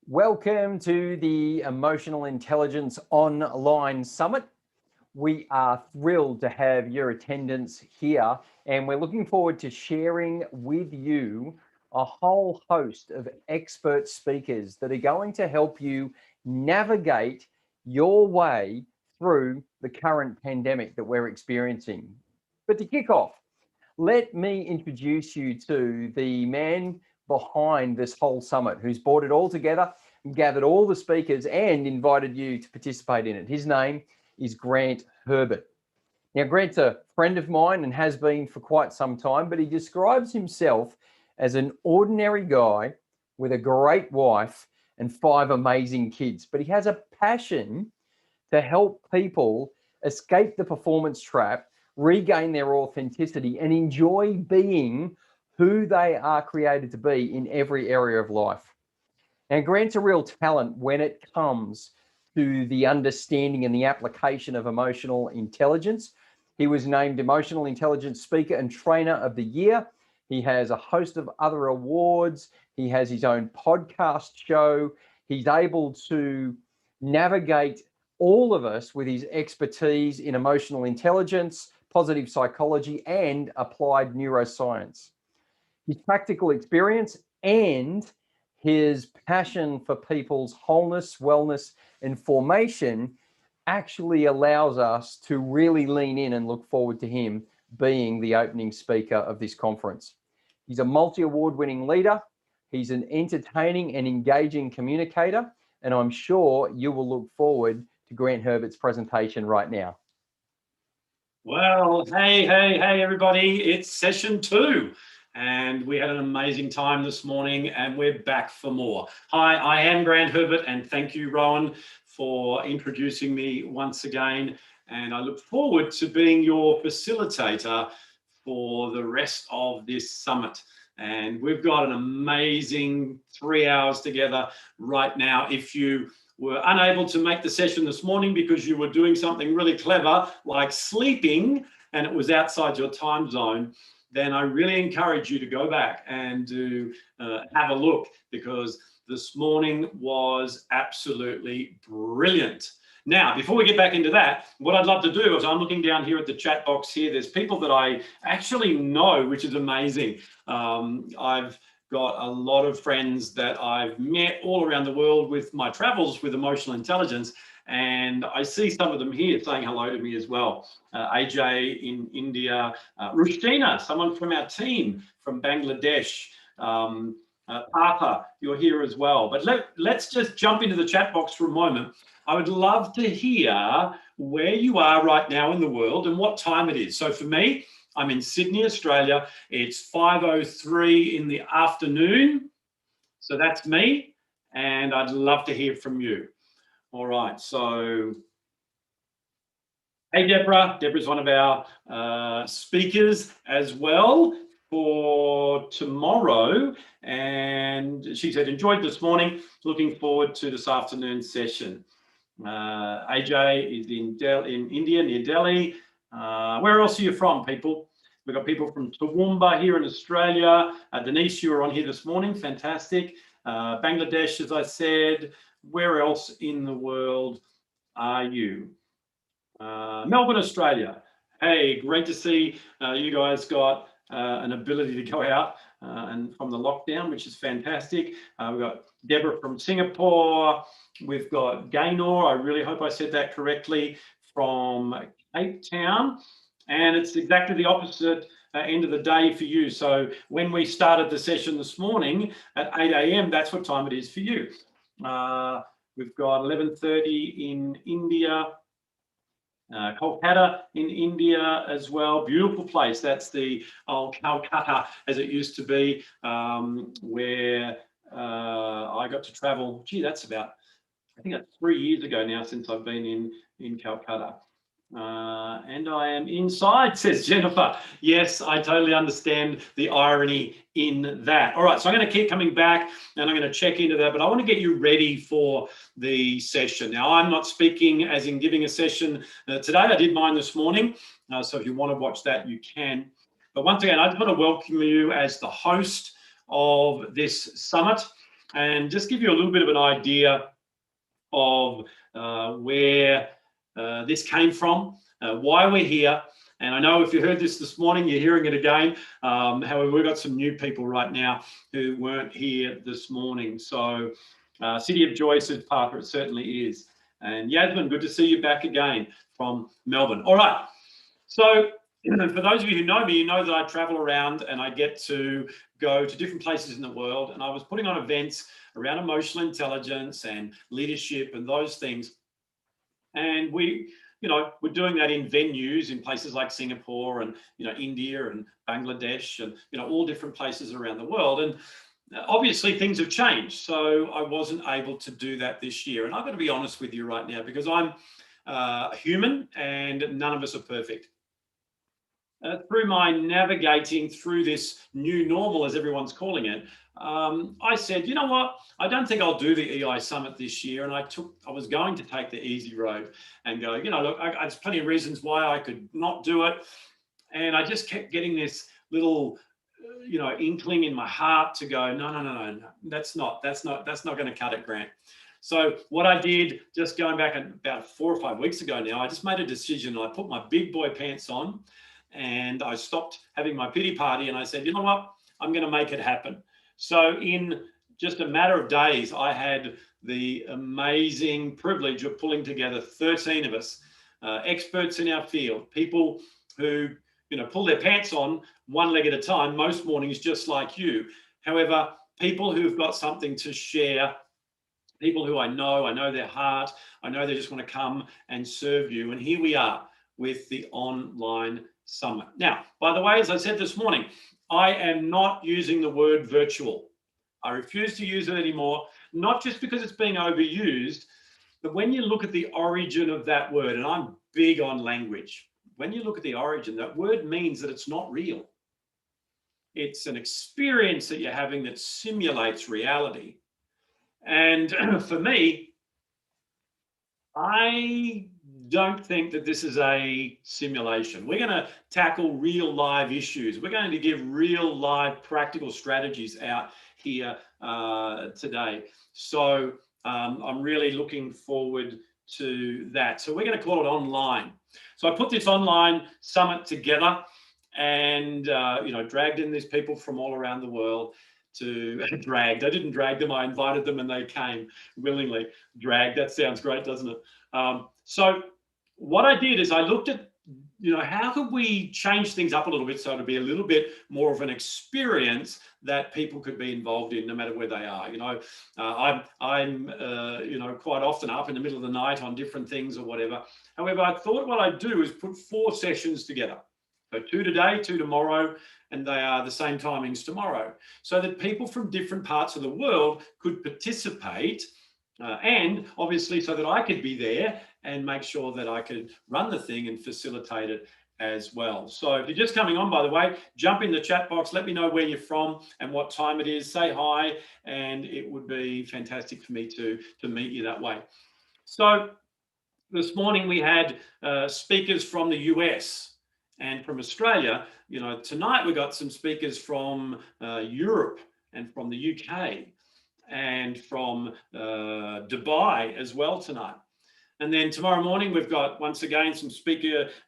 Welcome to the Emotional Intelligence Online Summit. We are thrilled to have your attendance here, and we're looking forward to sharing with you a whole host of expert speakers that are going to help you navigate your way through the current pandemic that we're experiencing. But to kick off, let me introduce you to the man behind this whole summit who's brought it all together, gathered all the speakers and invited you to participate in it. His name is Grant Herbert. Now, Grant's a friend of mine and has been for quite some time, but he describes himself as an ordinary guy with a great wife and 5 amazing kids. But he has a passion to help people escape the performance trap, regain their authenticity, and enjoy being who they are created to be in every area of life. And Grant's a real talent when it comes to the understanding and the application of emotional intelligence. He was named Emotional Intelligence Speaker and Trainer of the Year. He has a host of other awards. He has his own podcast show. He's able to navigate all of us with his expertise in emotional intelligence, positive psychology, and applied neuroscience. His practical experience and his passion for people's wholeness, wellness, and formation actually allows us to really lean in and look forward to him being the opening speaker of this conference. He's a multi-award-winning leader. He's an entertaining and engaging communicator, and I'm sure you will look forward to Grant Herbert's presentation right now. Well, hey, everybody. It's session 2. And we had an amazing time this morning and we're back for more. Hi, I am Grant Herbert and thank you, Rowan, for introducing me once again. And I look forward to being your facilitator for the rest of this summit. And we've got an amazing 3 hours together right now. If you were unable to make the session this morning because you were doing something really clever, like sleeping, and it was outside your time zone, then I really encourage you to go back and to have a look, because this morning was absolutely brilliant. Now, before we get back into that, what I'd love to do is, I'm looking down here at the chat box here, there's people that I actually know, which is amazing. I've got a lot of friends that I've met all around the world with my travels with emotional intelligence. And I see some of them here saying hello to me as well. AJ in India, Rushtina, someone from our team from Bangladesh. Papa, you're here as well. But let's just jump into the chat box for a moment. I would love to hear where you are right now in the world and what time it is. So for me, I'm in Sydney, Australia. It's 5:03 in the afternoon. So that's me. And I'd love to hear from you. All right, so, hey, Deborah. Deborah's one of our speakers as well for tomorrow. And she said, enjoyed this morning, looking forward to this afternoon session. AJ is in India, near Delhi. Where else are you from, people? We've got people from Toowoomba here in Australia. Denise, you were on here this morning, fantastic. Bangladesh, as I said. Where else in the world are you? Melbourne, Australia. Hey, great to see you guys got an ability to go out and from the lockdown, which is fantastic. We've got Deborah from Singapore. We've got Gaynor, I really hope I said that correctly, from Cape Town. And it's exactly the opposite end of the day for you. So when we started the session this morning at 8 a.m., that's what time it is for you. We've got 11:30 in India, Kolkata in India as well. Beautiful place. That's the old Calcutta, as it used to be, where I got to travel. Gee, that's about, I think that's 3 years ago now since I've been in Calcutta. And I am inside, says Jennifer. Yes, I totally understand the irony in that. All right, so I'm going to keep coming back and I'm going to check into that, but I want to get you ready for the session. Now, I'm not speaking as in giving a session today. I did mine this morning, so if you want to watch that, you can. But once again, I just want to welcome you as the host of this summit. and just give you a little bit of an idea of where this came from, why we're here. And I know if you heard this morning, you're hearing it again. However, we've got some new people right now who weren't here this morning. So City of Joy says, Parker, it certainly is. And Yasmin, good to see you back again from Melbourne. All right. So for those of you who know me, you know that I travel around and I get to go to different places in the world. And I was putting on events around emotional intelligence and leadership and those things. And we're doing that in venues in places like Singapore and, India and Bangladesh and, all different places around the world. And obviously things have changed. So I wasn't able to do that this year. And I've got to be honest with you right now, because I'm human and none of us are perfect. Through my navigating through this new normal, as everyone's calling it, I said, you know what? I don't think I'll do the EI Summit this year. And I was going to take the easy road and go, look, there's plenty of reasons why I could not do it. And I just kept getting this little, inkling in my heart to go, no, that's not going to cut it, Grant. So what I did, just going back about 4 or 5 weeks ago now, I just made a decision. I put my big boy pants on and I stopped having my pity party. And I said, you know what? I'm going to make it happen. So in just a matter of days, I had the amazing privilege of pulling together 13 of us, experts in our field, people who, pull their pants on one leg at a time, most mornings, just like you. However, people who've got something to share, people who I know their heart, I know they just want to come and serve you. And here we are with the online summit. Now, by the way, as I said this morning, I am not using the word virtual. I refuse to use it anymore, not just because it's being overused, but when you look at the origin of that word, and I'm big on language, when you look at the origin, that word means that it's not real. It's an experience that you're having that simulates reality. And for me, I don't think that this is a simulation. We're going to tackle real live issues. We're going to give real live practical strategies out here today. So I'm really looking forward to that. So we're going to call it online. So I put this online summit together and, dragged in these people from all around the world to I didn't drag them. I invited them and they came willingly. Drag, that sounds great, doesn't it? So what I did is I looked at, how could we change things up a little bit so it'd be a little bit more of an experience that people could be involved in no matter where they are. I'm quite often up in the middle of the night on different things or whatever. However, I thought what I'd do is put 4 sessions together. So 2 today, 2 tomorrow, and they are the same timings tomorrow, so that people from different parts of the world could participate, and obviously so that I could be there and make sure that I could run the thing and facilitate it as well. So if you're just coming on, by the way, jump in the chat box, let me know where you're from and what time it is, say hi, and it would be fantastic for me to meet you that way. So this morning we had speakers from the US and from Australia. Tonight we got some speakers from Europe and from the UK and from Dubai as well tonight. And then tomorrow morning we've got, once again, some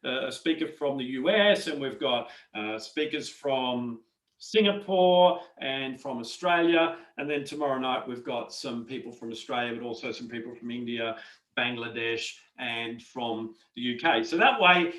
a speaker from the US, and we've got speakers from Singapore and from Australia. And then tomorrow night we've got some people from Australia, but also some people from India, Bangladesh, and from the UK. So that way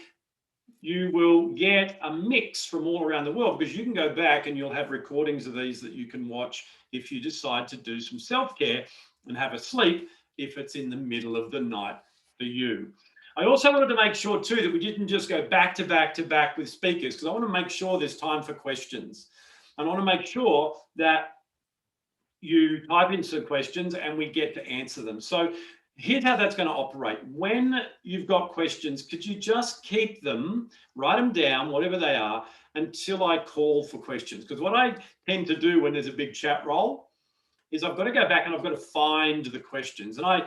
you will get a mix from all around the world, because you can go back and you'll have recordings of these that you can watch if you decide to do some self-care and have a sleep if it's in the middle of the night for you. I also wanted to make sure too that we didn't just go back to back to back with speakers, because I want to make sure there's time for questions. I want to make sure that you type in some questions and we get to answer them. So here's how that's going to operate. When you've got questions, could you just keep them, write them down, whatever they are, until I call for questions? Because what I tend to do when there's a big chat roll is I've got to go back and I've got to find the questions. And I,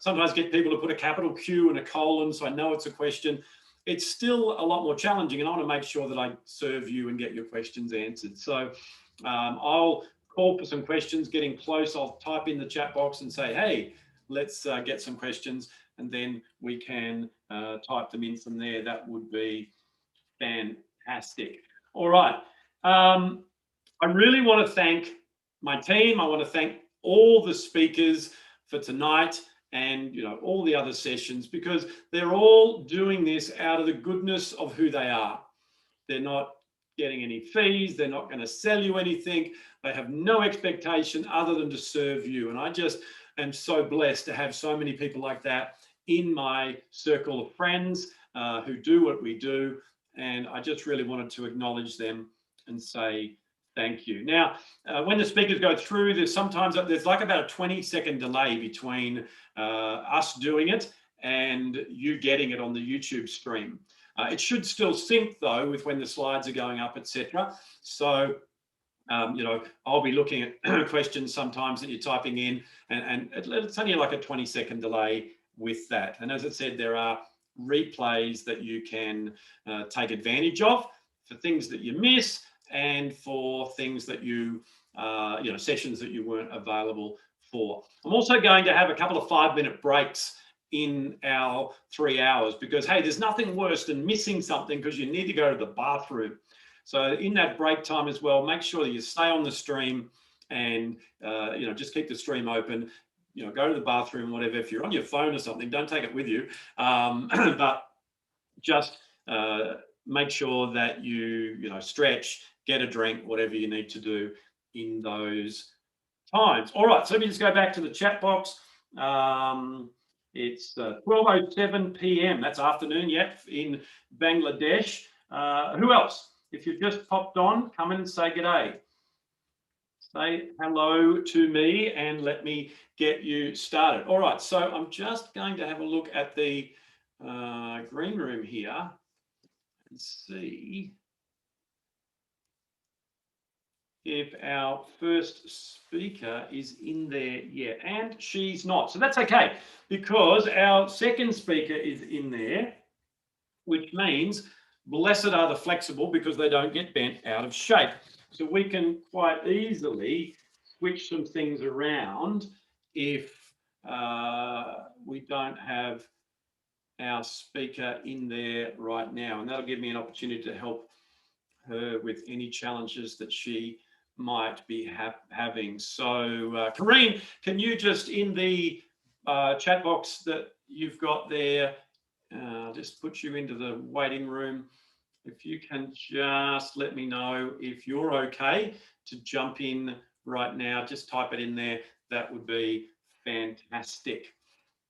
sometimes get people to put a capital Q and a colon, so I know it's a question. It's still a lot more challenging, and I want to make sure that I serve you and get your questions answered. So I'll call for some questions, getting close, I'll type in the chat box and say, hey, let's get some questions, and then we can type them in from there. That would be fantastic. All right. I really want to thank my team. I want to thank all the speakers for tonight and all the other sessions, because they're all doing this out of the goodness of who they are. They're not getting any fees. They're not going to sell you anything. They have no expectation other than to serve you. And I just am so blessed to have so many people like that in my circle of friends who do what we do. And I just really wanted to acknowledge them and say thank you. Now, when the speakers go through, there's like about a 20-second delay between us doing it and you getting it on the YouTube stream. It should still sync though with when the slides are going up, etc. So, I'll be looking at questions sometimes that you're typing in, and it's only like a 20-second delay with that. And as I said, there are replays that you can take advantage of for things that you miss and for things that you, sessions that you weren't available for. I'm also going to have a couple of 5-minute breaks in our 3 hours, because hey, there's nothing worse than missing something because you need to go to the bathroom. So in that break time as well, make sure that you stay on the stream and just keep the stream open. Go to the bathroom, whatever. If you're on your phone or something, don't take it with you, but just make sure that you stretch, get a drink, whatever you need to do in those times. All right, so let me just go back to the chat box. It's 12:07 p.m. That's afternoon, in Bangladesh. Who else? If you've just popped on, come in and say g'day. Say hello to me and let me get you started. All right, so I'm just going to have a look at the green room here and see if our first speaker is in there yet, and she's not. So that's okay, because our second speaker is in there, which means blessed are the flexible, because they don't get bent out of shape. So we can quite easily switch some things around if we don't have our speaker in there right now. And that'll give me an opportunity to help her with any challenges that she might be having. So Karine, can you just in the chat box that you've got there, just put you into the waiting room. If you can just let me know if you're okay to jump in right now, just type it in there. That would be fantastic.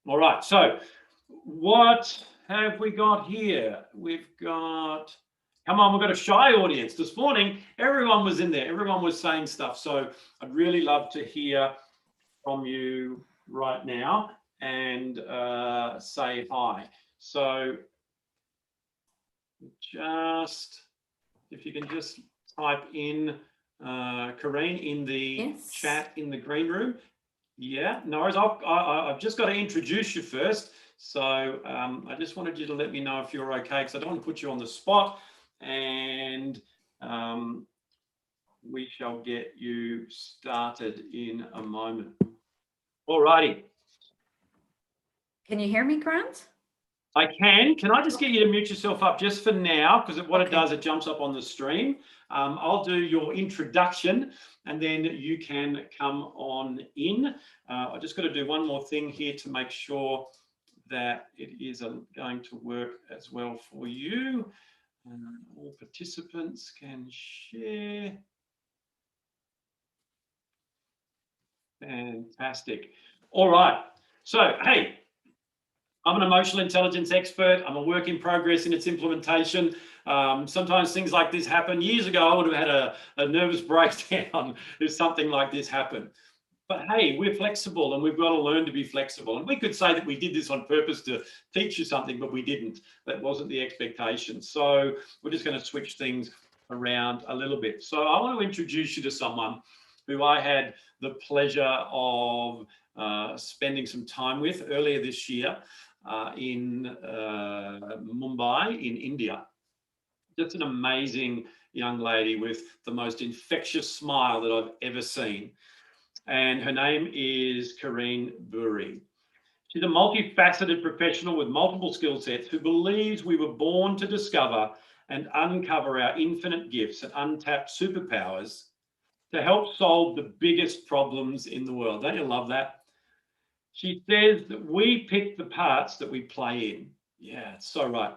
All right, so what have we got here? We've got, come on, we've got a shy audience. This morning, everyone was in there. Everyone was saying stuff. So I'd really love to hear from you right now and say hi. So just, if you can just type in Karine in the chat in the green room. Yeah, no worries. I've just got to introduce you first. So I just wanted you to let me know if you're okay, because I don't want to put you on the spot, and we shall get you started in a moment. All righty. Can you hear me, Grant? I can. Can I just get you to mute yourself up just for now? Because what it does, it jumps up on the stream. I'll do your introduction and then you can come on in. I just got to do one more thing here to make sure that it is going to work as well for you. All participants can share. Fantastic. All right. So, hey, I'm an emotional intelligence expert. I'm a work in progress in its implementation. Sometimes things like this happen. Years ago, I would have had a nervous breakdown if something like this happened. But hey, we're flexible and we've got to learn to be flexible. And we could say that we did this on purpose to teach you something, but we didn't. That wasn't the expectation. So we're just going to switch things around a little bit. So I want to introduce you to someone who I had the pleasure of spending some time with earlier this year in Mumbai in India. Just an amazing young lady with the most infectious smile that I've ever seen. And her name is Carine Bouery. She's a multifaceted professional with multiple skill sets who believes we were born to discover and uncover our infinite gifts and untapped superpowers to help solve the biggest problems in the world. Don't you love that? She says that we pick the parts that we play in. Yeah, it's so right.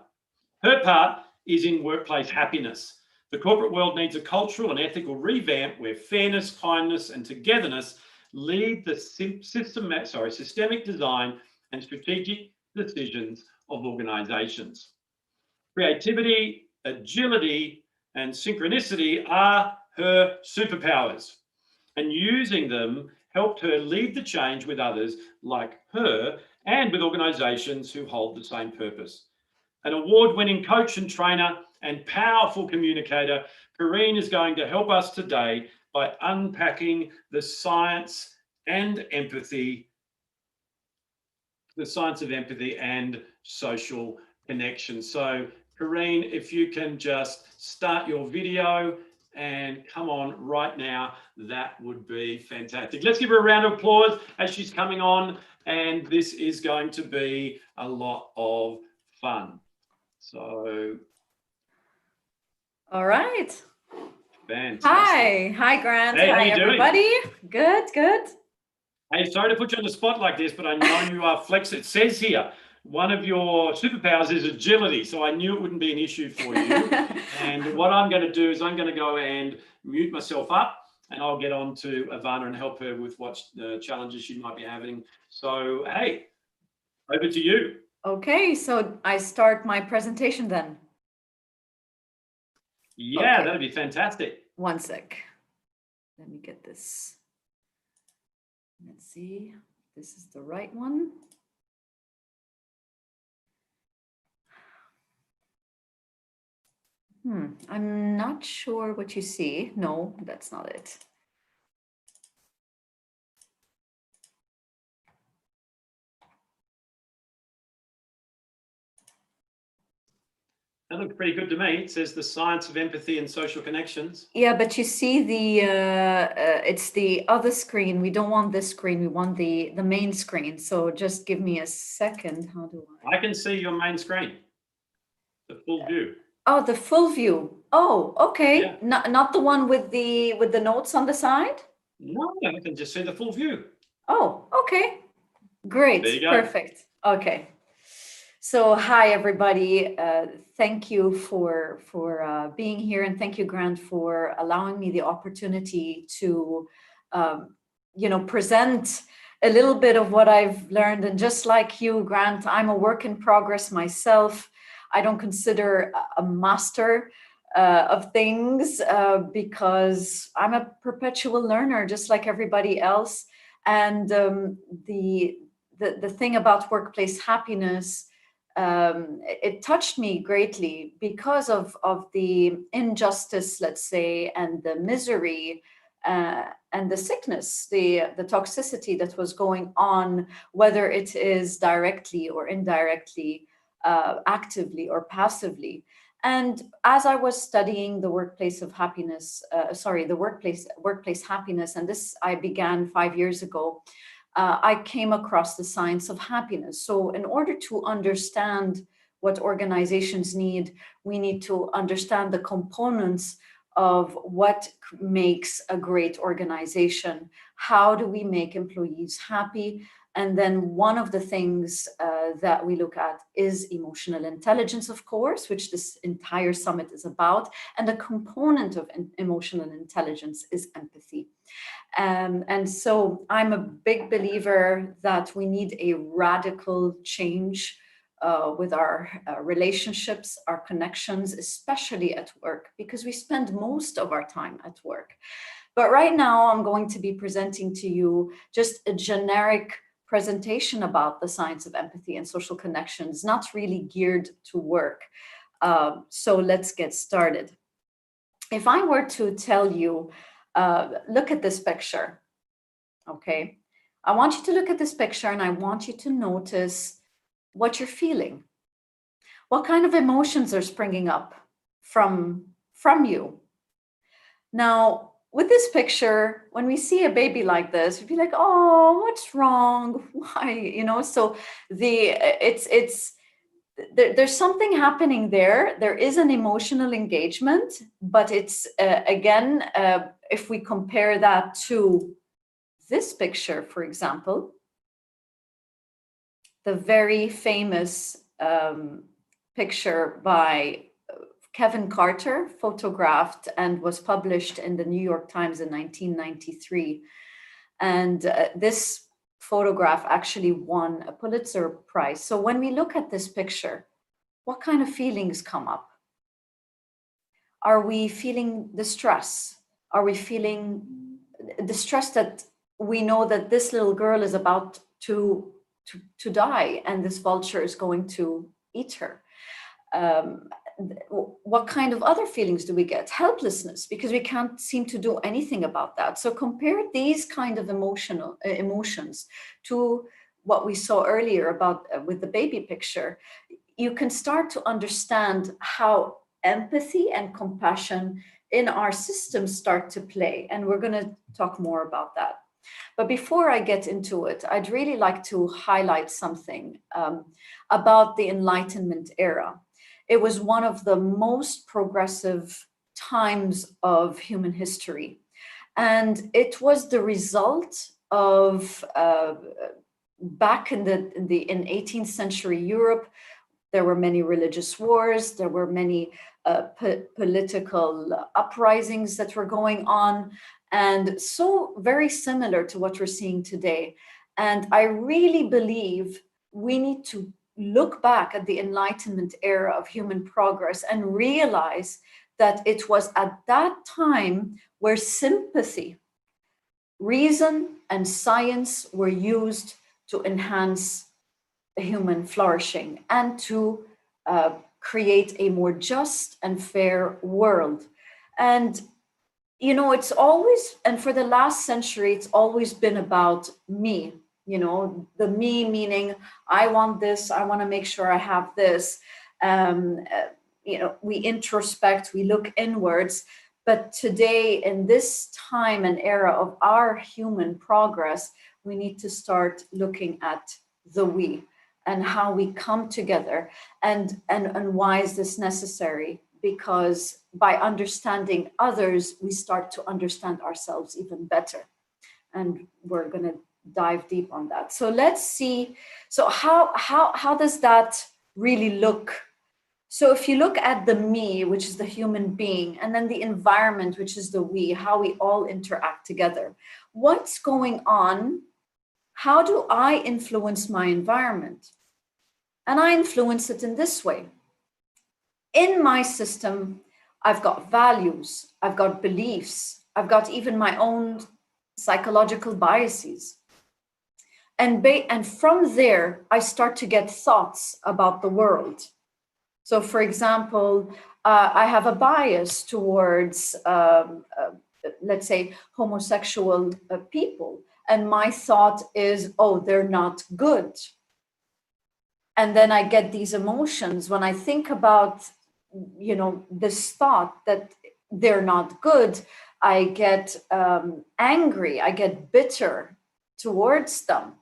Her part is in workplace happiness. The corporate world needs a cultural and ethical revamp where fairness, kindness, and togetherness lead the systemic design and strategic decisions of organizations. Creativity, agility, and synchronicity are her superpowers, and using them helped her lead the change with others like her and with organizations who hold the same purpose. An award-winning coach and trainer and powerful communicator, Karine is going to help us today by unpacking the science and empathy, the science of empathy and social connection. So Karine, if you can just start your video and come on right now, that would be fantastic. Let's give her a round of applause as she's coming on, and this is going to be a lot of fun. So, All right. Fantastic. Hi, Grant. Hey, hi, how you doing? everybody. Good. Hey, sorry to put you on the spot like this, but I know you are flexible. It says here, one of your superpowers is agility, so I knew it wouldn't be an issue for you. And what I'm going to do is I'm going to go and mute myself up, and I'll get on to Ivana and help her with what challenges she might be having. So, hey, over to you. Okay, so I start my presentation then. Yeah, Okay. that'd be fantastic. One sec. Let me get this. Let's see. This is the right one. I'm not sure what you see. No, that's not it. That looks pretty good to me. It says the science of empathy and social connections. Yeah, but you see it's the other screen. We don't want this screen. We want the main screen. So just give me a second. How do I? I can see your main screen, the full view. Oh, the full view. Oh, okay. Yeah. Not the one with the notes on the side? No, I can just see the full view. Oh, okay. Great. There you go. Perfect. Okay. So hi, everybody. Thank you for being here, and thank you, Grant, for allowing me the opportunity to, present a little bit of what I've learned. And just like you, Grant, I'm a work in progress myself. I don't consider a master of things because I'm a perpetual learner, just like everybody else. And the thing about workplace happiness, it touched me greatly because of the injustice, let's say, and the misery and the sickness, the toxicity that was going on, whether it is directly or indirectly, actively or passively. And as I was studying the workplace of happiness, the workplace happiness, and this I began 5 years ago, I came across the science of happiness. So in order to understand what organizations need, we need to understand the components of what makes a great organization. How do we make employees happy? And then one of the things that we look at is emotional intelligence, of course, which this entire summit is about. And a component of emotional intelligence is empathy. And so I'm a big believer that we need a radical change with our relationships, our connections, especially at work, because we spend most of our time at work. But right now I'm going to be presenting to you just a generic presentation about the science of empathy and social connections, not really geared to work. So let's get started. If I were to tell you, look at this picture, okay? I want you to look at this picture and I want you to notice what you're feeling. What kind of emotions are springing up from you Now, with this picture, when we see a baby like this, we'd be like, oh, what's wrong? Why? You know, so there's something happening there. There is an emotional engagement, but it's again, if we compare that to this picture, for example, the very famous picture by Kevin Carter, photographed and was published in the New York Times in 1993. And this photograph actually won a Pulitzer Prize. So when we look at this picture, what kind of feelings come up? Are we feeling distress? Are we feeling distress that we know that this little girl is about to die and this vulture is going to eat her? What kind of other feelings do we get? Helplessness, because we can't seem to do anything about that. So compare these kind of emotions to what we saw earlier about with the baby picture. You can start to understand how empathy and compassion in our systems start to play. And we're going to talk more about that. But before I get into it, I'd really like to highlight something about the Enlightenment era. It was one of the most progressive times of human history. And it was the result of, back in 18th century Europe, there were many religious wars, there were many political uprisings that were going on, and so very similar to what we're seeing today. And I really believe we need to look back at the Enlightenment era of human progress and realize that it was at that time where sympathy, reason, and science were used to enhance human flourishing and to create a more just and fair world. And, you know, it's always, and for the last century, it's always been about me. You know, the me meaning I want this, I want to make sure I have this. You know, we introspect, we look inwards. But today, in this time and era of our human progress, we need to start looking at the we and how we come together. And why is this necessary? Because by understanding others, we start to understand ourselves even better. And we're going to dive deep on that. So let's see. So how does that really look? So if you look at the me, which is the human being, and then the environment, which is the we, how we all interact together, what's going on? How do I influence my environment? And I influence it in this way. In my system, I've got values, I've got beliefs, I've got even my own psychological biases. And from there, I start to get thoughts about the world. So for example, I have a bias towards, let's say, homosexual people. And my thought is, oh, they're not good. And then I get these emotions when I think about, you know, this thought that they're not good. I get angry, I get bitter towards them.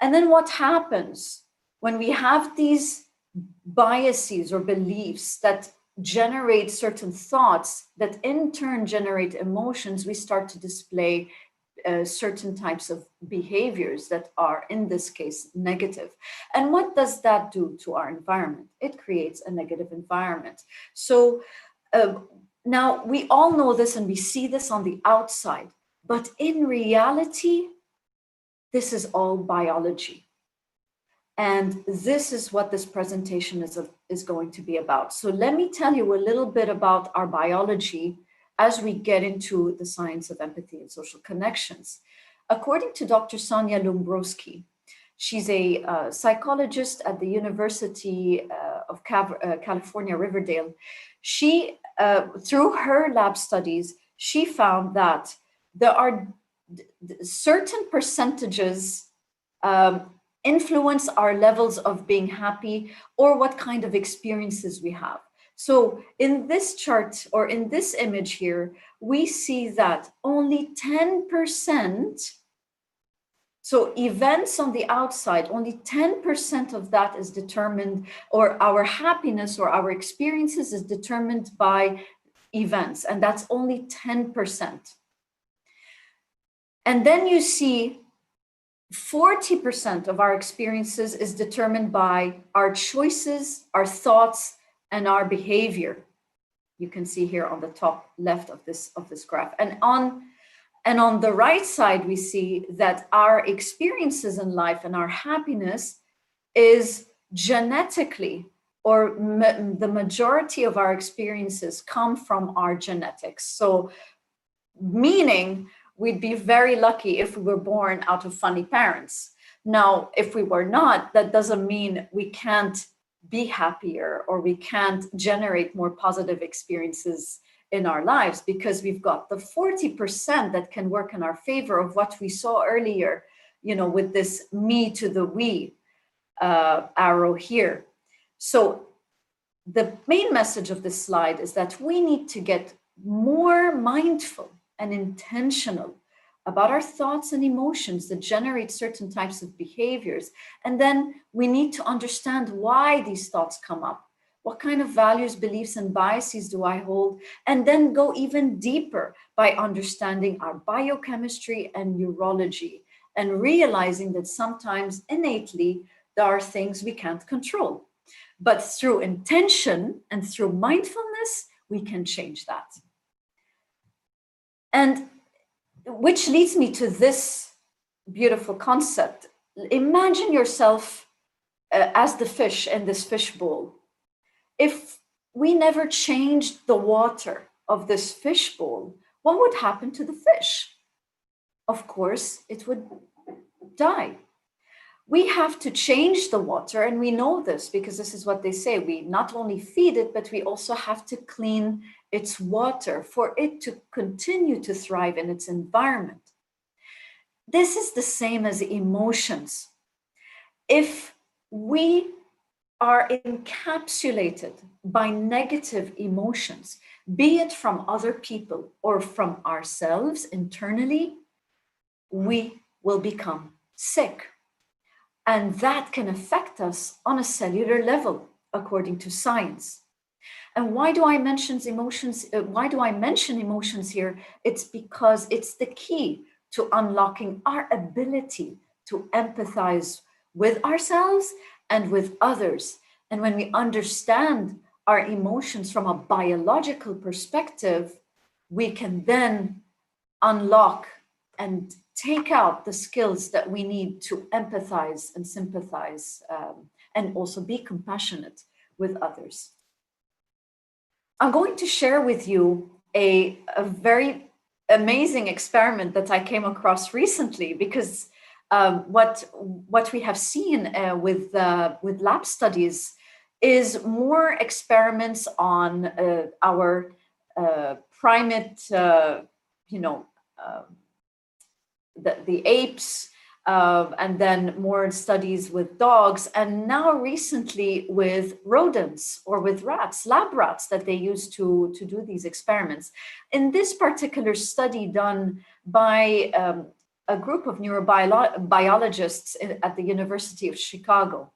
And then what happens when we have these biases or beliefs that generate certain thoughts that in turn generate emotions? We start to display certain types of behaviors that are, in this case, negative. And what does that do to our environment? It creates a negative environment. So now we all know this and we see this on the outside, but in reality, this is all biology. And this is what this presentation is going to be about. So let me tell you a little bit about our biology as we get into the science of empathy and social connections. According to Dr. Sonia Lumbrowski, she's a psychologist at the University of California, Riverdale. She, through her lab studies, she found that there are certain percentages influence our levels of being happy or what kind of experiences we have. So in this chart, or in this image here, we see that only 10%, so events on the outside, only 10% of that is determined, or our happiness or our experiences is determined by events, and that's only 10%. And then you see 40% of our experiences is determined by our choices, our thoughts, and our behavior. You can see here on the top left of this graph. And on the right side, we see that our experiences in life and our happiness is genetically, or the majority of our experiences come from our genetics. So meaning we'd be very lucky if we were born out of funny parents. Now, if we were not, that doesn't mean we can't be happier or we can't generate more positive experiences in our lives, because we've got the 40% that can work in our favor of what we saw earlier, you know, with this me to the we arrow here. So the main message of this slide is that we need to get more mindful and intentional about our thoughts and emotions that generate certain types of behaviors. And then we need to understand why these thoughts come up. What kind of values, beliefs, and biases do I hold? And then go even deeper by understanding our biochemistry and neurology, and realizing that sometimes innately there are things we can't control. But through intention and through mindfulness, we can change that. And which leads me to this beautiful concept. Imagine yourself as the fish in this fish bowl. If we never changed the water of this fish bowl, what would happen to the fish? Of course, it would die. We have to change the water, and we know this because this is what they say. We not only feed it, but we also have to clean its water for it to continue to thrive in its environment. This is the same as emotions. If we are encapsulated by negative emotions, be it from other people or from ourselves internally, we will become sick. And that can affect us on a cellular level, according to science. And why do I mention emotions? Here? It's because it's the key to unlocking our ability to empathize with ourselves and with others. And when we understand our emotions from a biological perspective, we can then unlock and take out the skills that we need to empathize and sympathize, and also be compassionate with others. I'm going to share with you a very amazing experiment that I came across recently, because what we have seen with lab studies is more experiments on our primate, the apes, and then more studies with dogs, and now recently with rodents or with rats, lab rats that they use to do these experiments. In this particular study done by a group of neurobiologists at the University of Chicago,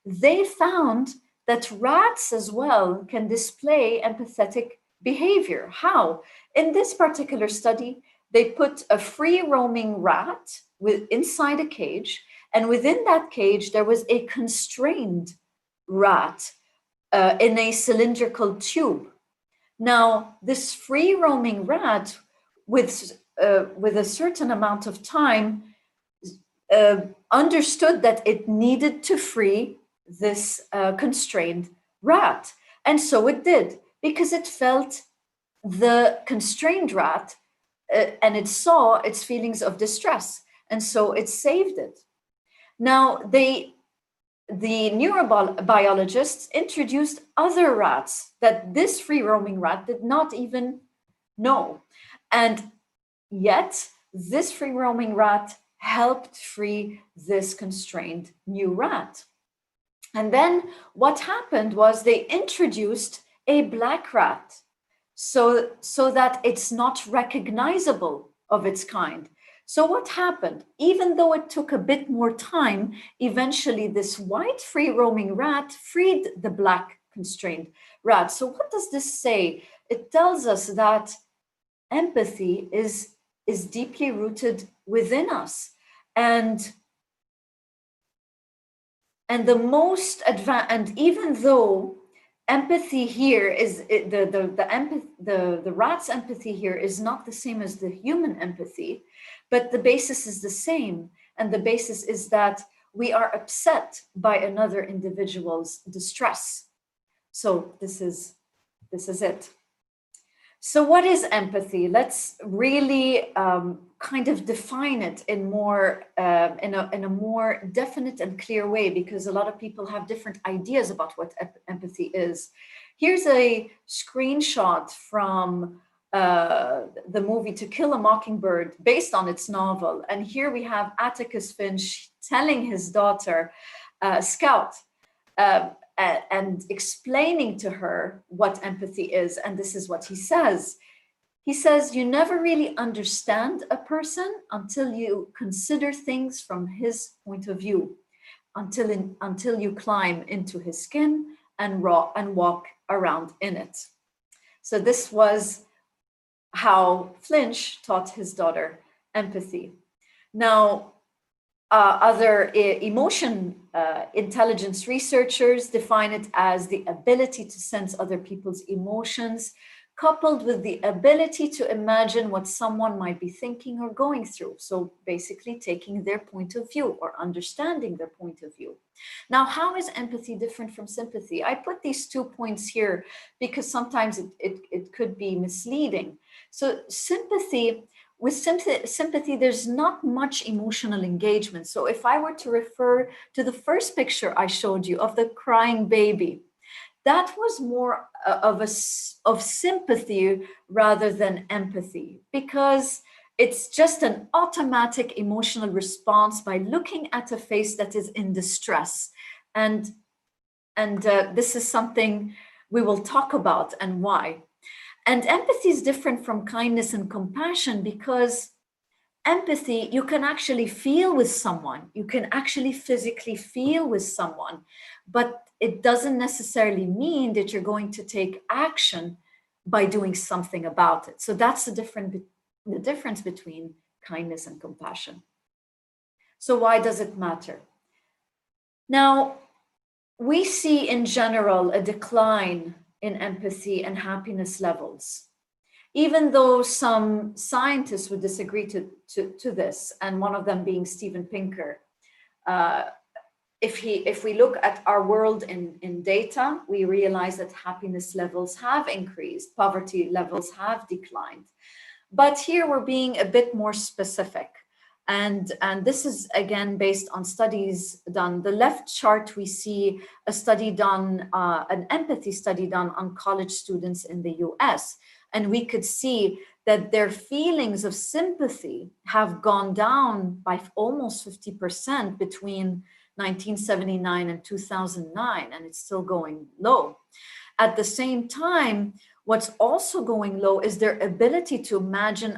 they found that rats as well can display empathetic behavior. How? In this particular study, they put a free-roaming rat inside a cage, and within that cage, there was a constrained rat in a cylindrical tube. Now, this free-roaming rat, with a certain amount of time, understood that it needed to free this constrained rat. And so it did, because it felt the constrained rat and it saw its feelings of distress. And so it saved it. Now, the neurobiologists introduced other rats that this free-roaming rat did not even know. And yet, this free-roaming rat helped free this constrained new rat. And then what happened was they introduced a black rat so that it's not recognizable of its kind. So what happened? Even though it took a bit more time, eventually this white free roaming rat freed the black constrained rat. So what does this say? It tells us that empathy is deeply rooted within us. And the most advanced, and even though empathy here is the rat's empathy here is not the same as the human empathy, but the basis is the same. And the basis is that we are upset by another individual's distress. So this is it. So what is empathy? Let's really kind of define it in a more definite and clear way, because a lot of people have different ideas about what empathy is. Here's a screenshot from the movie To Kill a Mockingbird, based on its novel. And here we have Atticus Finch telling his daughter, Scout, and explaining to her what empathy is. And this is what he says. He says, you never really understand a person until you consider things from his point of view, until you climb into his skin and walk around in it. So this was how Finch taught his daughter empathy. Now, other emotion intelligence researchers define it as the ability to sense other people's emotions, coupled with the ability to imagine what someone might be thinking or going through. So basically taking their point of view or understanding their point of view. Now, how is empathy different from sympathy? I put these 2 points here because sometimes it could be misleading. So with sympathy, there's not much emotional engagement. So if I were to refer to the first picture I showed you of the crying baby, that was more of sympathy rather than empathy, because it's just an automatic emotional response by looking at a face that is in distress. And this is something we will talk about and why. And empathy is different from kindness and compassion, because empathy, you can actually feel with someone. You can actually physically feel with someone, but it doesn't necessarily mean that you're going to take action by doing something about it. So that's the difference between kindness and compassion. So why does it matter? Now, we see in general a decline in empathy and happiness levels, even though some scientists would disagree to this, and one of them being Steven Pinker. If we look at our world in data, we realize that happiness levels have increased, poverty levels have declined. But here we're being a bit more specific. And this is, again, based on studies done. The left chart, we see a study done, an empathy study done on college students in the US. And we could see that their feelings of sympathy have gone down by almost 50% between 1979 and 2009, and it's still going low. At the same time, what's also going low is their ability to imagine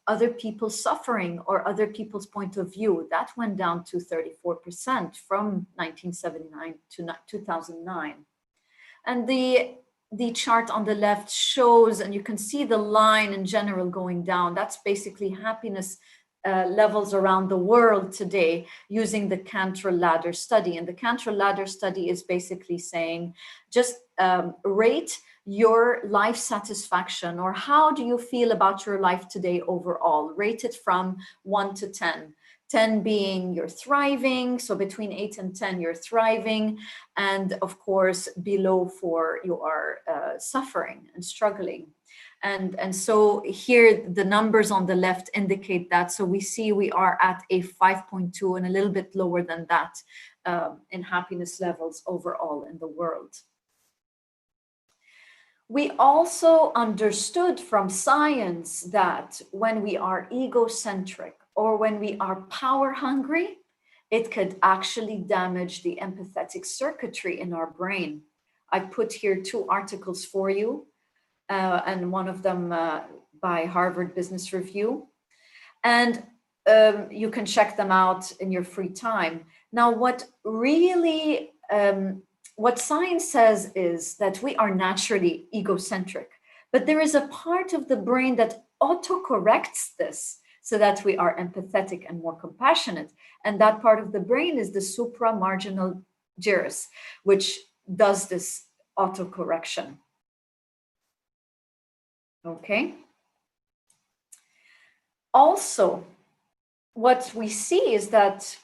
other people's suffering or other people's point of view. That went down to 34% from 1979 to 2009. And the chart on the left shows, and you can see the line in general going down. That's basically happiness levels around the world today using the Cantrell ladder study. And the Cantrell ladder study is basically saying, just rate your life satisfaction, or how do you feel about your life today overall? Rate it from 1 to 10. 10 being you're thriving, so between 8 and 10 you're thriving, and of course below 4 you are suffering and struggling. And so here the numbers on the left indicate that. So we see we are at a 5.2 and a little bit lower than that in happiness levels overall in the world. We also understood from science that when we are egocentric or when we are power hungry, it could actually damage the empathetic circuitry in our brain. I put here 2 articles for you, and one of them by Harvard Business Review. And you can check them out in your free time. Now, what really, what science says is that we are naturally egocentric, but there is a part of the brain that autocorrects this so that we are empathetic and more compassionate. And that part of the brain is the supramarginal gyrus, which does this autocorrection. Okay. Also, what we see is that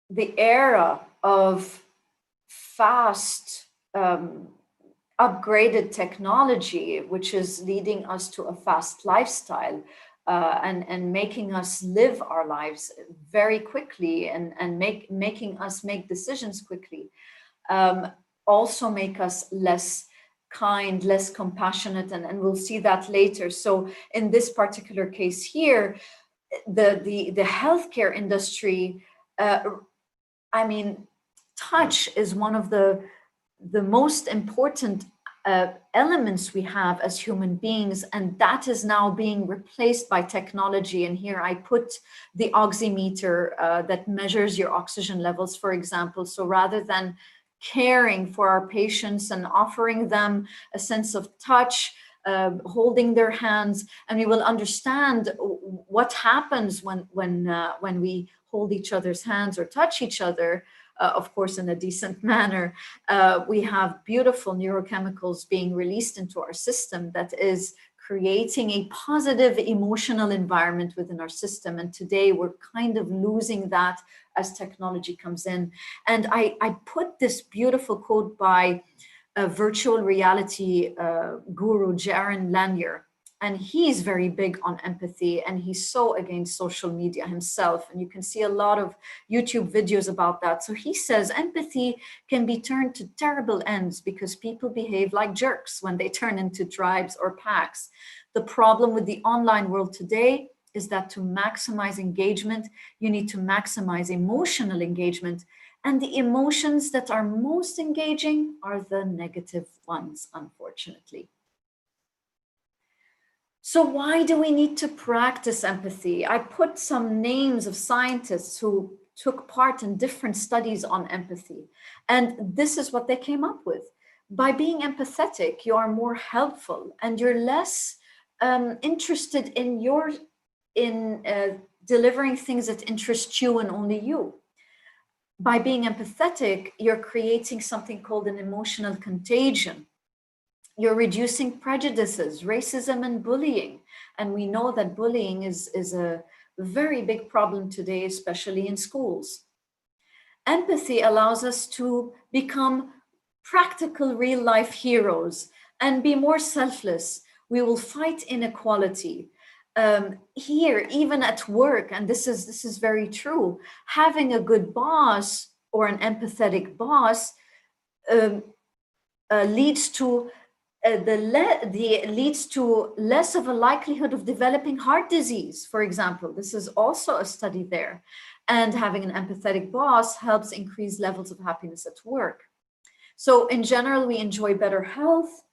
the era of fast upgraded technology, which is leading us to a fast lifestyle and making us live our lives very quickly and making us make decisions quickly, also make us less kind, less compassionate, and we'll see that later. So in this particular case here, the healthcare industry, I mean, touch is one of the most important elements we have as human beings, and that is now being replaced by technology. And here I put the oximeter that measures your oxygen levels, for example. So rather than caring for our patients and offering them a sense of touch, holding their hands, and we will understand what happens when we hold each other's hands or touch each other, of course, in a decent manner. We have beautiful neurochemicals being released into our system that is creating a positive emotional environment within our system. And today we're kind of losing that as technology comes in. And I put this beautiful quote by a virtual reality guru, Jaron Lanier. And he's very big on empathy, and he's so against social media himself. And you can see a lot of YouTube videos about that. So he says empathy can be turned to terrible ends because people behave like jerks when they turn into tribes or packs. The problem with the online world today is that to maximize engagement, you need to maximize emotional engagement. And the emotions that are most engaging are the negative ones, unfortunately. So why do we need to practice empathy? I put some names of scientists who took part in different studies on empathy. And this is what they came up with. By being empathetic, you are more helpful and you're less interested in delivering things that interest you and only you. By being empathetic, you're creating something called an emotional contagion. You're reducing prejudices, racism, and bullying. And we know that bullying is a very big problem today, especially in schools. Empathy allows us to become practical real-life heroes and be more selfless. We will fight inequality. Here, even at work, and this is very true, having a good boss or an empathetic boss leads to leads to less of a likelihood of developing heart disease, for example. This is also a study there. And having an empathetic boss helps increase levels of happiness at work. So in general, we enjoy better health.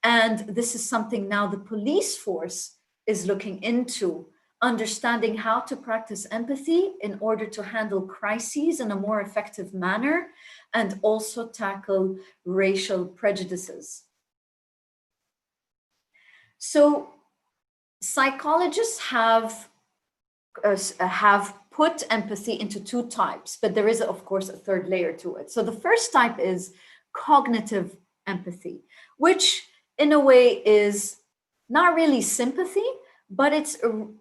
And this is something now the police force is looking into, understanding how to practice empathy in order to handle crises in a more effective manner and also tackle racial prejudices. So psychologists have put empathy into 2 types, but there is, of course, a third layer to it. So the first type is cognitive empathy, which in a way is not really sympathy, but it's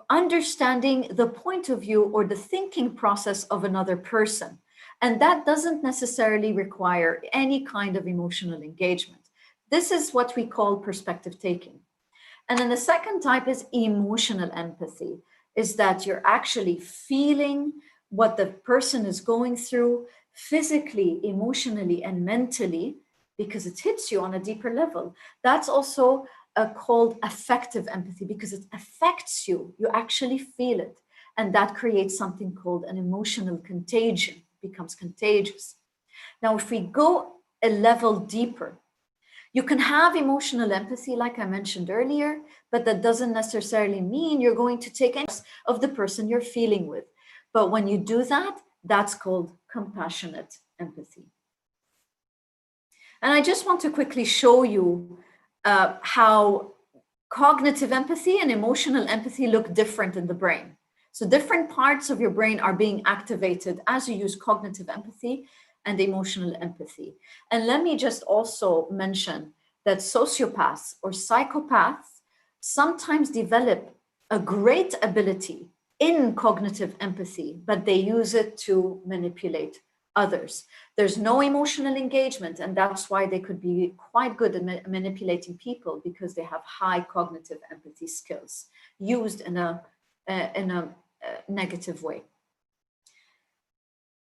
understanding the point of view or the thinking process of another person. And that doesn't necessarily require any kind of emotional engagement. This is what we call perspective taking. And then the second type is emotional empathy, is that you're actually feeling what the person is going through physically, emotionally, and mentally, because it hits you on a deeper level. That's also called affective empathy because it affects you. You actually feel it. And that creates something called an emotional contagion, it becomes contagious. Now, if we go a level deeper. You can have emotional empathy, like I mentioned earlier, but that doesn't necessarily mean you're going to take any of the person you're feeling with. But when you do that, that's called compassionate empathy. And I just want to quickly show you how cognitive empathy and emotional empathy look different in the brain. So different parts of your brain are being activated as you use cognitive empathy and emotional empathy. And let me just also mention that sociopaths or psychopaths sometimes develop a great ability in cognitive empathy, but they use it to manipulate others. There's no emotional engagement, and that's why they could be quite good at manipulating people, because they have high cognitive empathy skills used in a negative way.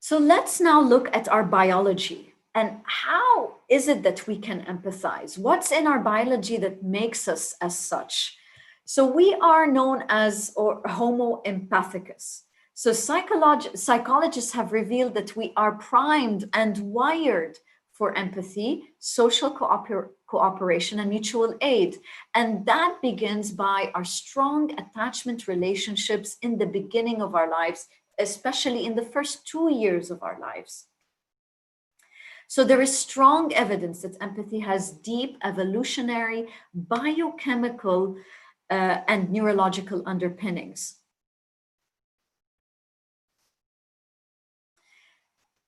So let's now look at our biology and how is it that we can empathize? What's in our biology that makes us as such? So we are known as Homo empathicus. So psychologists have revealed that we are primed and wired for empathy, social cooperation, and mutual aid. And that begins by our strong attachment relationships in the beginning of our lives, especially in the first 2 years of our lives. So there is strong evidence that empathy has deep evolutionary, biochemical, and neurological underpinnings.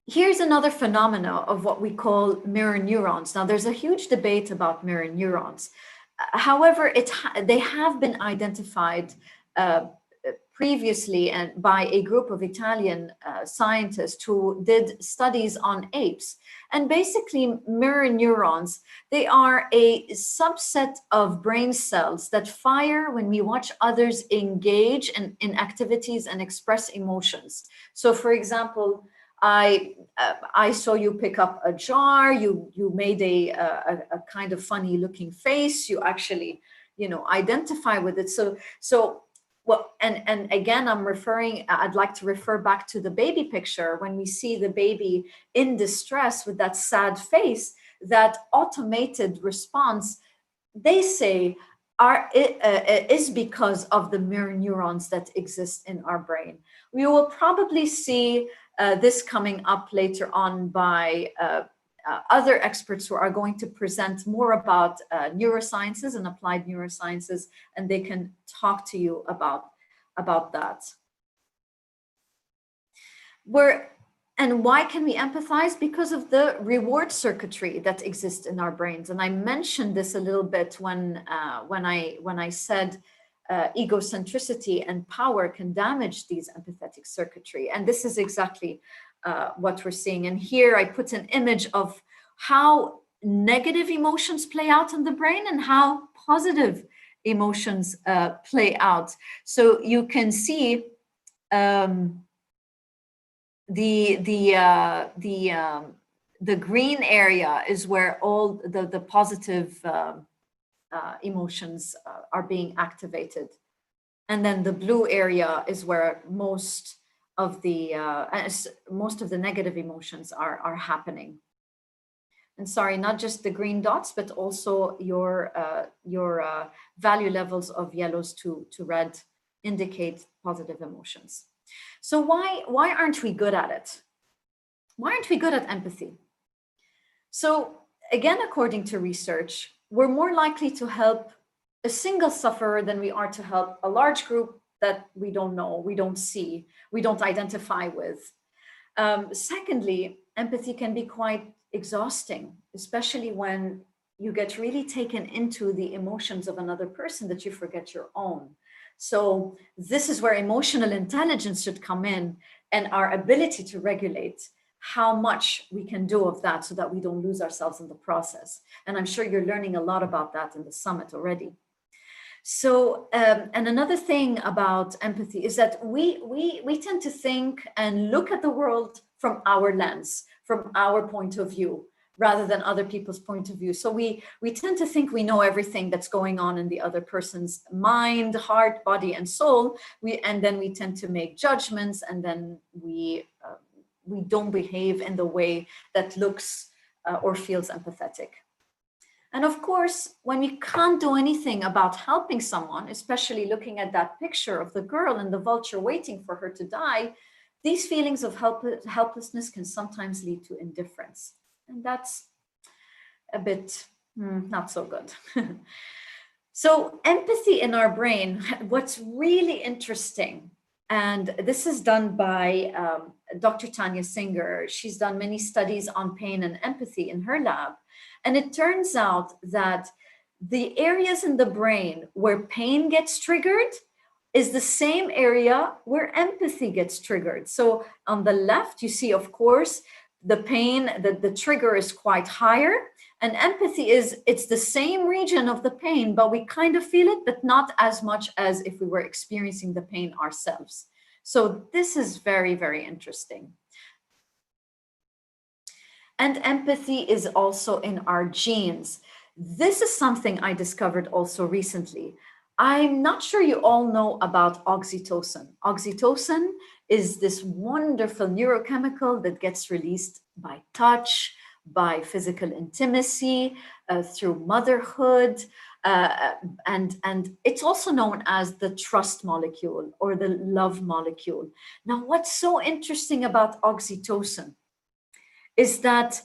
Here's another phenomena of what we call mirror neurons. Now, there's a huge debate about mirror neurons. However, they have been identified previously and by a group of Italian scientists who did studies on apes. And basically, mirror neurons, they are a subset of brain cells that fire when we watch others engage in activities and express emotions. So, for example, I saw you pick up a jar, you made a kind of funny looking face, you actually, identify with it. So well, and again, I'd like to refer back to the baby picture. When we see the baby in distress with that sad face, that automated response, they say, is because of the mirror neurons that exist in our brain. We will probably see this coming up later on by other experts who are going to present more about neurosciences and applied neurosciences, and they can talk to you about that. And why can we empathize? Because of the reward circuitry that exists in our brains. And I mentioned this a little bit when I said egocentricity and power can damage these empathetic circuitry. And this is exactly what we're seeing. And here I put an image of how negative emotions play out in the brain and how positive emotions play out. So you can see the green area is where all the positive emotions are being activated, and then the blue area is where most of the negative emotions are happening. And sorry, not just the green dots, but also your value levels of yellows to red indicate positive emotions. So why aren't we good at it? Why aren't we good at empathy? So again, according to research, we're more likely to help a single sufferer than we are to help a large group that we don't know, we don't see, we don't identify with. Secondly, empathy can be quite exhausting, especially when you get really taken into the emotions of another person that you forget your own. So this is where emotional intelligence should come in, and our ability to regulate how much we can do of that so that we don't lose ourselves in the process. And I'm sure you're learning a lot about that in the summit already. So, and another thing about empathy is that we tend to think and look at the world from our lens, from our point of view, rather than other people's point of view. So we tend to think we know everything that's going on in the other person's mind, heart, body, and soul. And then we tend to make judgments, and then we don't behave in the way that looks or feels empathetic. And of course, when we can't do anything about helping someone, especially looking at that picture of the girl and the vulture waiting for her to die, these feelings of helplessness can sometimes lead to indifference. And that's a bit not so good. So empathy in our brain, what's really interesting, and this is done by Dr. Tanya Singer. She's done many studies on pain and empathy in her lab. And it turns out that the areas in the brain where pain gets triggered is the same area where empathy gets triggered. So on the left, you see, of course, the pain, the trigger is quite higher. And empathy it's the same region of the pain, but we kind of feel it, but not as much as if we were experiencing the pain ourselves. So this is very, very interesting. And empathy is also in our genes. This is something I discovered also recently. I'm not sure you all know about oxytocin. Oxytocin is this wonderful neurochemical that gets released by touch, by physical intimacy, through motherhood, and it's also known as the trust molecule or the love molecule. Now, what's so interesting about oxytocin is that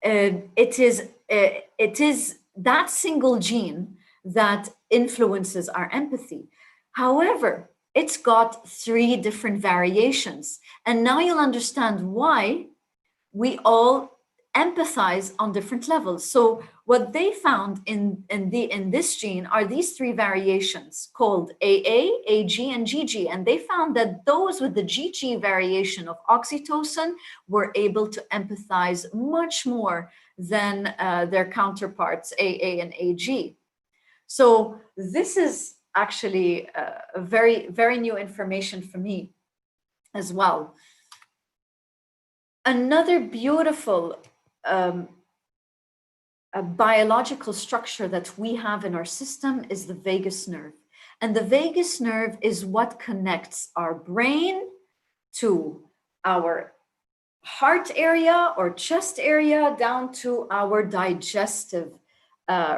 it is that single gene that influences our empathy. However, it's got 3 different variations. And now you'll understand why we all empathize on different levels. So what they found in this gene are these 3 variations called AA, AG, and GG. And they found that those with the GG variation of oxytocin were able to empathize much more than their counterparts, AA and AG. So this is actually a very, very new information for me as well. Another beautiful a biological structure that we have in our system is the vagus nerve. And the vagus nerve is what connects our brain to our heart area or chest area down to our digestive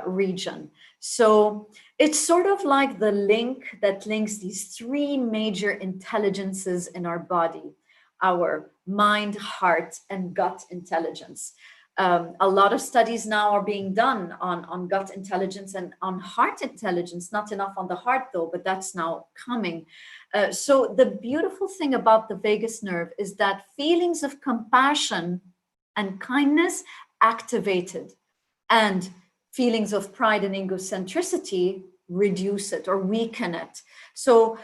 region. So it's sort of like the link that links these 3 major intelligences in our body: our mind, heart, and gut intelligence. A lot of studies now are being done on gut intelligence and on heart intelligence, not enough on the heart though, but that's now coming. So the beautiful thing about the vagus nerve is that feelings of compassion and kindness activated, and feelings of pride and egocentricity reduce it or weaken it. So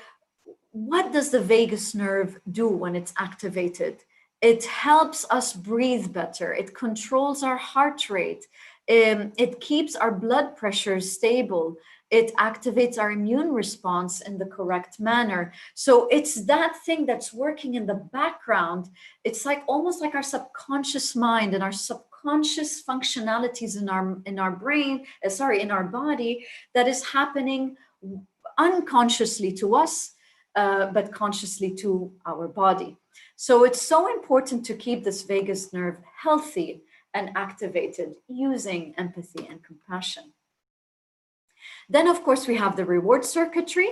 what does the vagus nerve do when it's activated? It helps us breathe better. It controls our heart rate. It keeps our blood pressure stable. It activates our immune response in the correct manner. So it's that thing that's working in the background. It's like almost like our subconscious mind and our subconscious functionalities in our brain, in our body, that is happening unconsciously to us, but consciously to our body. So it's so important to keep this vagus nerve healthy and activated using empathy and compassion. Then, of course, we have the reward circuitry.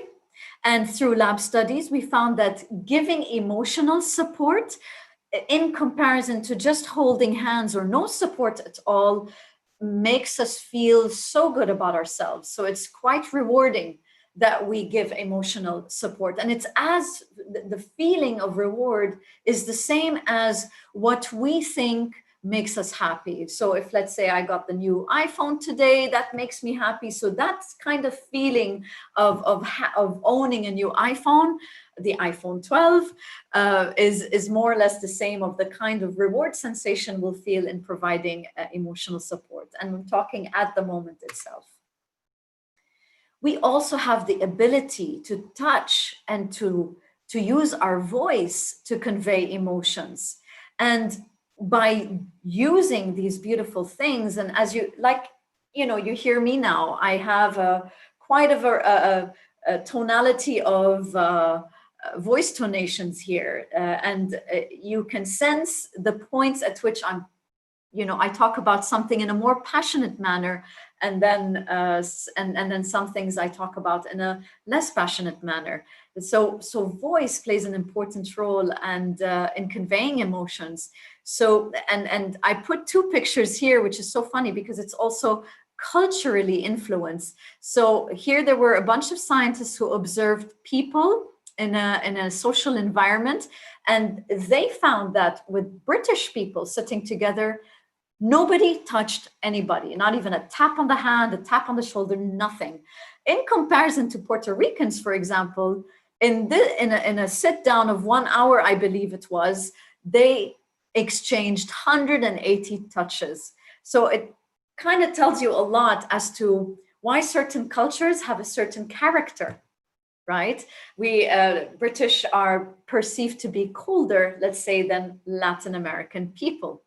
And through lab studies, we found that giving emotional support in comparison to just holding hands or no support at all makes us feel so good about ourselves. So it's quite rewarding that we give emotional support. And it's as the feeling of reward is the same as what we think makes us happy. So if, let's say, I got the new iPhone today, that makes me happy. So that's kind of feeling of owning a new iPhone, the iPhone 12, is more or less the same of the kind of reward sensation we'll feel in providing emotional support. And I'm talking at the moment itself. We also have the ability to touch and to use our voice to convey emotions. And by using these beautiful things, and as you hear me now, I have quite a tonality of voice tonations here, and you can sense the points at which I'm I talk about something in a more passionate manner, and then some things I talk about in a less passionate manner. So voice plays an important role and in conveying emotions. So and I put two pictures here, which is so funny because it's also culturally influenced. So here there were a bunch of scientists who observed people in a social environment, and they found that with British people sitting together, nobody touched anybody, not even a tap on the hand, a tap on the shoulder, nothing. In comparison to Puerto Ricans, for example, in a sit down of 1 hour, I believe it was, they exchanged 180 touches. So it kind of tells you a lot as to why certain cultures have a certain character, right? We British are perceived to be colder, let's say, than Latin American people.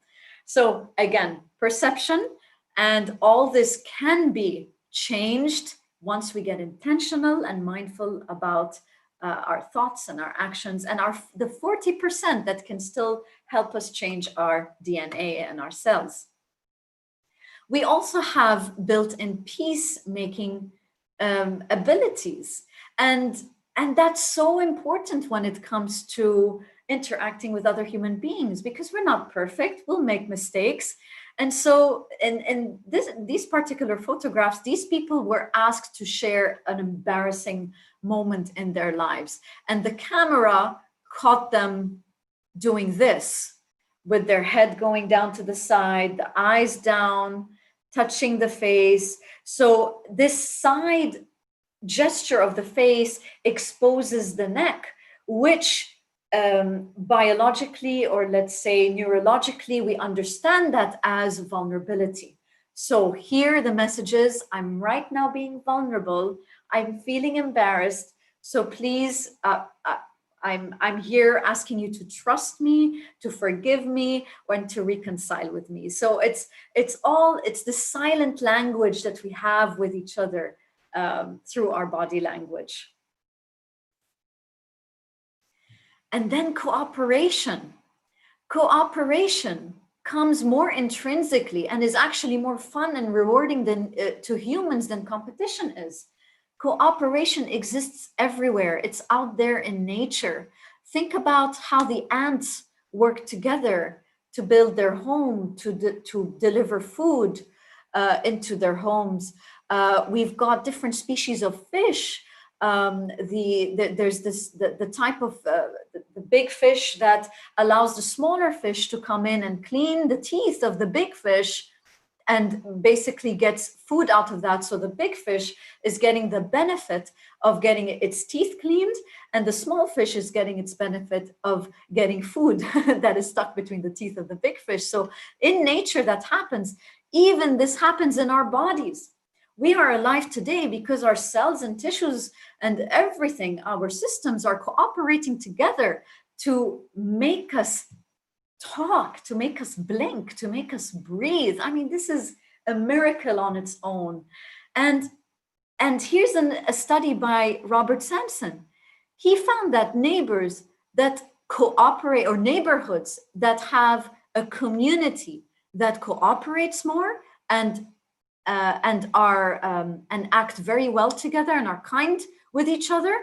So again, perception, and all this can be changed once we get intentional and mindful about our thoughts and our actions, and the 40% that can still help us change our DNA and our cells. We also have built-in peacemaking abilities, and that's so important when it comes to interacting with other human beings, because we're not perfect, we'll make mistakes. And so in these particular photographs, these people were asked to share an embarrassing moment in their lives, and the camera caught them doing this with their head going down to the side, the eyes down, touching the face. So this side gesture of the face exposes the neck, which biologically, or let's say neurologically, we understand that as vulnerability. So here the message is, I'm right now being vulnerable, I'm feeling embarrassed, so please, I'm here asking you to trust me, to forgive me, and to reconcile with me. So it's the silent language that we have with each other through our body language. And then cooperation. Cooperation comes more intrinsically and is actually more fun and rewarding to humans than competition is. Cooperation exists everywhere. It's out there in nature. Think about how the ants work together to build their home, to deliver food into their homes. We've got different species of fish. There's the type of the big fish that allows the smaller fish to come in and clean the teeth of the big fish, and basically gets food out of that. So the big fish is getting the benefit of getting its teeth cleaned, and the small fish is getting its benefit of getting food that is stuck between the teeth of the big fish. So in nature that happens. Even this happens in our bodies. We are alive today because our cells and tissues and everything, our systems are cooperating together to make us talk, to make us blink, to make us breathe. I mean, this is a miracle on its own. And here's a study by Robert Sampson. He found that neighbors that cooperate, or neighborhoods that have a community that cooperates more and act very well together and are kind with each other,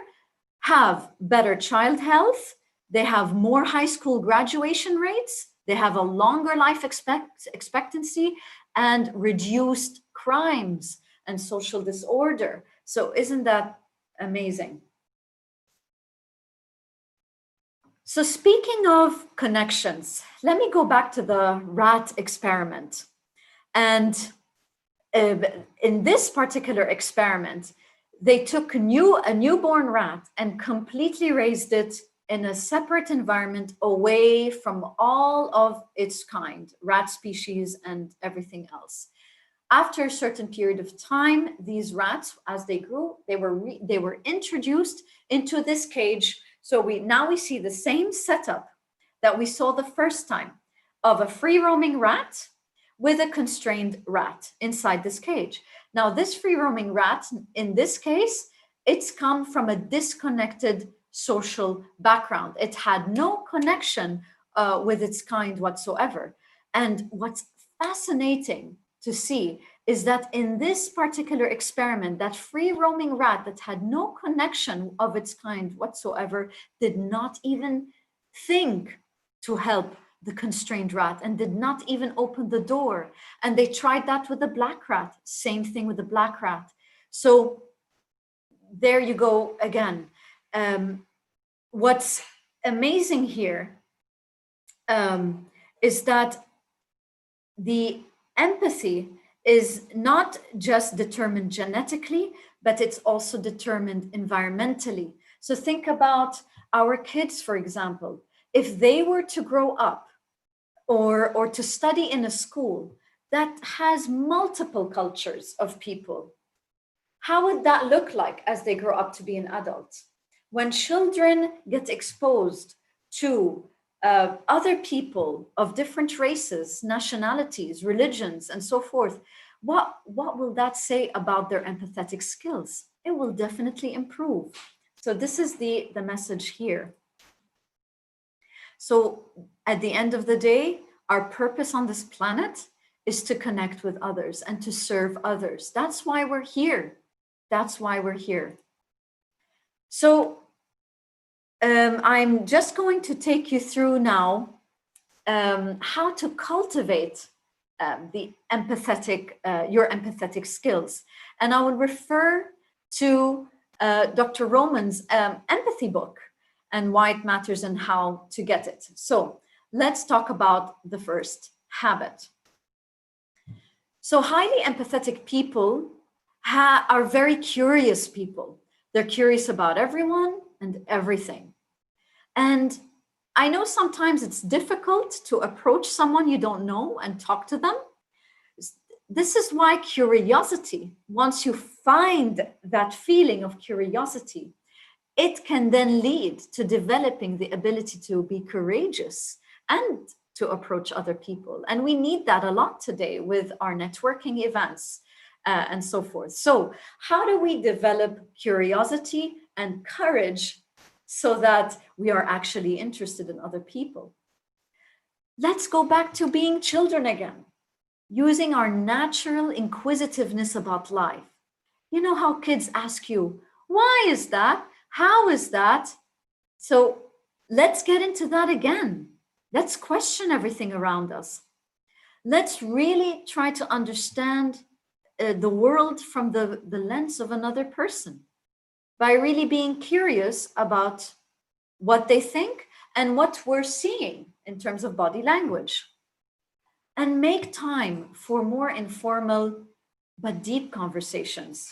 have better child health. They have more high school graduation rates. They have a longer life expectancy and reduced crimes and social disorder. So isn't that amazing? So speaking of connections, let me go back to the rat experiment. And in this particular experiment, they took a newborn rat and completely raised it in a separate environment away from all of its kind, rat species and everything else. After a certain period of time, these rats, as they grew, they were introduced into this cage. So now we see the same setup that we saw the first time of a free-roaming rat with a constrained rat inside this cage. Now, this free-roaming rat, in this case, it's come from a disconnected social background. It had no connection with its kind whatsoever. And what's fascinating to see is that in this particular experiment, that free roaming rat that had no connection of its kind whatsoever did not even think to help the constrained rat and did not even open the door. And they tried that with the black rat, same thing with the black rat. So there you go again. What's amazing here is that the empathy is not just determined genetically, but it's also determined environmentally. So think about our kids, for example. If they were to grow up or to study in a school that has multiple cultures of people, how would that look like as they grow up to be an adult? When children get exposed to other people of different races, nationalities, religions, and so forth, what will that say about their empathetic skills? It will definitely improve. So this is the message here. So at the end of the day, our purpose on this planet is to connect with others and to serve others. That's why we're here. That's why we're here. So I'm just going to take you through now how to cultivate the empathetic, your empathetic skills. And I will refer to Dr. Roman's empathy book and why it matters and how to get it. So let's talk about the first habit. So highly empathetic people are very curious people. They're curious about everyone and everything. And I know sometimes it's difficult to approach someone you don't know and talk to them. This is why curiosity, once you find that feeling of curiosity, it can then lead to developing the ability to be courageous and to approach other people. And we need that a lot today with our networking events and so forth. So how do we develop curiosity and courage so that we are actually interested in other people? Let's go back to being children again, using our natural inquisitiveness about life. You know how kids ask you, why is that? How is that? So let's get into that again. Let's question everything around us. Let's really try to understand the world from the lens of another person by really being curious about what they think and what we're seeing in terms of body language. And make time for more informal but deep conversations.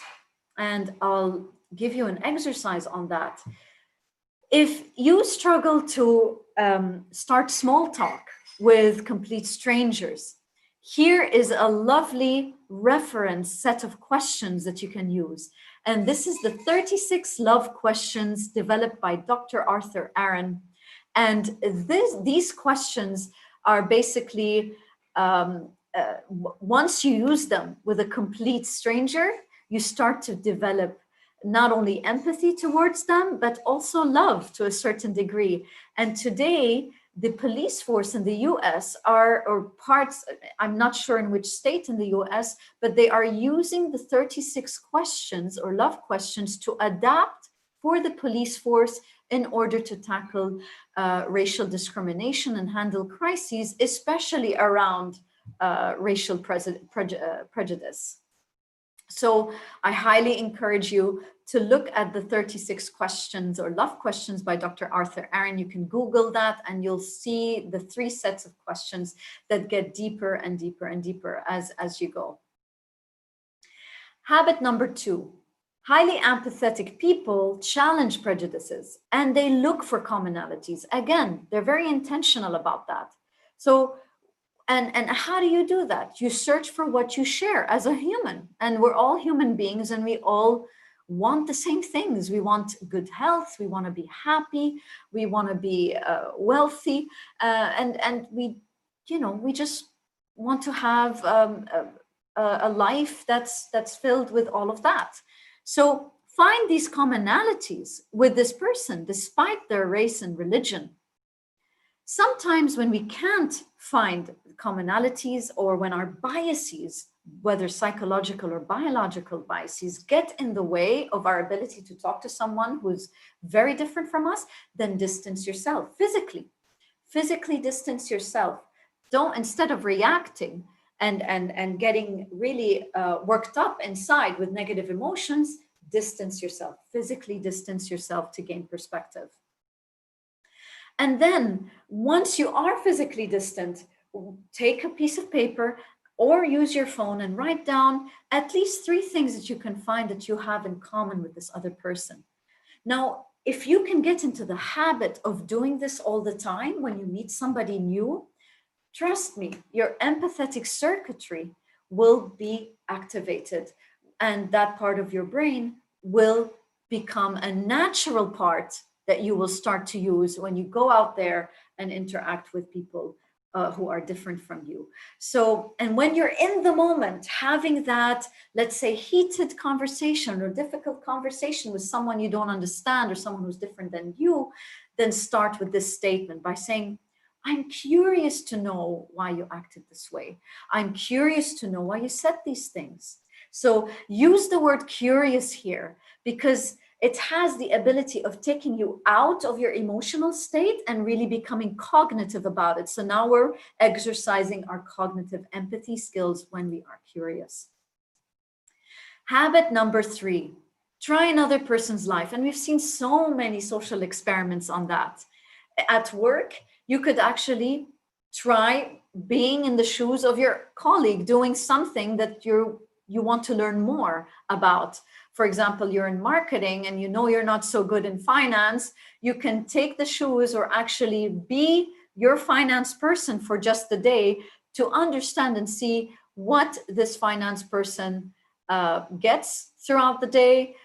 And I'll give you an exercise on that. If you struggle to start small talk with complete strangers, here is a lovely reference set of questions that you can use. And this is the 36 love questions developed by Dr. Arthur Aaron. And these questions are basically, once you use them with a complete stranger, you start to develop not only empathy towards them, but also love to a certain degree. And today, the police force in the US or parts, I'm not sure in which state in the US, but they are using the 36 questions or love questions to adapt for the police force in order to tackle racial discrimination and handle crises, especially around racial prejudice. So I highly encourage you to look at the 36 questions or love questions by Dr. Arthur Aaron. You can Google that and you'll see the 3 sets of questions that get deeper and deeper and deeper as you go. Habit number 2, highly empathetic people challenge prejudices and they look for commonalities. Again, they're very intentional about that. So And how do you do that? You search for what you share as a human. And we're all human beings and we all want the same things. We want good health. We want to be happy. We want to be wealthy. And we, we just want to have a life that's filled with all of that. So find these commonalities with this person, despite their race and religion. Sometimes when we can't find commonalities, or when our biases, whether psychological or biological biases, get in the way of our ability to talk to someone who's very different from us, then distance yourself physically distance yourself. Don't, instead of reacting and getting really worked up inside with negative emotions, distance yourself, physically distance yourself to gain perspective. And then once you are physically distant, take a piece of paper or use your phone and write down at least 3 things that you can find that you have in common with this other person. Now, if you can get into the habit of doing this all the time when you meet somebody new, trust me, your empathetic circuitry will be activated, and that part of your brain will become a natural part that you will start to use when you go out there and interact with people who are different from you. So, and when you're in the moment having that, let's say, heated conversation or difficult conversation with someone you don't understand or someone who's different than you, then start with this statement by saying, I'm curious to know why you acted this way. I'm curious to know why you said these things. So use the word curious here, because it has the ability of taking you out of your emotional state and really becoming cognitive about it. So now we're exercising our cognitive empathy skills when we are curious. Habit number 3, try another person's life. And we've seen so many social experiments on that. At work, you could actually try being in the shoes of your colleague, doing something that you want to learn more about. For example, you're in marketing and you know you're not so good in finance, you can take the shoes or actually be your finance person for just the day to understand and see what this finance person gets throughout the day,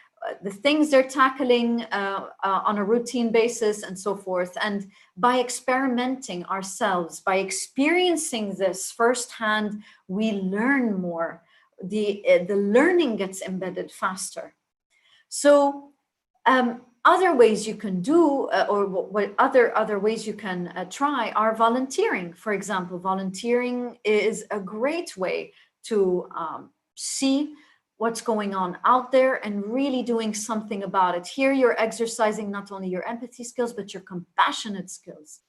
the things they're tackling on a routine basis and so forth. And by experimenting ourselves, by experiencing this firsthand, we learn more. The learning gets embedded faster. So other ways you can do, or what other ways you can try are volunteering. For example, volunteering is a great way to see what's going on out there and really doing something about it. Here you're exercising not only your empathy skills, but your compassionate skills.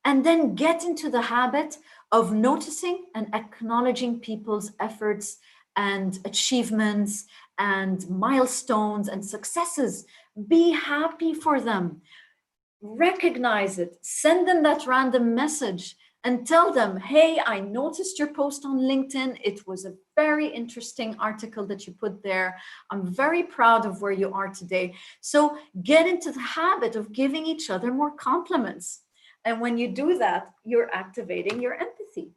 And then get into the habit of noticing and acknowledging people's efforts and achievements and milestones and successes. Be happy for them. Recognize it. Send them that random message and tell them, hey, I noticed your post on LinkedIn. It was a very interesting article that you put there. I'm very proud of where you are today. So get into the habit of giving each other more compliments. And when you do that, you're activating your empathy.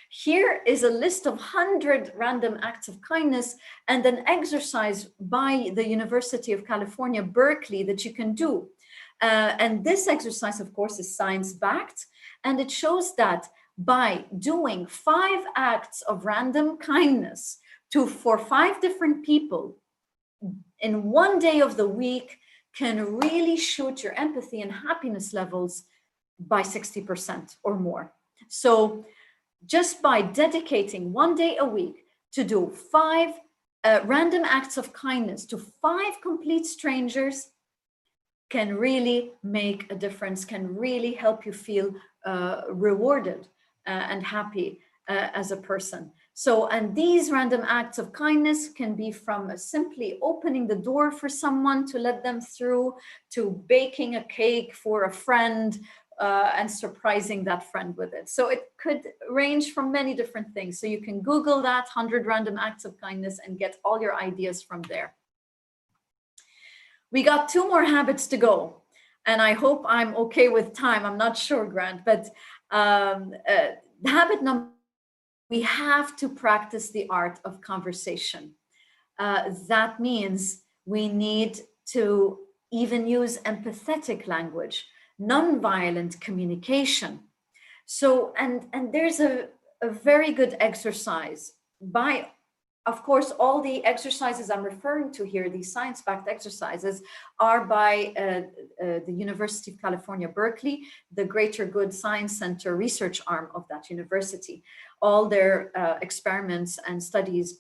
Here is a list of 100 random acts of kindness and an exercise by the University of California, Berkeley, that you can do. And this exercise, of course, is science-backed. And it shows that by doing 5 acts of random kindness for 5 different people in one day of the week can really shoot your empathy and happiness levels by 60% or more. So just by dedicating 1 day a week to do 5 random acts of kindness to 5 complete strangers can really make a difference, can really help you feel rewarded and happy as a person. So, and these random acts of kindness can be from simply opening the door for someone to let them through, to baking a cake for a friend, and surprising that friend with it. So it could range from many different things. So you can Google that 100 random acts of kindness and get all your ideas from there. We got 2 more habits to go. And I hope I'm okay with time. I'm not sure, Grant, but habit number, we have to practice the art of conversation. That means we need to even use empathetic language, nonviolent communication. So, and there's a very good exercise by Of course, all the exercises I'm referring to here, these science-backed exercises, are by the University of California, Berkeley, the Greater Good Science Center research arm of that university. All their experiments and studies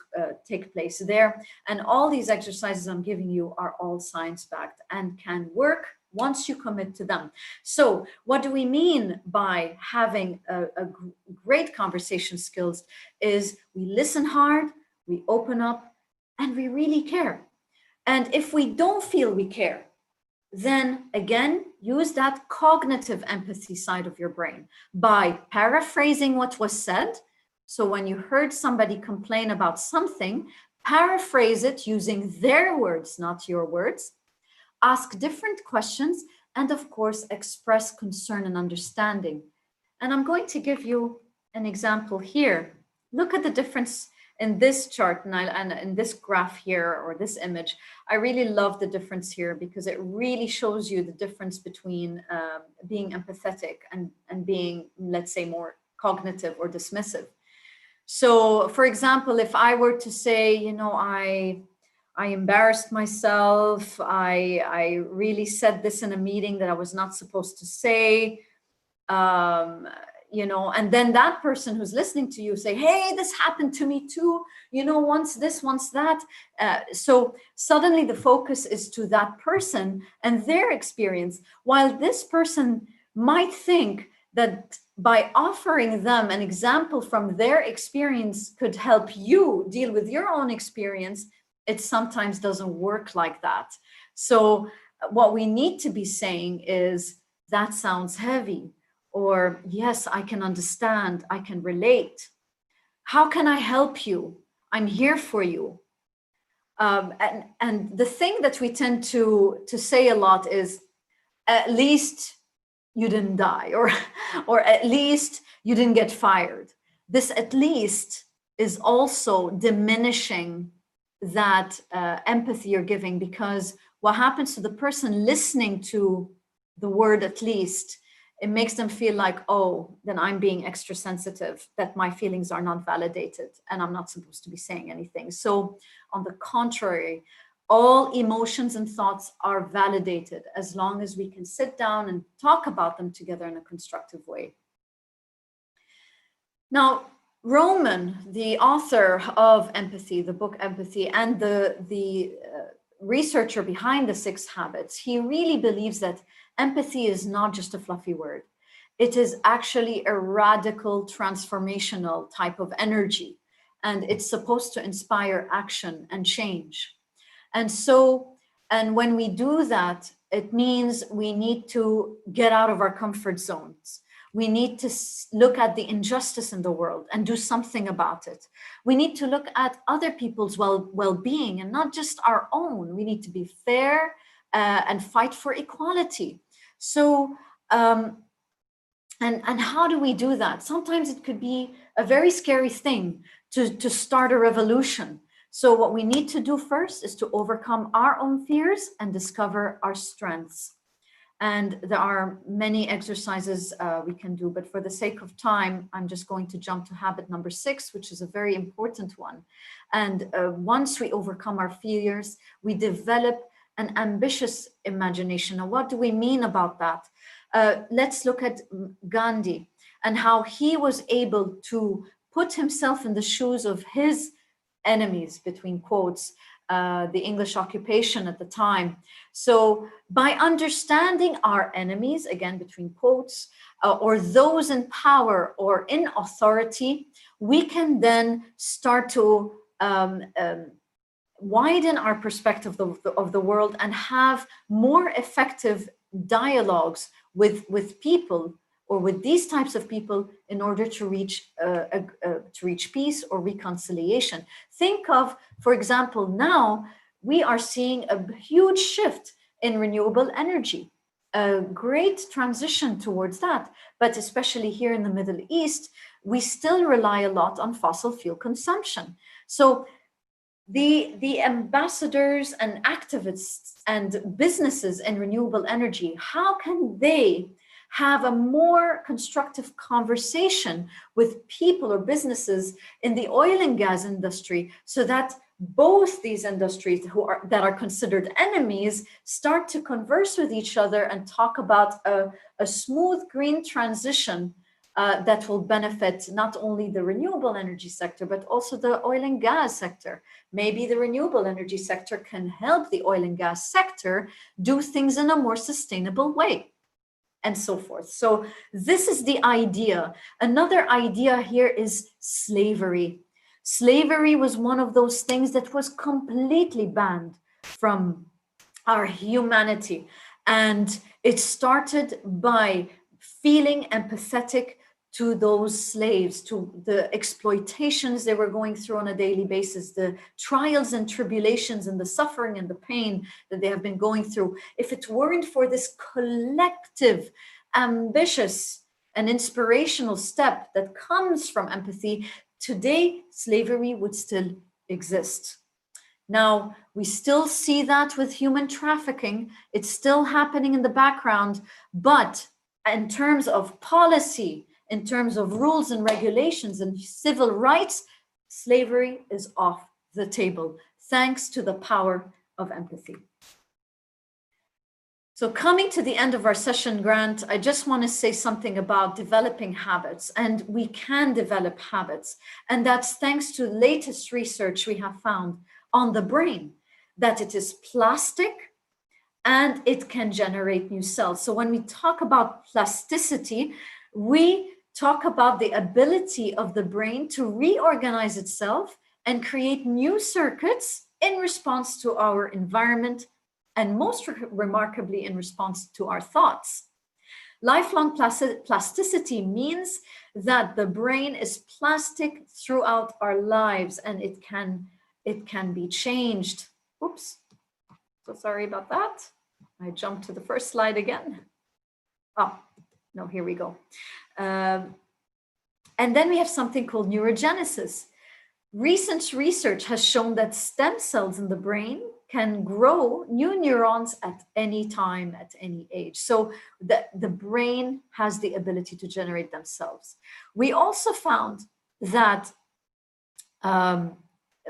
take place there. And all these exercises I'm giving you are all science-backed and can work once you commit to them. So what do we mean by having a great conversation skills is we listen hard, we open up, and we really care. And if we don't feel we care, then again, use that cognitive empathy side of your brain by paraphrasing what was said. So when you heard somebody complain about something, paraphrase it using their words, not your words. Ask different questions, and of course, express concern and understanding. And I'm going to give you an example here. Look at the difference in this chart and in this graph here, or this image. I really love the difference here because it really shows you the difference between being empathetic and being, let's say, more cognitive or dismissive. So for example, if I were to say, you know, I embarrassed myself, I really said this in a meeting that I was not supposed to say, you know, and then that person who's listening to you say, hey, this happened to me too, you know, once this, once that. So suddenly the focus is to that person and their experience, while this person might think that by offering them an example from their experience could help you deal with your own experience. It sometimes doesn't work like that. So what we need to be saying is, that sounds heavy. Or, yes, I can understand, I can relate. How can I help you? I'm here for you. And the thing that we tend to say a lot is, at least you didn't die, or at least you didn't get fired. This at least is also diminishing that empathy you're giving, because what happens to the person listening to the word at least, it makes them feel like, oh, then I'm being extra sensitive, that my feelings are not validated and I'm not supposed to be saying anything. So on the contrary, all emotions and thoughts are validated as long as we can sit down and talk about them together in a constructive way. Now, Roman, the author of Empathy, the book Empathy, and the researcher behind the 6 habits, he really believes that empathy is not just a fluffy word. It is actually a radical, transformational type of energy, and it's supposed to inspire action and change. And so, and when we do that, it means we need to get out of our comfort zones. We need to look at the injustice in the world and do something about it. We need to look at other people's well-being and not just our own. We need to be fair and fight for equality. So, and how do we do that? Sometimes it could be a very scary thing to start a revolution. So what we need to do first is to overcome our own fears and discover our strengths. And there are many exercises we can do, but for the sake of time, I'm just going to jump to habit number 6, which is a very important one. And once we overcome our fears, we develop an ambitious imagination. Now, what do we mean about that? Let's look at Gandhi and how he was able to put himself in the shoes of his enemies, between quotes, the English occupation at the time. So by understanding our enemies, again, between quotes, or those in power or in authority, we can then start to widen our perspective of the world and have more effective dialogues with people, or with these types of people, in order to reach peace or reconciliation. Think of, for example, now we are seeing a huge shift in renewable energy, a great transition towards that. But especially here in the Middle East, we still rely a lot on fossil fuel consumption. So the ambassadors and activists and businesses in renewable energy, how can they have a more constructive conversation with people or businesses in the oil and gas industry, so that both these industries that are considered enemies start to converse with each other and talk about a smooth green transition that will benefit not only the renewable energy sector, but also the oil and gas sector. Maybe the renewable energy sector can help the oil and gas sector do things in a more sustainable way, and so forth. So this is the idea. Another idea here is slavery. Slavery was one of those things that was completely banned from our humanity. And it started by feeling empathetic to those slaves, to the exploitations they were going through on a daily basis, the trials and tribulations and the suffering and the pain that they have been going through. If it weren't for this collective, ambitious and inspirational step that comes from empathy, today slavery would still exist. Now, we still see that with human trafficking. It's still happening in the background, but in terms of policy, in terms of rules and regulations and civil rights, slavery is off the table, thanks to the power of empathy. So coming to the end of our session, Grant, I just want to say something about developing habits, and we can develop habits. And that's thanks to latest research we have found on the brain, that it is plastic and it can generate new cells. So when we talk about plasticity, we talk about the ability of the brain to reorganize itself and create new circuits in response to our environment, and most remarkably in response to our thoughts. Lifelong plasticity means that the brain is plastic throughout our lives, and it can be changed. Oops, so sorry about that. I jumped to the first slide again. Oh, no, here we go. And then we have something called neurogenesis. Recent research has shown that stem cells in the brain can grow new neurons at any time, at any age. So the brain has the ability to generate themselves. We also found that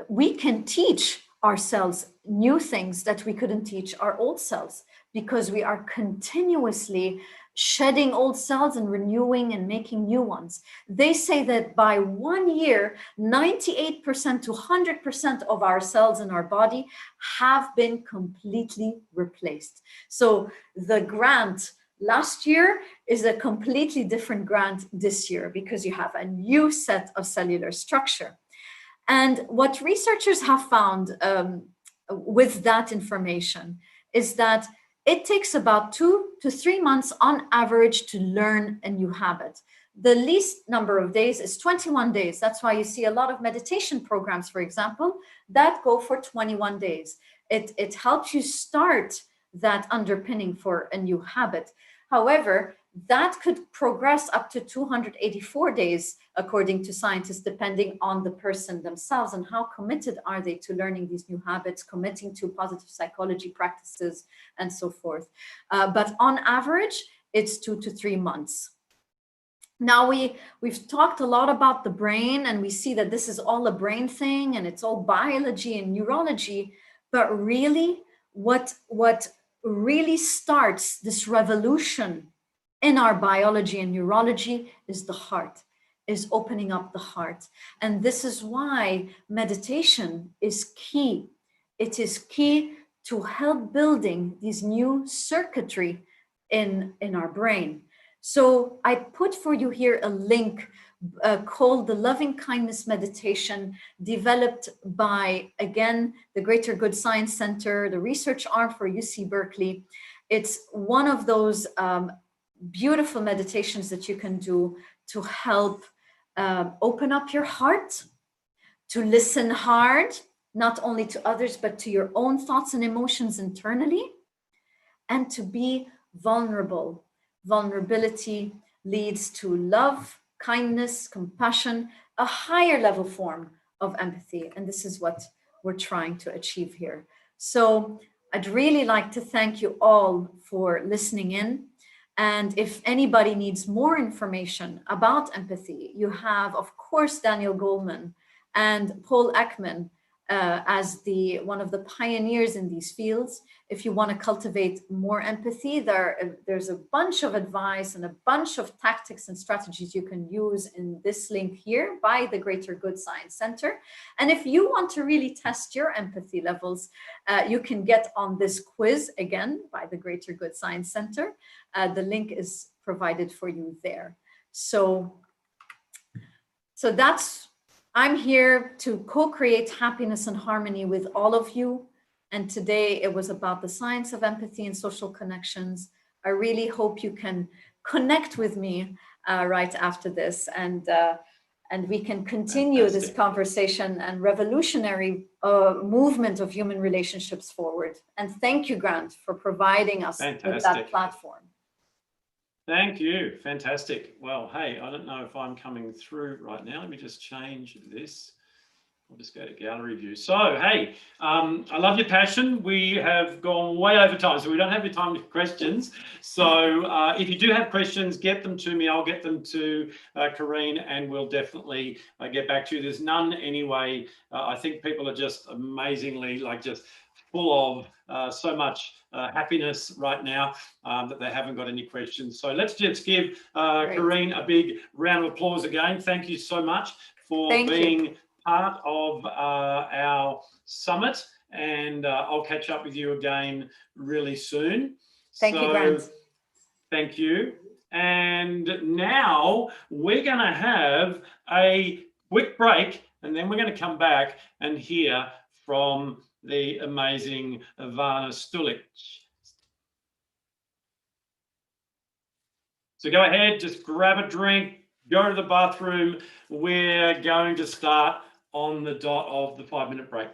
we can teach ourselves new things that we couldn't teach our old selves, because we are continuously shedding old cells and renewing and making new ones. They say that by 1 year, 98% to 100% of our cells in our body have been completely replaced. So the grant last year is a completely different grant this year, because you have a new set of cellular structure. And what researchers have found with that information is that it takes about 2 to 3 months on average to learn a new habit. The least number of days is 21 days. That's why you see a lot of meditation programs, for example, that go for 21 days. It helps you start that underpinning for a new habit. However, that could progress up to 284 days, according to scientists, depending on the person themselves and how committed are they to learning these new habits, committing to positive psychology practices, and so forth. But on average, it's 2 to 3 months. Now, we've talked a lot about the brain, and we see that this is all a brain thing, and it's all biology and neurology. But really, what really starts this revolution in our biology and neurology is the heart, is opening up the heart. And this is why meditation is key. It is key to help building these new circuitry in our brain. So I put for you here a link called the Loving Kindness Meditation, developed by, again, the Greater Good Science Center, the research arm for UC Berkeley. It's one of those beautiful meditations that you can do to help open up your heart, to listen hard, not only to others, but to your own thoughts and emotions internally, and to be vulnerable. Vulnerability leads to love, kindness, compassion, a higher level form of empathy. And this is what we're trying to achieve here. So I'd really like to thank you all for listening in. And if anybody needs more information about empathy, you have, of course, Daniel Goleman and Paul Ekman as one of the pioneers in these fields. If you want to cultivate more empathy, there's a bunch of advice and a bunch of tactics and strategies you can use in this link here by the Greater Good Science Center. And if you want to really test your empathy levels, you can get on this quiz again by the Greater Good Science Center. The link is provided for you there. So I'm here to co-create happiness and harmony with all of you. And today it was about the science of empathy and social connections. I really hope you can connect with me right after this, and we can continue this conversation and revolutionary movement of human relationships forward. And thank you, Grant, for providing us with that platform. Thank you. Fantastic. Well, hey, I don't know if I'm coming through right now. Let me just change this. I'll just go to gallery view. So, hey, I love your passion. We have gone way over time, so we don't have any time for questions. So if you do have questions, get them to me. I'll get them to Karine, and we'll definitely get back to you. There's none anyway. I think people are just amazingly, like, just full of so much happiness right now that they haven't got any questions. So let's just give Karine a big round of applause again. Thank you so much for being part of our summit, and I'll catch up with you again really soon. Thank you, Grant. Thank you. And now we're going to have a quick break, and then we're going to come back and hear from the amazing Ivana Stulich. So go ahead, just grab a drink, go to the bathroom. We're going to start on the dot of the 5-minute break.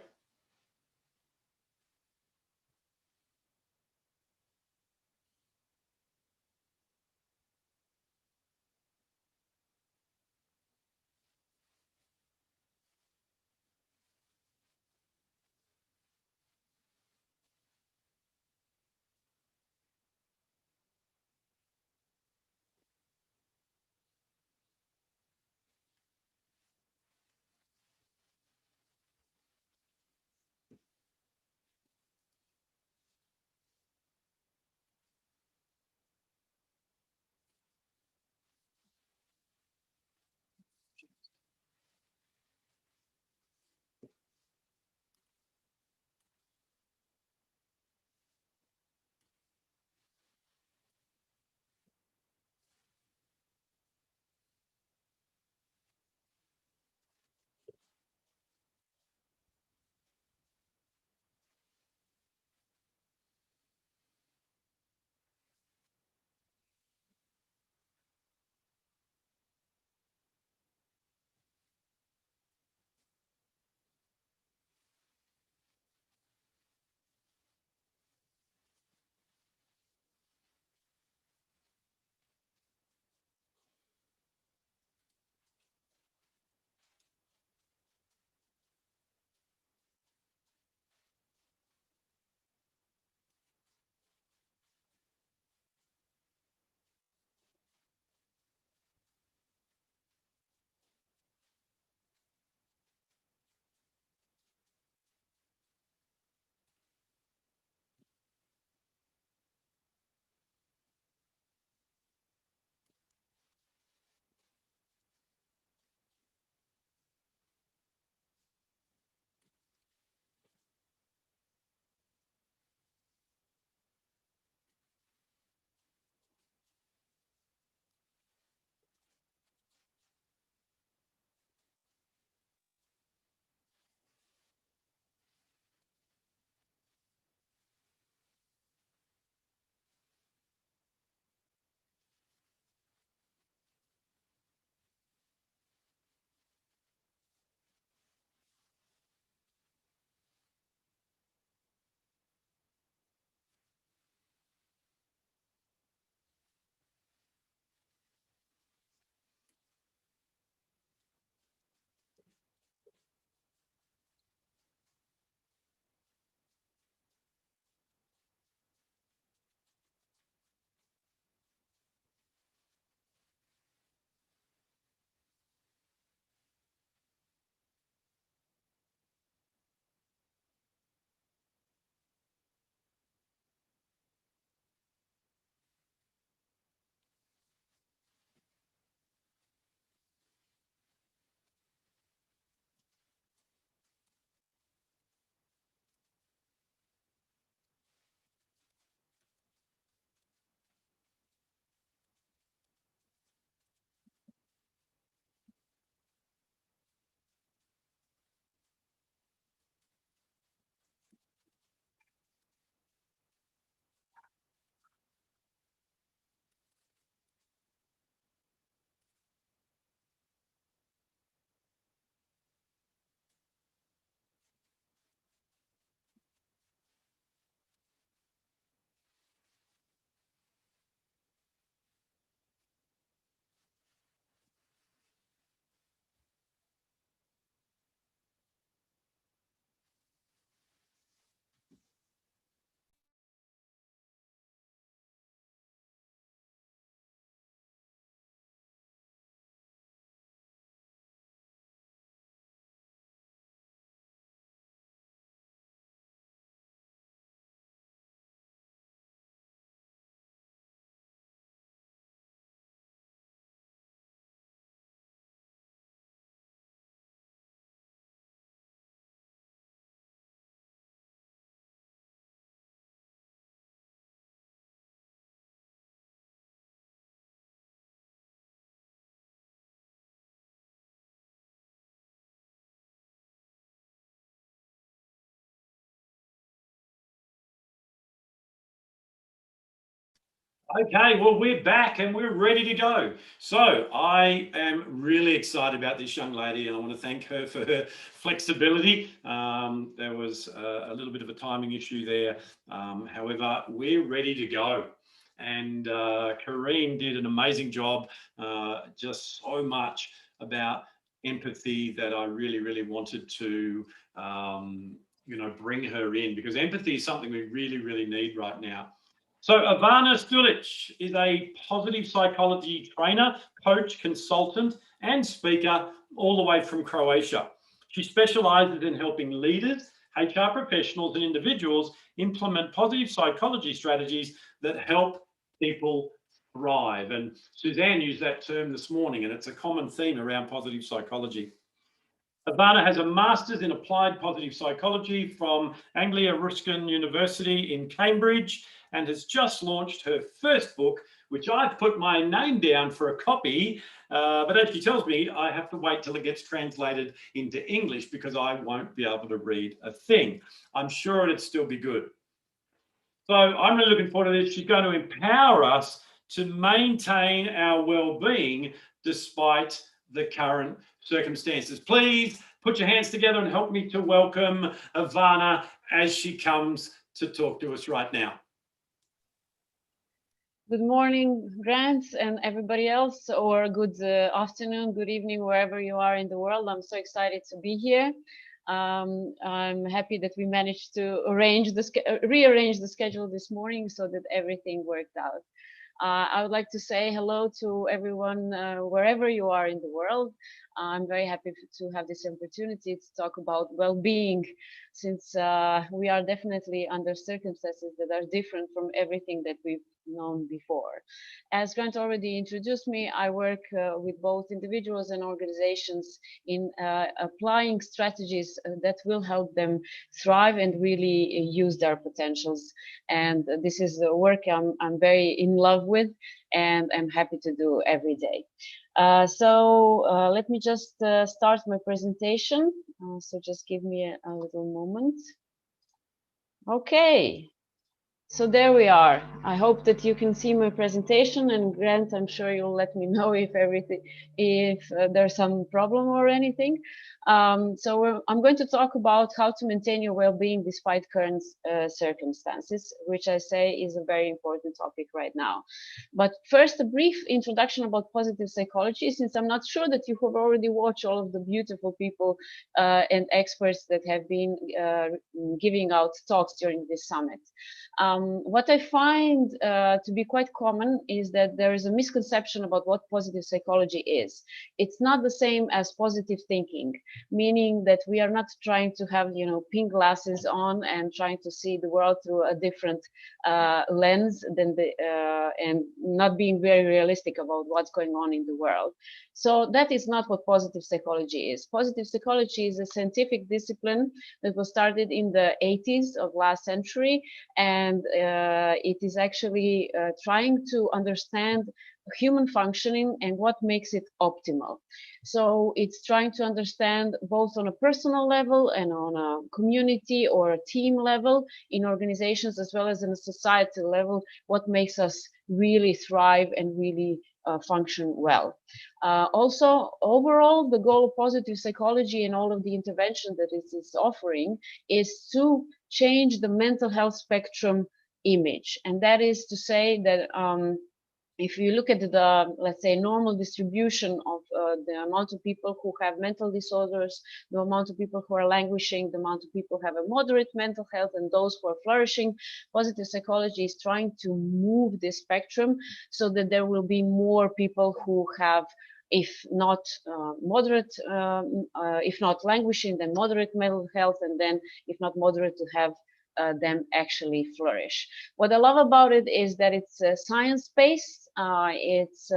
Okay, well, we're back and we're ready to go. So I am really excited about this young lady, and I want to thank her for her flexibility. There was a little bit of a timing issue there. However, we're ready to go. And Karine did an amazing job, just so much about empathy that I really, really wanted to, bring her in, because empathy is something we really, really need right now. So Ivana Stulich is a positive psychology trainer, coach, consultant, and speaker all the way from Croatia. She specializes in helping leaders, HR professionals, and individuals implement positive psychology strategies that help people thrive. And Suzanne used that term this morning, and it's a common theme around positive psychology. Ivana has a master's in applied positive psychology from Anglia Ruskin University in Cambridge, and has just launched her first book, which I've put my name down for a copy. But as she tells me, I have to wait till it gets translated into English because I won't be able to read a thing. I'm sure it'd still be good. So I'm really looking forward to this. She's going to empower us to maintain our well-being despite the current circumstances. Please put your hands together and help me to welcome Ivana as she comes to talk to us right now. Good morning, Grant, and everybody else, or good afternoon, good evening, wherever you are in the world. I'm so excited to be here. I'm happy that we managed to rearrange the schedule this morning so that everything worked out. I would like to say hello to everyone wherever you are in the world. I'm very happy to have this opportunity to talk about well-being, since we are definitely under circumstances that are different from everything that we've known before. As Grant already introduced me, I work with both individuals and organizations in applying strategies that will help them thrive and really use their potentials. And this is the work I'm very in love with, and I'm happy to do every day. So let me just start my presentation. So just give me a little moment. Okay. So there we are. I hope that you can see my presentation, and Grant, I'm sure you'll let me know if there's some problem or anything. So I'm going to talk about how to maintain your well-being despite current circumstances, which I say is a very important topic right now. But first, a brief introduction about positive psychology, since I'm not sure that you have already watched all of the beautiful people and experts that have been giving out talks during this summit. What I find to be quite common is that there is a misconception about what positive psychology is. It's not the same as positive thinking, meaning that we are not trying to have, pink glasses on and trying to see the world through a different lens than and not being very realistic about what's going on in the world. So that is not what positive psychology is. Positive psychology is a scientific discipline that was started in the 80s of last century, and it is actually trying to understand human functioning and what makes it optimal. So it's trying to understand both on a personal level and on a community or a team level in organizations, as well as in a society level, what makes us really thrive and really function well. Also, overall, the goal of positive psychology and all of the intervention that it is offering is to change the mental health spectrum image. And that is to say that if you look at the, let's say, normal distribution of the amount of people who have mental disorders, the amount of people who are languishing, the amount of people who have a moderate mental health, and those who are flourishing, positive psychology is trying to move this spectrum so that there will be more people who have, if not moderate, if not languishing, then moderate mental health, and then if not moderate, to have them actually flourish. What I love about it is that it's science-based. It's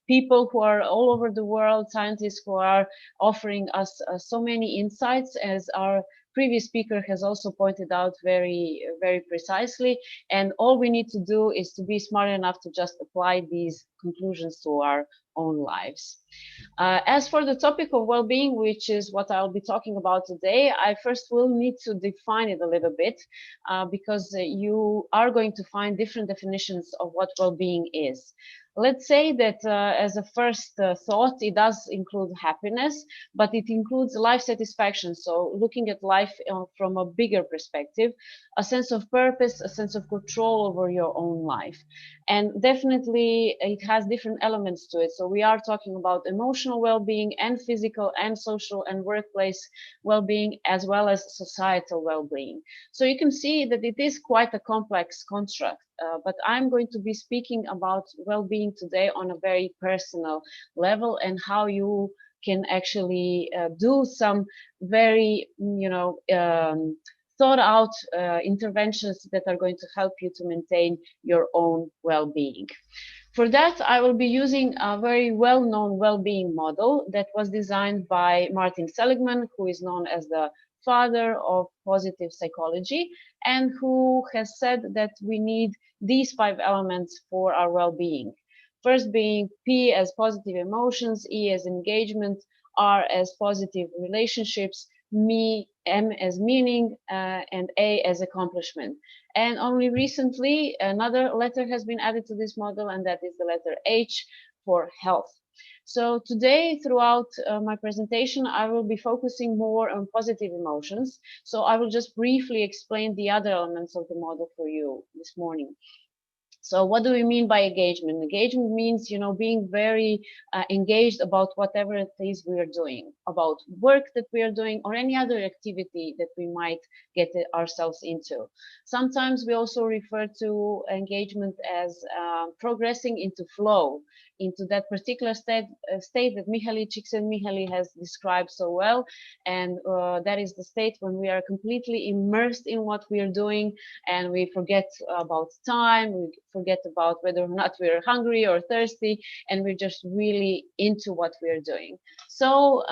people who are all over the world, scientists who are offering us so many insights, as our previous speaker has also pointed out very precisely. And all we need to do is to be smart enough to just apply these conclusions to our own lives. As for the topic of well-being, which is what I'll be talking about today, I first will need to define it a little bit because you are going to find different definitions of what well-being is. Let's say that as a first thought, it does include happiness, but it includes life satisfaction. So looking at life from a bigger perspective, a sense of purpose, a sense of control over your own life. And definitely it has different elements to it. So we are talking about emotional well-being and physical and social and workplace well-being, as well as societal well-being. So you can see that it is quite a complex construct. But I'm going to be speaking about well-being today on a very personal level and how you can actually do some very, thought out interventions that are going to help you to maintain your own well-being. For that, I will be using a very well-known well-being model that was designed by Martin Seligman, who is known as the father of positive psychology, and who has said that we need these 5 elements for our well-being. First being P as positive emotions, E as engagement, R as positive relationships, M as meaning, and A as accomplishment. And only recently, another letter has been added to this model, and that is the letter H for health. So today, throughout my presentation, I will be focusing more on positive emotions. So I will just briefly explain the other elements of the model for you this morning. So what do we mean by engagement? Engagement means, being very engaged about whatever it is we are doing, about work that we are doing or any other activity that we might get ourselves into. Sometimes we also refer to engagement as progressing into flow, into that particular state that Mihaly Csikszentmihalyi has described so well. And that is the state when we are completely immersed in what we are doing and we forget about time, we forget about whether or not we're hungry or thirsty, and we're just really into what we're doing. So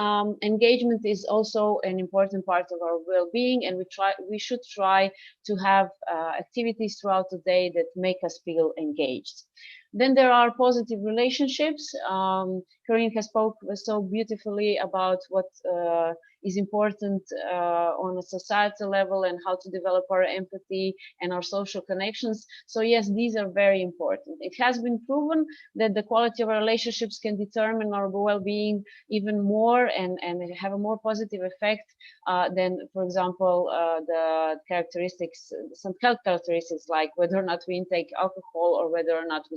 engagement is also an important part of our well-being, and we should try to have activities throughout the day that make us feel engaged. Then there are positive relationships. Karine has spoke so beautifully about what is important on a societal level and how to develop our empathy and our social connections. So yes, these are very important. It has been proven that the quality of our relationships can determine our well-being even more and have a more positive effect than, for example, the characteristics, some health characteristics like whether or not we intake alcohol or whether or not we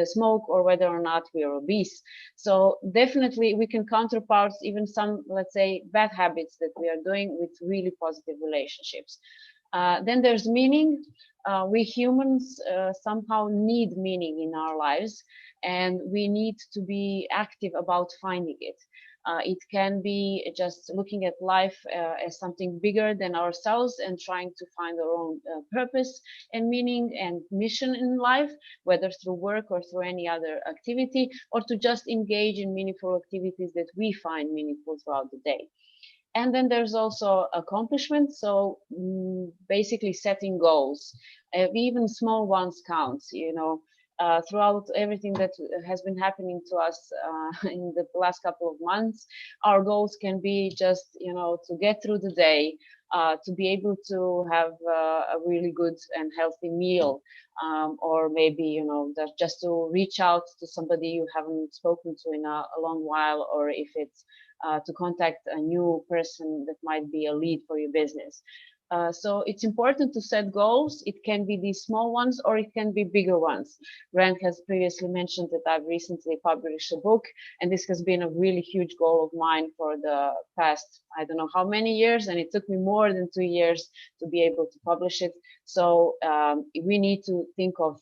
smoke or whether or not we are obese. So definitely we can counterpart even some, let's say, bad habits that we are doing with really positive relationships. Then there's meaning. We humans somehow need meaning in our lives, and we need to be active about finding it. It can be just looking at life as something bigger than ourselves and trying to find our own purpose and meaning and mission in life, whether through work or through any other activity, or to just engage in meaningful activities that we find meaningful throughout the day. And then there's also accomplishment. So basically setting goals, even small ones counts, throughout everything that has been happening to us in the last couple of months, our goals can be just, to get through the day, to be able to have a really good and healthy meal, or maybe, just to reach out to somebody you haven't spoken to in a long while, or if it's to contact a new person that might be a lead for your business. So it's important to set goals. It can be these small ones or it can be bigger ones. Grant has previously mentioned that I've recently published a book, and this has been a really huge goal of mine for the past, I don't know how many years, and it took me more than 2 years to be able to publish it. So we need to think of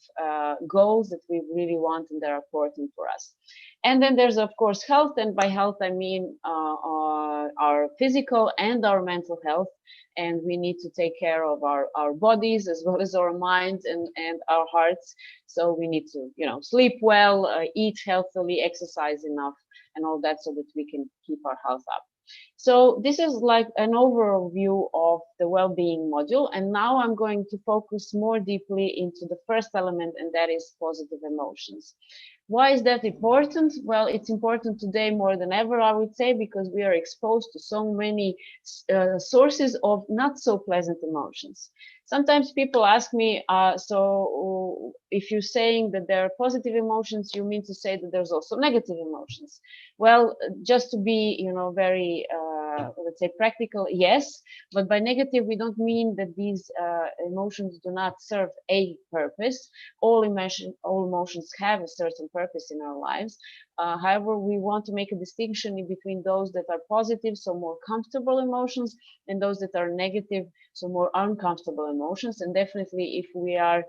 goals that we really want and that are important for us. And then there's, of course, health. And by health, I mean our physical and our mental health. And we need to take care of our bodies as well as our minds and our hearts. So we need to, sleep well, eat healthily, exercise enough, and all that so that we can keep our health up. So this is like an overview of the well-being module. And now I'm going to focus more deeply into the first element, and that is positive emotions. Why is that important? Well, it's important today more than ever, I would say, because we are exposed to so many sources of not so pleasant emotions. Sometimes people ask me, so if you're saying that there are positive emotions, you mean to say that there's also negative emotions? Well, just to be, very, let's say practical, yes, but by negative, we don't mean that these emotions do not serve a purpose. All emotions have a certain purpose in our lives. However, we want to make a distinction in between those that are positive, so more comfortable emotions, and those that are negative, so more uncomfortable emotions. And definitely, if we are,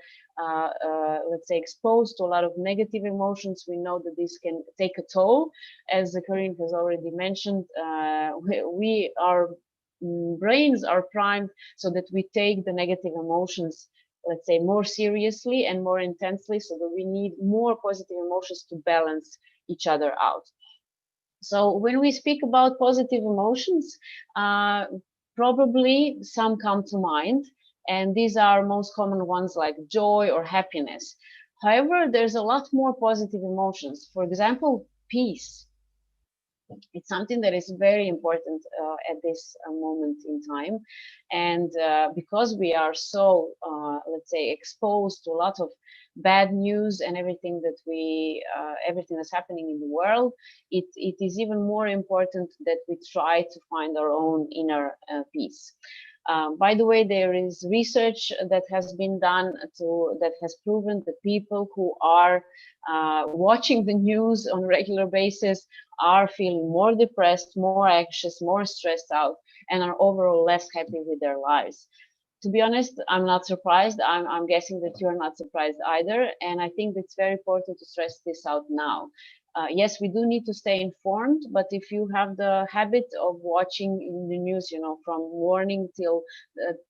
let's say, exposed to a lot of negative emotions, we know that this can take a toll. As Karine has already mentioned, our brains are primed so that we take the negative emotions, let's say, more seriously and more intensely, so that we need more positive emotions to balance each other out. So when we speak about positive emotions, probably some come to mind, and these are most common ones like joy or happiness. However, there's a lot more positive emotions. For example, peace. It's something that is very important at this moment in time. And because we are so, let's say, exposed to a lot of bad news and everything that everything that's happening in the world, it is even more important that we try to find our own inner peace. By the way, there is research that has been done that has proven that people who are watching the news on a regular basis are feeling more depressed, more anxious, more stressed out, and are overall less happy with their lives. To be honest, I'm not surprised. I'm guessing that you're not surprised either. And I think it's very important to stress this out now. Yes, we do need to stay informed, but if you have the habit of watching the news, from morning till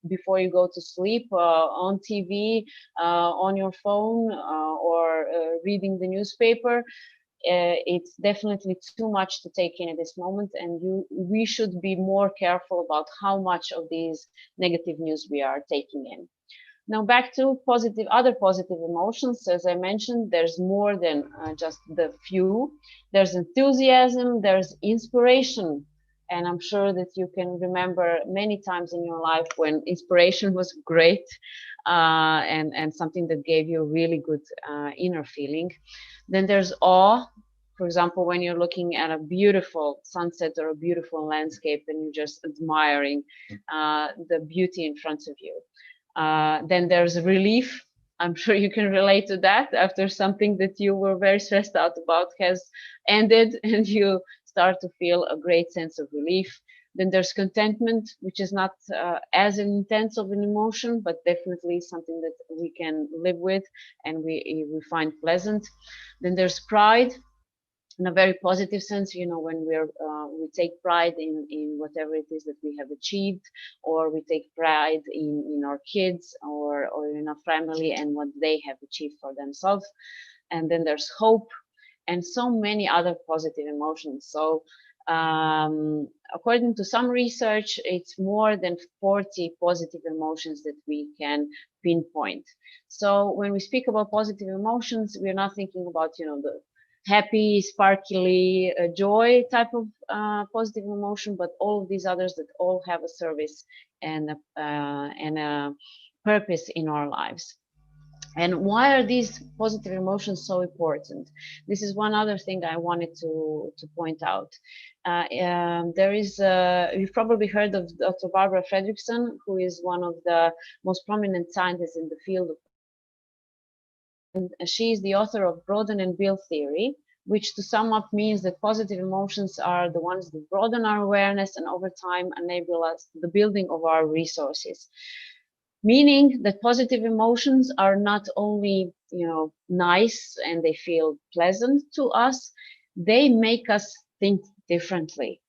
before you go to sleep, on TV, on your phone, or reading the newspaper, it's definitely too much to take in at this moment, and we should be more careful about how much of these negative news we are taking in. Now back to other positive emotions. As I mentioned, there's more than just the few. There's enthusiasm, there's inspiration. And I'm sure that you can remember many times in your life when inspiration was great, and something that gave you a really good inner feeling. Then there's awe. For example, when you're looking at a beautiful sunset or a beautiful landscape and you're just admiring the beauty in front of you. Then there's relief. I'm sure you can relate to that after something that you were very stressed out about has ended and you start to feel a great sense of relief. Then there's contentment, which is not as intense of an emotion, but definitely something that we can live with and we find pleasant. Then there's pride, in a very positive sense, when we take pride in whatever it is that we have achieved, or we take pride in our kids or in our family and what they have achieved for themselves. And then there's hope and so many other positive emotions. So according to some research, it's more than 40 positive emotions that we can pinpoint. So when we speak about positive emotions, we're not thinking about, the happy, sparkly, joy type of positive emotion, but all of these others that all have a service and a purpose in our lives. And why are these positive emotions so important? This is one other thing I wanted to point out. There is, you've probably heard of Dr. Barbara Fredrickson, who is one of the most prominent scientists in the field of, and she is the author of Broaden and Build theory, which to sum up means that positive emotions are the ones that broaden our awareness and over time enable us the building of our resources. Meaning that positive emotions are not only, nice and they feel pleasant to us, they make us think differently.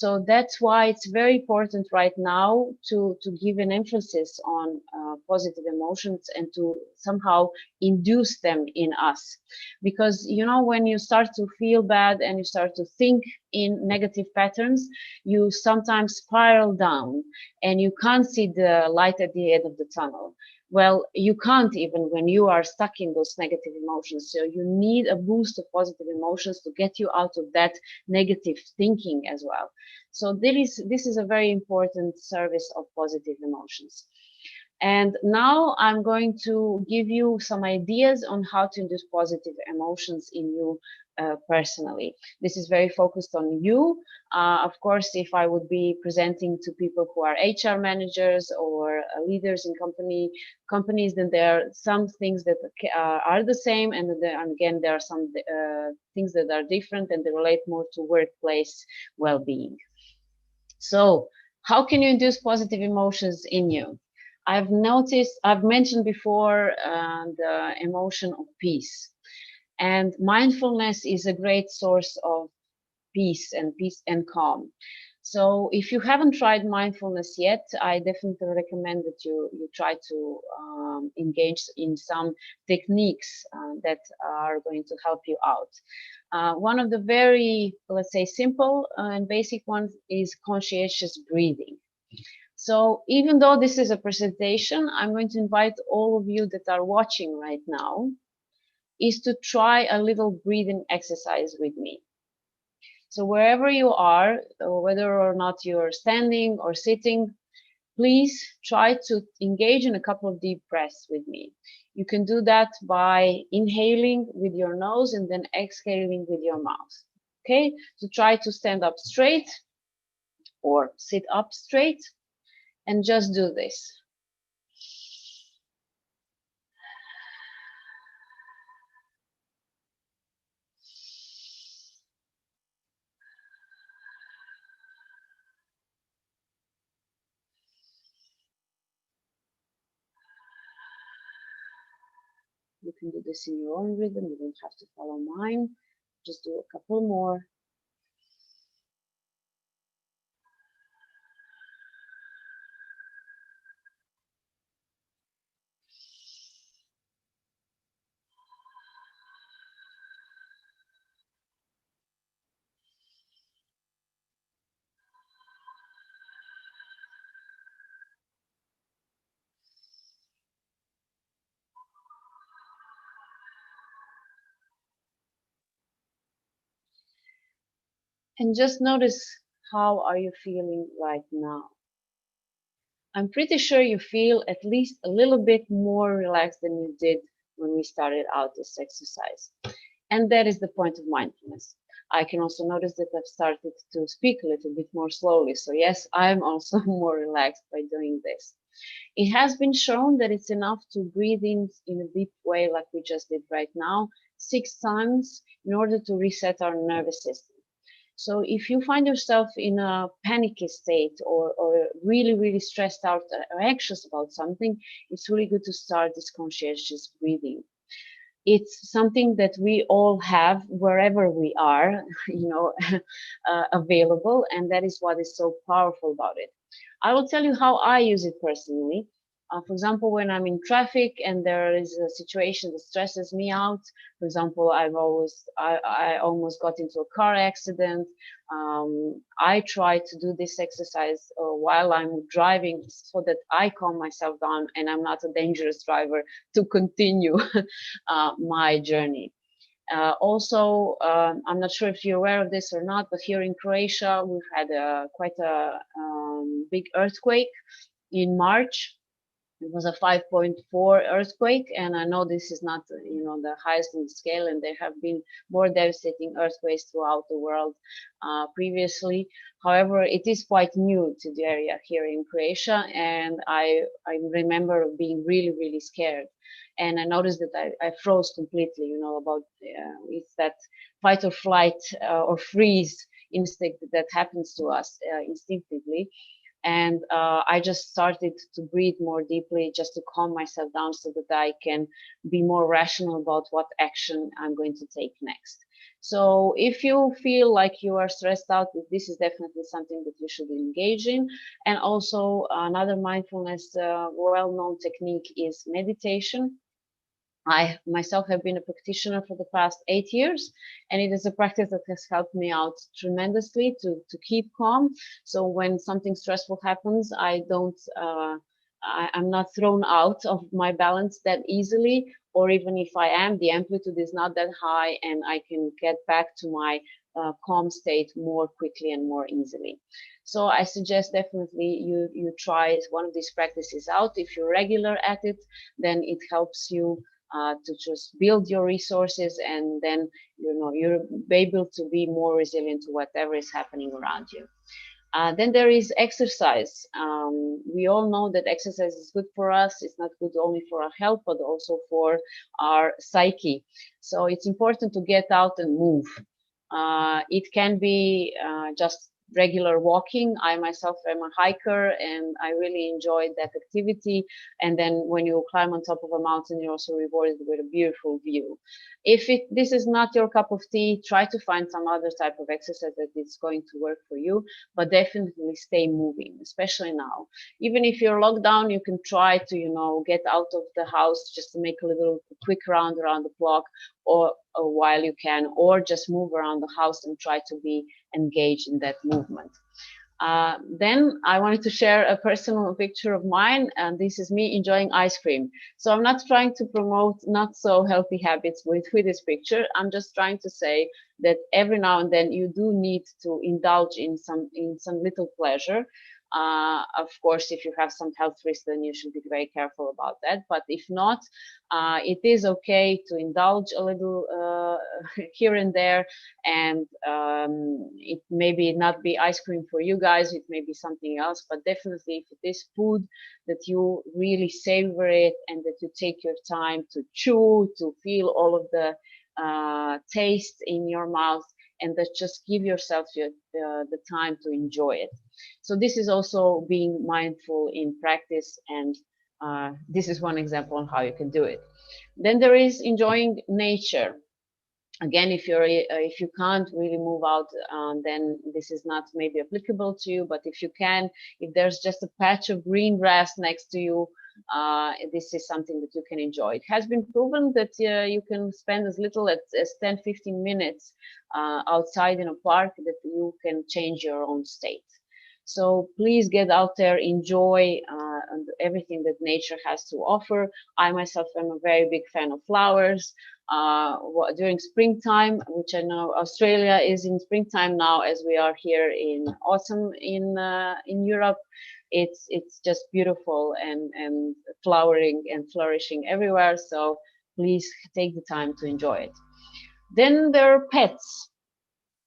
So that's why it's very important right now to give an emphasis on positive emotions and to somehow induce them in us. Because, you know, when you start to feel bad and you start to think in negative patterns, you sometimes spiral down and you can't see the light at the end of the tunnel. Well, you can't even when you are stuck in those negative emotions. So you need a boost of positive emotions to get you out of that negative thinking as well. So this is a very important service of positive emotions. And now I'm going to give you some ideas on how to induce positive emotions in you personally. This is very focused on you. Of course, if I would be presenting to people who are HR managers or leaders in companies, then there are some things that are the same, and again, there are some things that are different, and they relate more to workplace well-being. So, how can you induce positive emotions in you? I've mentioned before the emotion of peace. And mindfulness is a great source of peace and calm. So if you haven't tried mindfulness yet, I definitely recommend that you try to engage in some techniques that are going to help you out. One of the very, let's say, simple and basic ones is conscientious breathing. So even though this is a presentation, I'm going to invite all of you that are watching right now is to try a little breathing exercise with me. So wherever you are, whether or not you're standing or sitting, please try to engage in a couple of deep breaths with me. You can do that by inhaling with your nose and then exhaling with your mouth. Okay, so try to stand up straight or sit up straight and just do this. You can do this in your own rhythm. You don't have to follow mine. Just do a couple more. And just notice, how are you feeling right now? I'm pretty sure you feel at least a little bit more relaxed than you did when we started out this exercise. And that is the point of mindfulness. I can also notice that I've started to speak a little bit more slowly. So yes, I'm also more relaxed by doing this. It has been shown that it's enough to breathe in a deep way like we just did right now, 6 times in order to reset our nervous system. So if you find yourself in a panicky state or really, really stressed out or anxious about something, it's really good to start this conscientious breathing. It's something that we all have wherever we are, you know, available, and that is what is so powerful about it. I will tell you how I use it personally. For example, when I'm in traffic and there is a situation that stresses me out, for example, I almost got into a car accident. I try to do this exercise while I'm driving so that I calm myself down and I'm not a dangerous driver to continue my journey. Also, I'm not sure if you're aware of this or not, but here in Croatia, we've had quite a big earthquake in March. It was a 5.4 earthquake, and I know this is not, you know, the highest in the scale, and there have been more devastating earthquakes throughout the world previously. However, it is quite new to the area here in Croatia, and I remember being really, really scared. And I noticed that I froze completely, you know, about it's that fight or flight or freeze instinct that happens to us instinctively. And I just started to breathe more deeply just to calm myself down so that I can be more rational about what action I'm going to take next. So if you feel like you are stressed out, this is definitely something that you should engage in. And also another mindfulness well-known technique is meditation. I myself have been a practitioner for the past 8 years, and it is a practice that has helped me out tremendously to keep calm. So when something stressful happens, I'm not thrown out of my balance that easily, or even if I am, the amplitude is not that high, and I can get back to my calm state more quickly and more easily. So I suggest definitely you try one of these practices out. If you're regular at it, then it helps you to just build your resources, and then you're able to be more resilient to whatever is happening around you. Then there is exercise. We all know that exercise is good for us. It's not good only for our health, but also for our psyche. So it's important to get out and move. It can be just regular walking. I myself am a hiker, and I really enjoy that activity. And then when you climb on top of a mountain, you're also rewarded with a beautiful view. If this is not your cup of tea, try to find some other type of exercise that is going to work for you, but definitely stay moving, especially now. Even if you're locked down, you can try to, get out of the house just to make a little quick round around the block, or while you can, or just move around the house and try to be engaged in that movement. Then I wanted to share a personal picture of mine, and this is me enjoying ice cream. So I'm not trying to promote not so healthy habits with this picture. I'm just trying to say that every now and then you do need to indulge in some little pleasure. Of course, if you have some health risks, then you should be very careful about that. But if not, it is okay to indulge a little here and there. And it maybe not be ice cream for you guys, it may be something else. But definitely, if it is food that you really savor it, and that you take your time to chew, to feel all of the taste in your mouth, and that just give yourself the time to enjoy it. So this is also being mindful in practice, and this is one example on how you can do it. Then there is enjoying nature. Again, if you can't really move out, then this is not maybe applicable to you. But if you can, if there's just a patch of green grass next to you, this is something that you can enjoy. It has been proven that you can spend as little as 10-15 minutes outside in a park, that you can change your own state. So please get out there, enjoy everything that nature has to offer. I myself am a very big fan of flowers. During springtime, which I know Australia is in springtime now, as we are here in autumn in Europe, it's just beautiful and flowering and flourishing everywhere. So please take the time to enjoy it. Then there are pets.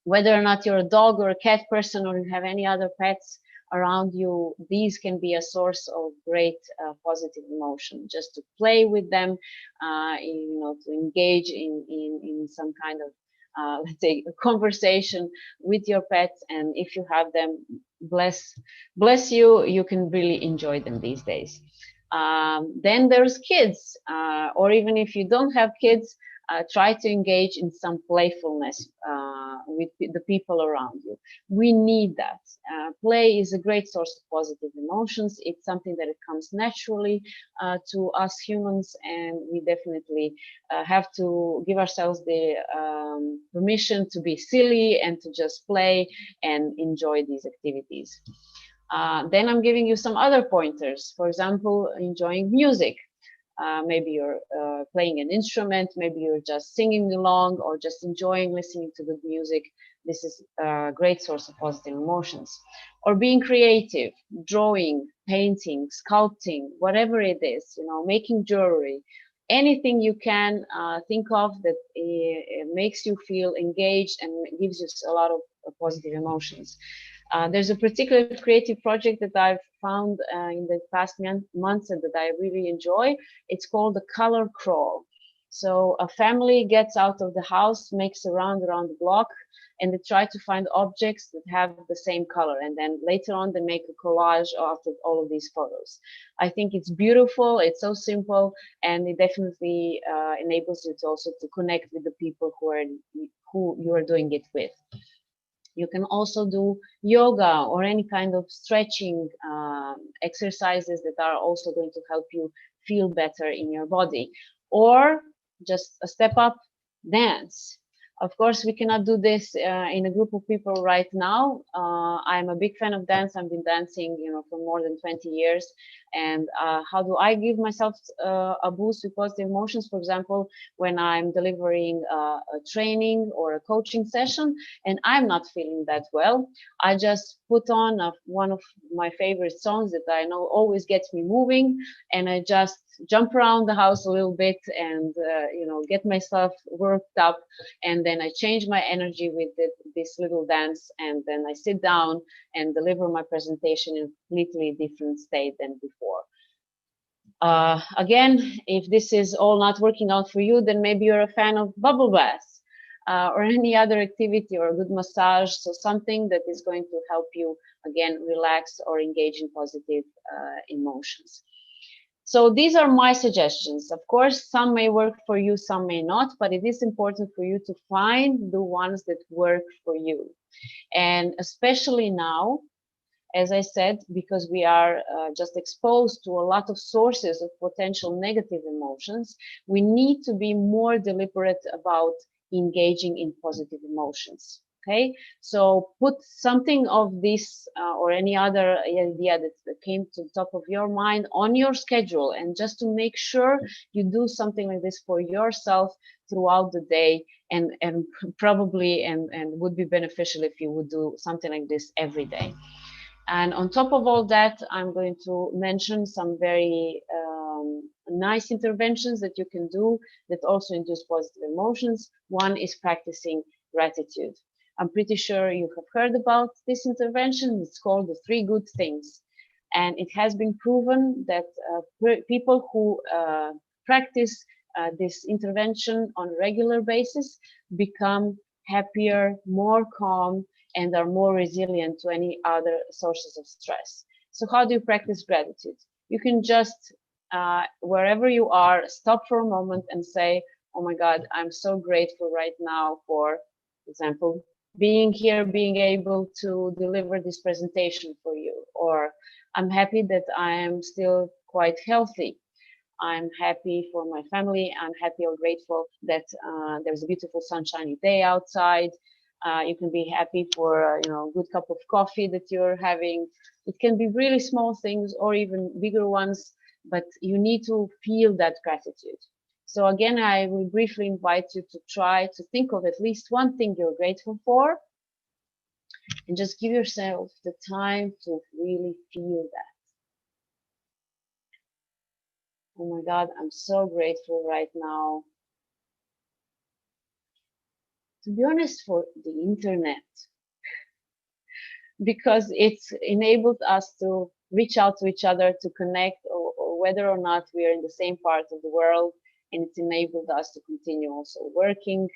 Whether or not you're a dog or a cat person, or you have any other pets around you, these can be a source of great positive emotion. Just to play with them, to engage in some kind of let's say a conversation with your pets, and if you have them, bless you, you can really enjoy them these days. Then there's kids, or even if you don't have kids, try to engage in some playfulness with the people around you. We need that. Play is a great source of positive emotions. It's something that it comes naturally to us humans, and we definitely have to give ourselves the permission to be silly and to just play and enjoy these activities. Then I'm giving you some other pointers. For example, enjoying music. Maybe you're playing an instrument, maybe you're just singing along, or just enjoying listening to good music. This is a great source of positive emotions. Or being creative, drawing, painting, sculpting, whatever it is, making jewelry, anything you can think of that makes you feel engaged and gives you a lot of positive emotions. There's a particular creative project that I've found in the past months and that I really enjoy. It's called the color crawl. So a family gets out of the house, makes a round around the block, and they try to find objects that have the same color, and then later on they make a collage out of all of these photos. I think it's beautiful, it's so simple, and it definitely enables you to also to connect with the people who you are doing it with. You can also do yoga or any kind of stretching exercises that are also going to help you feel better in your body, or just a step up dance. Of course, we cannot do this in a group of people right now. I'm a big fan of dance. I've been dancing, for more than 20 years. And how do I give myself a boost with positive emotions? For example, when I'm delivering a training or a coaching session and I'm not feeling that well, I just put on one of my favorite songs that I know always gets me moving, and I just jump around the house a little bit and get myself worked up, and then I change my energy with this little dance, and then I sit down and deliver my presentation in a completely different state than before. Again, if this is all not working out for you, then maybe you're a fan of bubble baths or any other activity, or a good massage, so something that is going to help you again relax or engage in positive emotions. So these are my suggestions. Of course, some may work for you, some may not, but it is important for you to find the ones that work for you. And especially now, as I said, because we are just exposed to a lot of sources of potential negative emotions, we need to be more deliberate about engaging in positive emotions. Okay, so put something of this or any other idea that came to the top of your mind on your schedule, and just to make sure you do something like this for yourself throughout the day, and probably and would be beneficial if you would do something like this every day. And on top of all that, I'm going to mention some very nice interventions that you can do that also induce positive emotions. One is practicing gratitude. I'm pretty sure you have heard about this intervention. It's called the 3 good things. And it has been proven that people who practice this intervention on a regular basis become happier, more calm, and are more resilient to any other sources of stress. So how do you practice gratitude? You can just, wherever you are, stop for a moment and say, oh my God, I'm so grateful right now for example, being here, being able to deliver this presentation for you, or I'm happy that I am still quite healthy. I'm happy for my family. I'm happy or grateful that there's a beautiful sunshiny day outside. You can be happy for a good cup of coffee that you're having. It can be really small things or even bigger ones, but you need to feel that gratitude. So again, I will briefly invite you to try to think of at least one thing you're grateful for, and just give yourself the time to really feel that. Oh my God, I'm so grateful right now. To be honest, for the internet, because it's enabled us to reach out to each other, to connect, or whether or not we are in the same part of the world, and it's enabled us to continue also working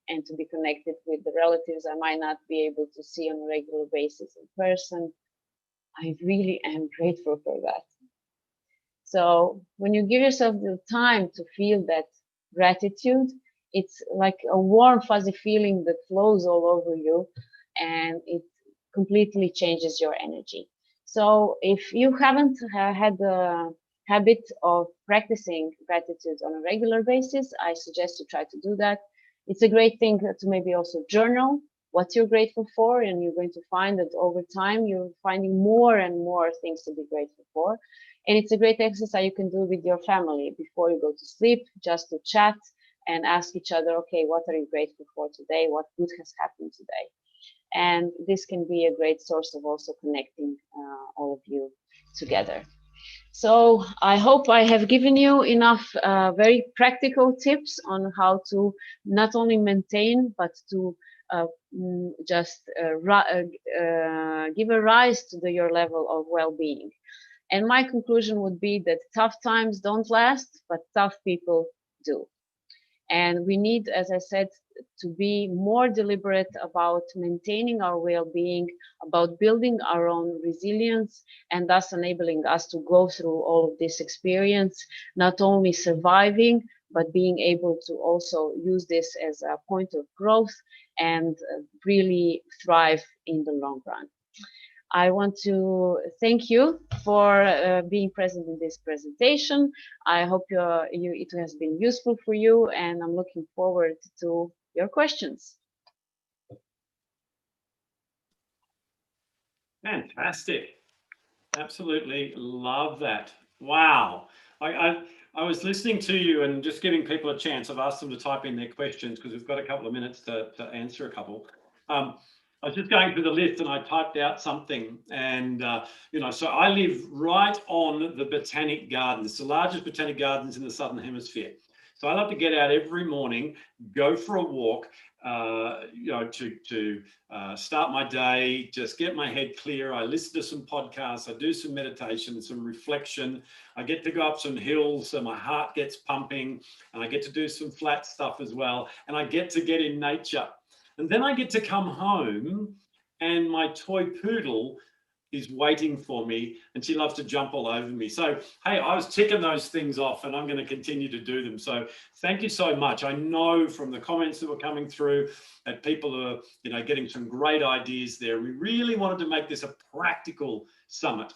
and to be connected with the relatives I might not be able to see on a regular basis in person. I really am grateful for that. So when you give yourself the time to feel that gratitude, it's like a warm, fuzzy feeling that flows all over you, and it completely changes your energy. So if you haven't had the habit of practicing gratitude on a regular basis, I suggest you try to do that. It's a great thing to maybe also journal what you're grateful for, and you're going to find that over time you're finding more and more things to be grateful for. And it's a great exercise you can do with your family before you go to sleep, just to chat and ask each other, okay, what are you grateful for today? What good has happened today? And this can be a great source of also connecting all of you together. So I hope I have given you enough very practical tips on how to not only maintain, but to just give a rise to your level of well-being. And my conclusion would be that tough times don't last, but tough people do. And we need, as I said, to be more deliberate about maintaining our well-being, about building our own resilience, and thus enabling us to go through all of this experience, not only surviving, but being able to also use this as a point of growth and really thrive in the long run. I want to thank you for being present in this presentation. I hope it has been useful for you, and I'm looking forward to your questions. Fantastic. Absolutely love that. Wow. I was listening to you and just giving people a chance. I've asked them to type in their questions because we've got a couple of minutes to answer a couple. I was just going through the list and I typed out something, and you know, so I live right on the Botanic Gardens, the largest botanic gardens in the Southern Hemisphere. So I love to get out every morning, go for a walk, you know, to start my day, just get my head clear. I listen to some podcasts, I do some meditation, some reflection. I get to go up some hills so my heart gets pumping, and I get to do some flat stuff as well. And I get to get in nature. And then I get to come home and my toy poodle is waiting for me, and she loves to jump all over me. So, hey, I was ticking those things off, and I'm going to continue to do them. So thank you so much. I know from the comments that were coming through that people are, you know, getting some great ideas there. We really wanted to make this a practical summit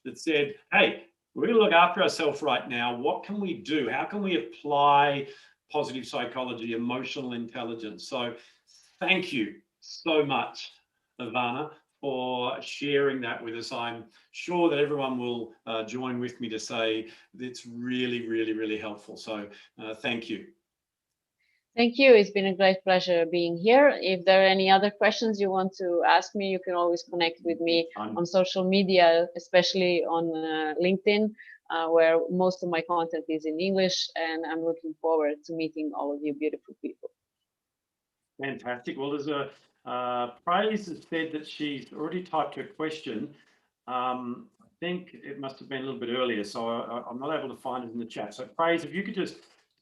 that said, hey, we're going to look after ourselves right now. What can we do? How can we apply positive psychology, emotional intelligence? So thank you so much, Ivana, for sharing that with us. I'm sure that everyone will join with me to say it's really, really, really helpful. So thank you. Thank you. It's been a great pleasure being here. If there are any other questions you want to ask me, you can always connect with me on social media, especially on LinkedIn, where most of my content is in English, and I'm looking forward to meeting all of you beautiful people. Fantastic. Well, there's a Praise has said that she's already typed her question. I think it must have been a little bit earlier, so I'm not able to find it in the chat. So Praise, if you could just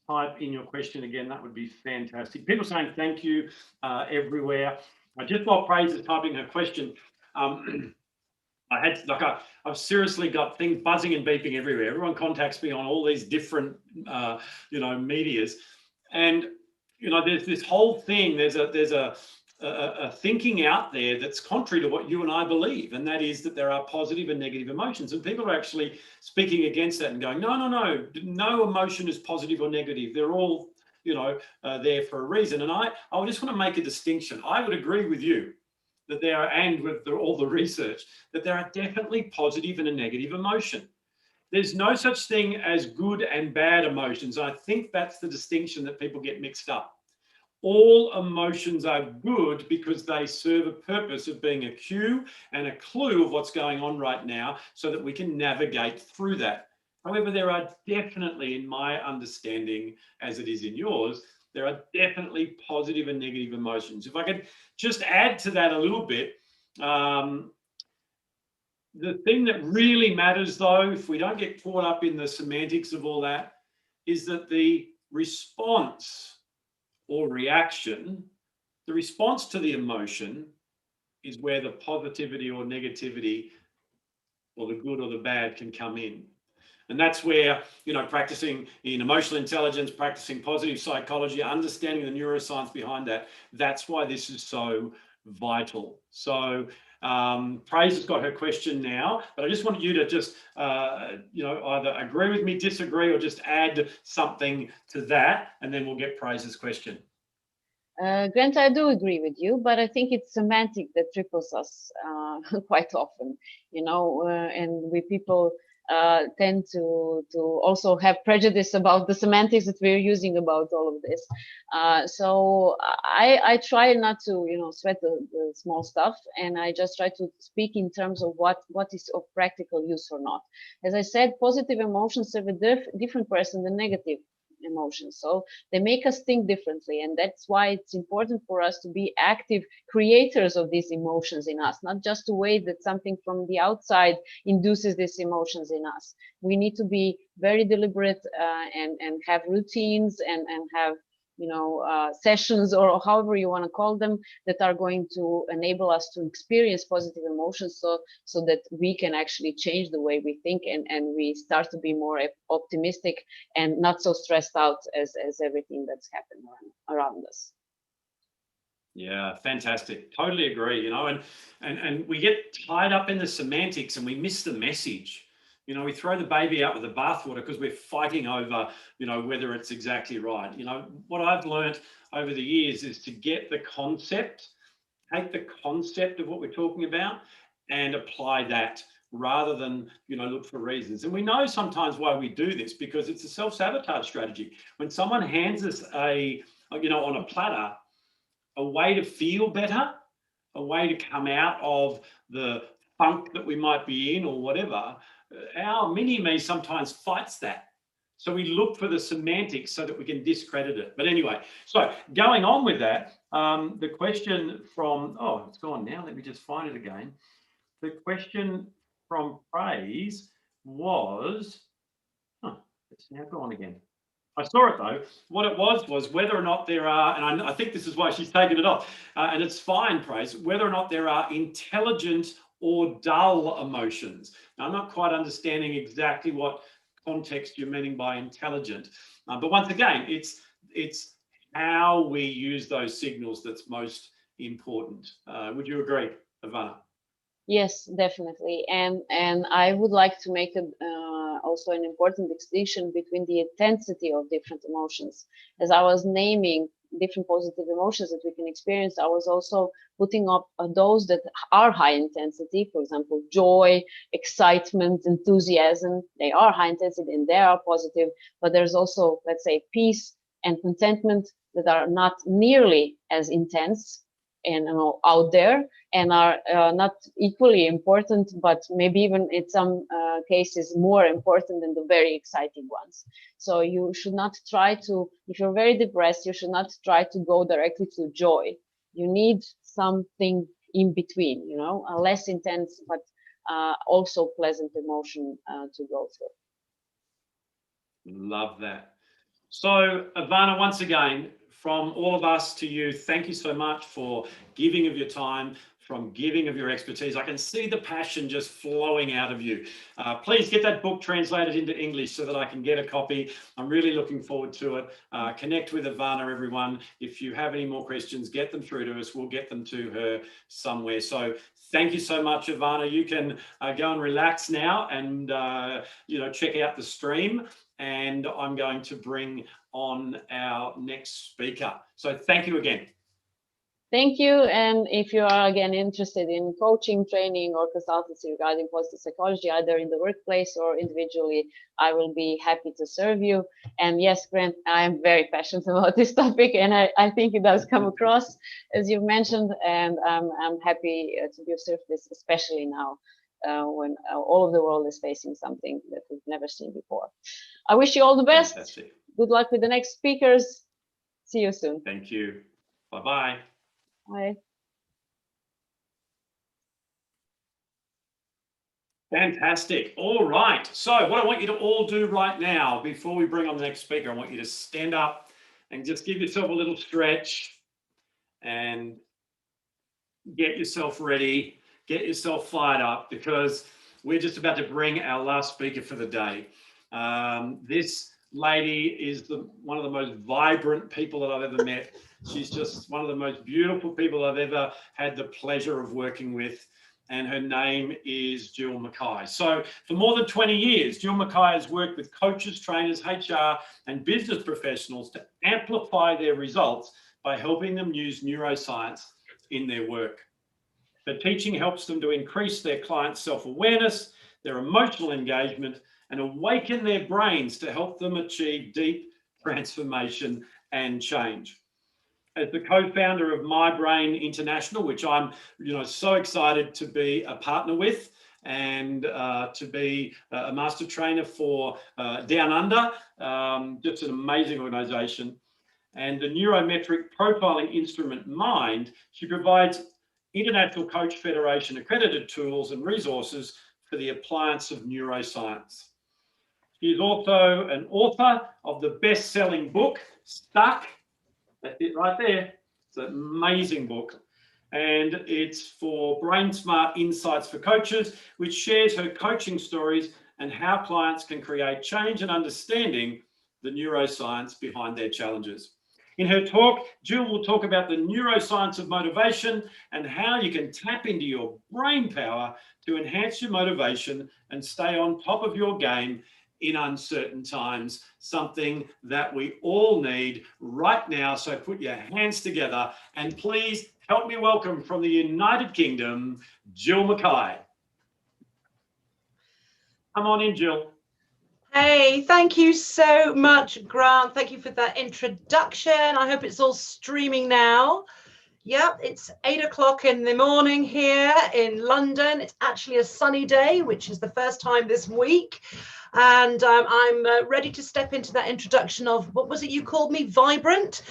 type in your question again, that would be fantastic. People saying thank you everywhere. Just while Praise is typing her question, I've seriously got things buzzing and beeping everywhere. Everyone contacts me on all these different, you know, medias, and you know, there's this whole thing. There's a thinking out there that's contrary to what you and I believe, and that is that there are positive and negative emotions, and people are actually speaking against that and going, no emotion is positive or negative. They're all, you know, there for a reason. And I just want to make a distinction. I would agree with you that there are, and with all the research, that there are definitely positive and a negative emotion. There's no such thing as good and bad emotions. I think that's the distinction that people get mixed up. All emotions are good because they serve a purpose of being a cue and a clue of what's going on right now so that we can navigate through that. However, there are definitely, in my understanding, as it is in yours, there are definitely positive and negative emotions. If I could just add to that a little bit, the thing that really matters, though, if we don't get caught up in the semantics of all that, is that the response or reaction, the response to the emotion is where the positivity or negativity or the good or the bad can come in. And that's where, you know, practicing in emotional intelligence, practicing positive psychology, understanding the neuroscience behind that, that's why this is so vital. So Praise has got her question now, but I just wanted you to just, you know, either agree with me, disagree, or just add something to that, and then we'll get Praise's question. Grant, I do agree with you, but I think it's semantic that triples us quite often, you know, and we people tend to also have prejudice about the semantics that we're using about all of this. So I try not to, you know, sweat the small stuff, and I just try to speak in terms of what is of practical use or not. As I said, positive emotions serve a different person than negative emotions, so they make us think differently, and that's why it's important for us to be active creators of these emotions in us, not just to wait that something from the outside induces these emotions in us. We need to be very deliberate and have routines and have sessions, or however you want to call them, that are going to enable us to experience positive emotions, so that we can actually change the way we think, and we start to be more optimistic and not so stressed out as everything that's happened around us. Yeah, fantastic. Totally agree. And we get tied up in the semantics and we miss the message. We throw the baby out with the bathwater because we're fighting over, whether it's exactly right. What I've learned over the years is to get the concept, take the concept of what we're talking about and apply that, rather than, look for reasons. And we know sometimes why we do this, because it's a self-sabotage strategy. When someone hands us on a platter, a way to feel better, a way to come out of the funk that we might be in or whatever, our mini-me sometimes fights that. So we look for the semantics so that we can discredit it. But anyway, so going on with that, the question from, oh, it's gone now. Let me just find it again. The question from Praise was, oh, it's now gone again. I saw it though. What it was whether or not there are, and I think this is why she's taken it off, and it's fine, Praise, whether or not there are intelligent or dull emotions. Now, I'm not quite understanding exactly what context you're meaning by intelligent, but once again, it's how we use those signals that's most important. Would you agree, Ivana? Yes, definitely. And I would like to make also an important distinction between the intensity of different emotions. As I was naming different positive emotions that we can experience, I was also putting up those that are high intensity. For example, joy, excitement, enthusiasm. They are high intensity and they are positive. But there's also, let's say, peace and contentment that are not nearly as intense and out there, and are not equally important, but maybe even in some cases more important than the very exciting ones. So you should not try to, if you're very depressed, you should not try to go directly to joy. You need something in between, a less intense but also pleasant emotion to go through. Love that. So Ivana, once again, from all of us to you, thank you so much for giving of your time, from giving of your expertise. I can see the passion just flowing out of you. Please get that book translated into English so that I can get a copy. I'm really looking forward to it. Connect with Ivana, everyone. If you have any more questions, get them through to us. We'll get them to her somewhere. So thank you so much, Ivana. You can go and relax now and check out the stream. And I'm going to bring on our next speaker. So thank you again. Thank you. And if you are again interested in coaching, training, or consultancy regarding positive psychology, either in the workplace or individually, I will be happy to serve you. And yes, Grant, I am very passionate about this topic, and I think it does come across, as you've mentioned, and I'm happy to be of service, especially now when all of the world is facing something that we've never seen before. I wish you all the best. Fantastic. Good luck with the next speakers. See you soon. Thank you. Bye-bye. Bye. Fantastic. All right. So what I want you to all do right now, before we bring on the next speaker, I want you to stand up and just give yourself a little stretch and get yourself ready, get yourself fired up, because we're just about to bring our last speaker for the day. This lady is one of the most vibrant people that I've ever met. She's just one of the most beautiful people I've ever had the pleasure of working with. And her name is Gill McKay. So for more than 20 years, Gill McKay has worked with coaches, trainers, HR, and business professionals to amplify their results by helping them use neuroscience in their work. The teaching helps them to increase their clients' self-awareness, their emotional engagement, and awaken their brains to help them achieve deep transformation and change. As the co-founder of My Brain International, which I'm so excited to be a partner with, and to be a master trainer for Down Under, just an amazing organization. And the neurometric profiling instrument Mind, she provides International Coach Federation accredited tools and resources for the appliance of neuroscience. She is also an author of the best-selling book, Stuck, That's it right there. It's an amazing book. And it's for Brain Smart Insights for Coaches, which shares her coaching stories and how clients can create change and understanding the neuroscience behind their challenges. In her talk, Gill will talk about the neuroscience of motivation and how you can tap into your brain power to enhance your motivation and stay on top of your game in uncertain times, something that we all need right now. So put your hands together and please help me welcome from the United Kingdom, Gill McKay. Come on in, Gill. Hey, thank you so much, Grant. Thank you for that introduction. I hope it's all streaming now. Yep, it's 8 o'clock in the morning here in London. It's actually a sunny day, which is the first time this week. And I'm ready to step into that introduction of, what was it you called me, vibrant?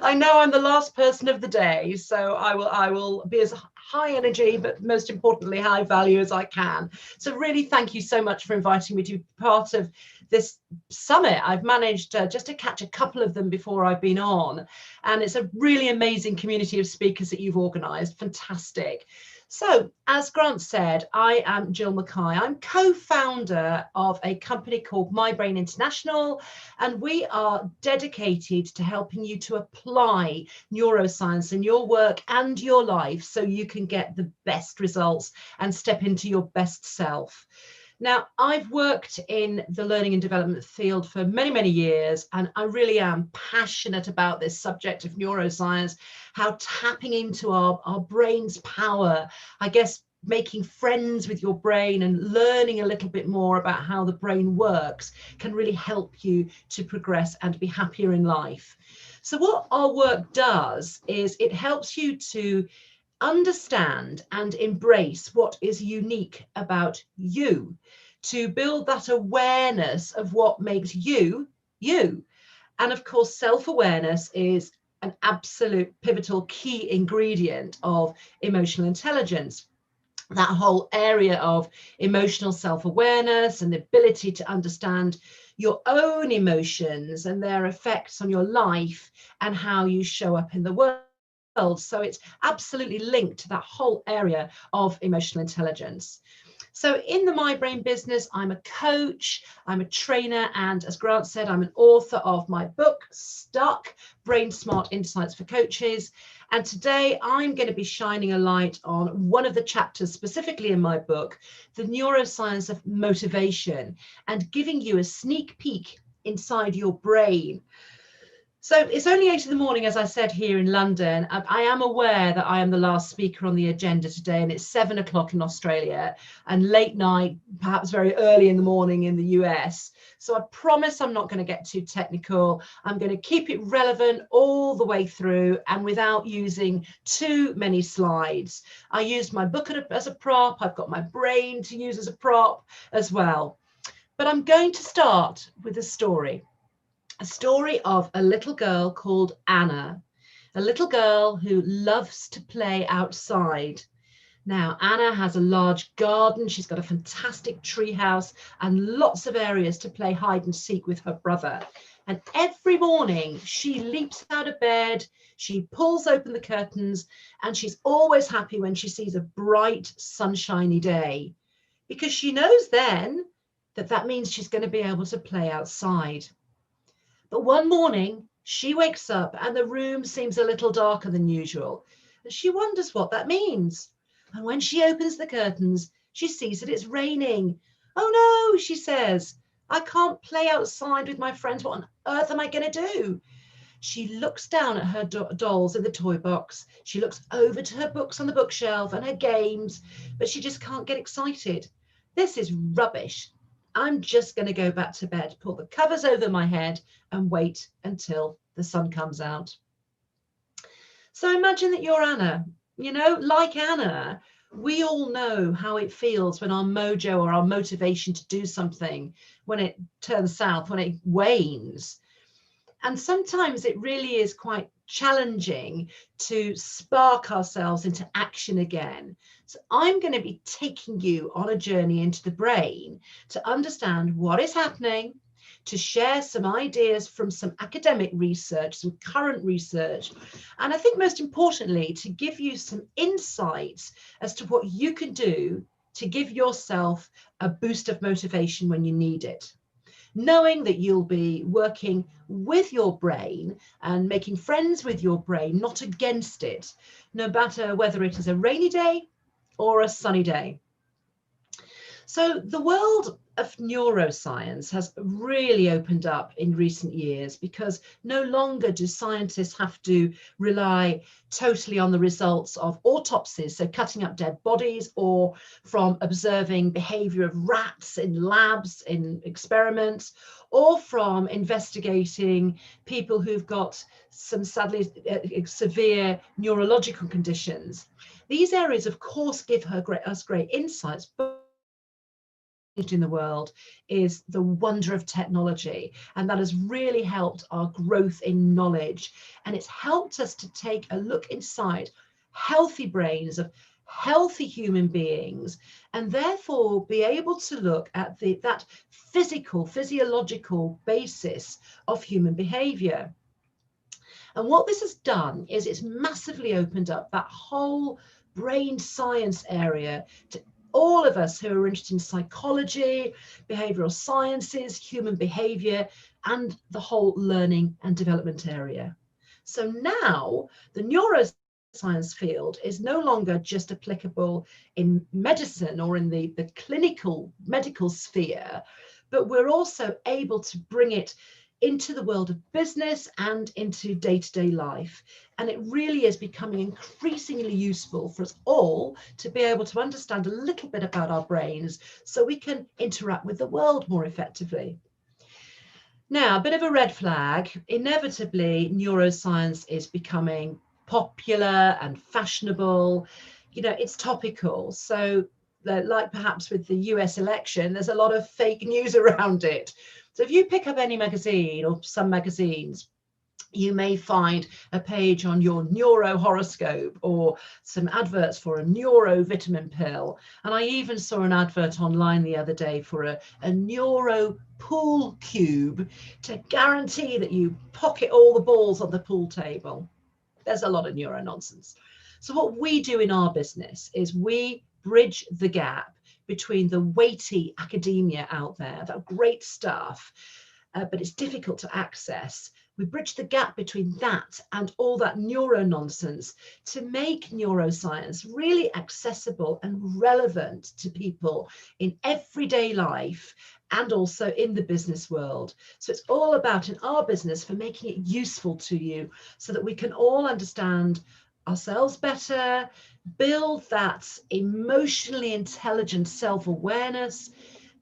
I know I'm the last person of the day, so I will be as high energy, but most importantly, high value as I can. So really, thank you so much for inviting me to be part of this summit. I've managed just to catch a couple of them before I've been on, and it's a really amazing community of speakers that you've organized. Fantastic. So, as Grant said, I am Gill McKay. I'm co-founder of a company called My Brain International, and we are dedicated to helping you to apply neuroscience in your work and your life so you can get the best results and step into your best self. Now, I've worked in the learning and development field for many, many years, and I really am passionate about this subject of neuroscience, how tapping into our brain's power, I guess, making friends with your brain and learning a little bit more about how the brain works can really help you to progress and be happier in life. So what our work does is it helps you to understand and embrace what is unique about you, to build that awareness of what makes you, you. And of course, self-awareness is an absolute pivotal key ingredient of emotional intelligence. That whole area of emotional self-awareness and the ability to understand your own emotions and their effects on your life and how you show up in the world. So it's absolutely linked to that whole area of emotional intelligence. So in the My Brain business, I'm a coach, I'm a trainer, and as Grant said, I'm an author of my book, Stuck, Brain Smart Insights for Coaches. And today I'm going to be shining a light on one of the chapters specifically in my book, the neuroscience of motivation, and giving you a sneak peek inside your brain. So it's only 8 in the morning, as I said, here in London. I am aware that I am the last speaker on the agenda today, and it's 7 o'clock in Australia and late night, perhaps very early in the morning in the US. So I promise I'm not going to get too technical. I'm going to keep it relevant all the way through and without using too many slides. I used my book as a prop. I've got my brain to use as a prop as well. But I'm going to start with a story. A story of a little girl called Anna, a little girl who loves to play outside. Now, Anna has a large garden. She's got a fantastic tree house and lots of areas to play hide and seek with her brother. And every morning she leaps out of bed, she pulls open the curtains, and she's always happy when she sees a bright, sunshiny day, because she knows then that that means she's going to be able to play outside. But one morning, she wakes up and the room seems a little darker than usual. And she wonders what that means. And when she opens the curtains, she sees that it's raining. Oh no, she says, I can't play outside with my friends. What on earth am I going to do? She looks down at her dolls in the toy box. She looks over to her books on the bookshelf and her games, but she just can't get excited. This is rubbish. I'm just going to go back to bed, pull the covers over my head and wait until the sun comes out. So imagine that you're Anna. You know, like Anna, we all know how it feels when our mojo or our motivation to do something, when it turns south, when it wanes. And sometimes it really is quite challenging to spark ourselves into action again. So I'm going to be taking you on a journey into the brain to understand what is happening, to share some ideas from some academic research, some current research, and I think most importantly, to give you some insights as to what you can do to give yourself a boost of motivation when you need it. Knowing that you'll be working with your brain and making friends with your brain, not against it, no matter whether it is a rainy day or a sunny day. So the world of neuroscience has really opened up in recent years, because no longer do scientists have to rely totally on the results of autopsies, so cutting up dead bodies, or from observing behavior of rats in labs, in experiments, or from investigating people who've got some sadly severe neurological conditions. These areas, of course, give us great insights, but in the world is the wonder of technology, and that has really helped our growth in knowledge, and it's helped us to take a look inside healthy brains of healthy human beings, and therefore be able to look at that physiological basis of human behavior. And what this has done is it's massively opened up that whole brain science area to all of us who are interested in psychology, behavioral sciences, human behavior, and the whole learning and development area. So now the neuroscience field is no longer just applicable in medicine or in the clinical medical sphere, but we're also able to bring it into the world of business and into day-to-day life. And it really is becoming increasingly useful for us all to be able to understand a little bit about our brains so we can interact with the world more effectively. Now, a bit of a red flag, inevitably neuroscience is becoming popular and fashionable. You know, it's topical. So like perhaps with the US election, there's a lot of fake news around it. So if you pick up any magazine or some magazines, you may find a page on your neuro horoscope or some adverts for a neuro vitamin pill. And I even saw an advert online the other day for a neuro pool cube to guarantee that you pocket all the balls on the pool table. There's a lot of neuro nonsense. So what we do in our business is we bridge the gap between the weighty academia out there, that great stuff, but it's difficult to access. We bridge the gap between that and all that neuro nonsense to make neuroscience really accessible and relevant to people in everyday life and also in the business world. So it's all about in our business for making it useful to you so that we can all understand ourselves better, build that emotionally intelligent self-awareness,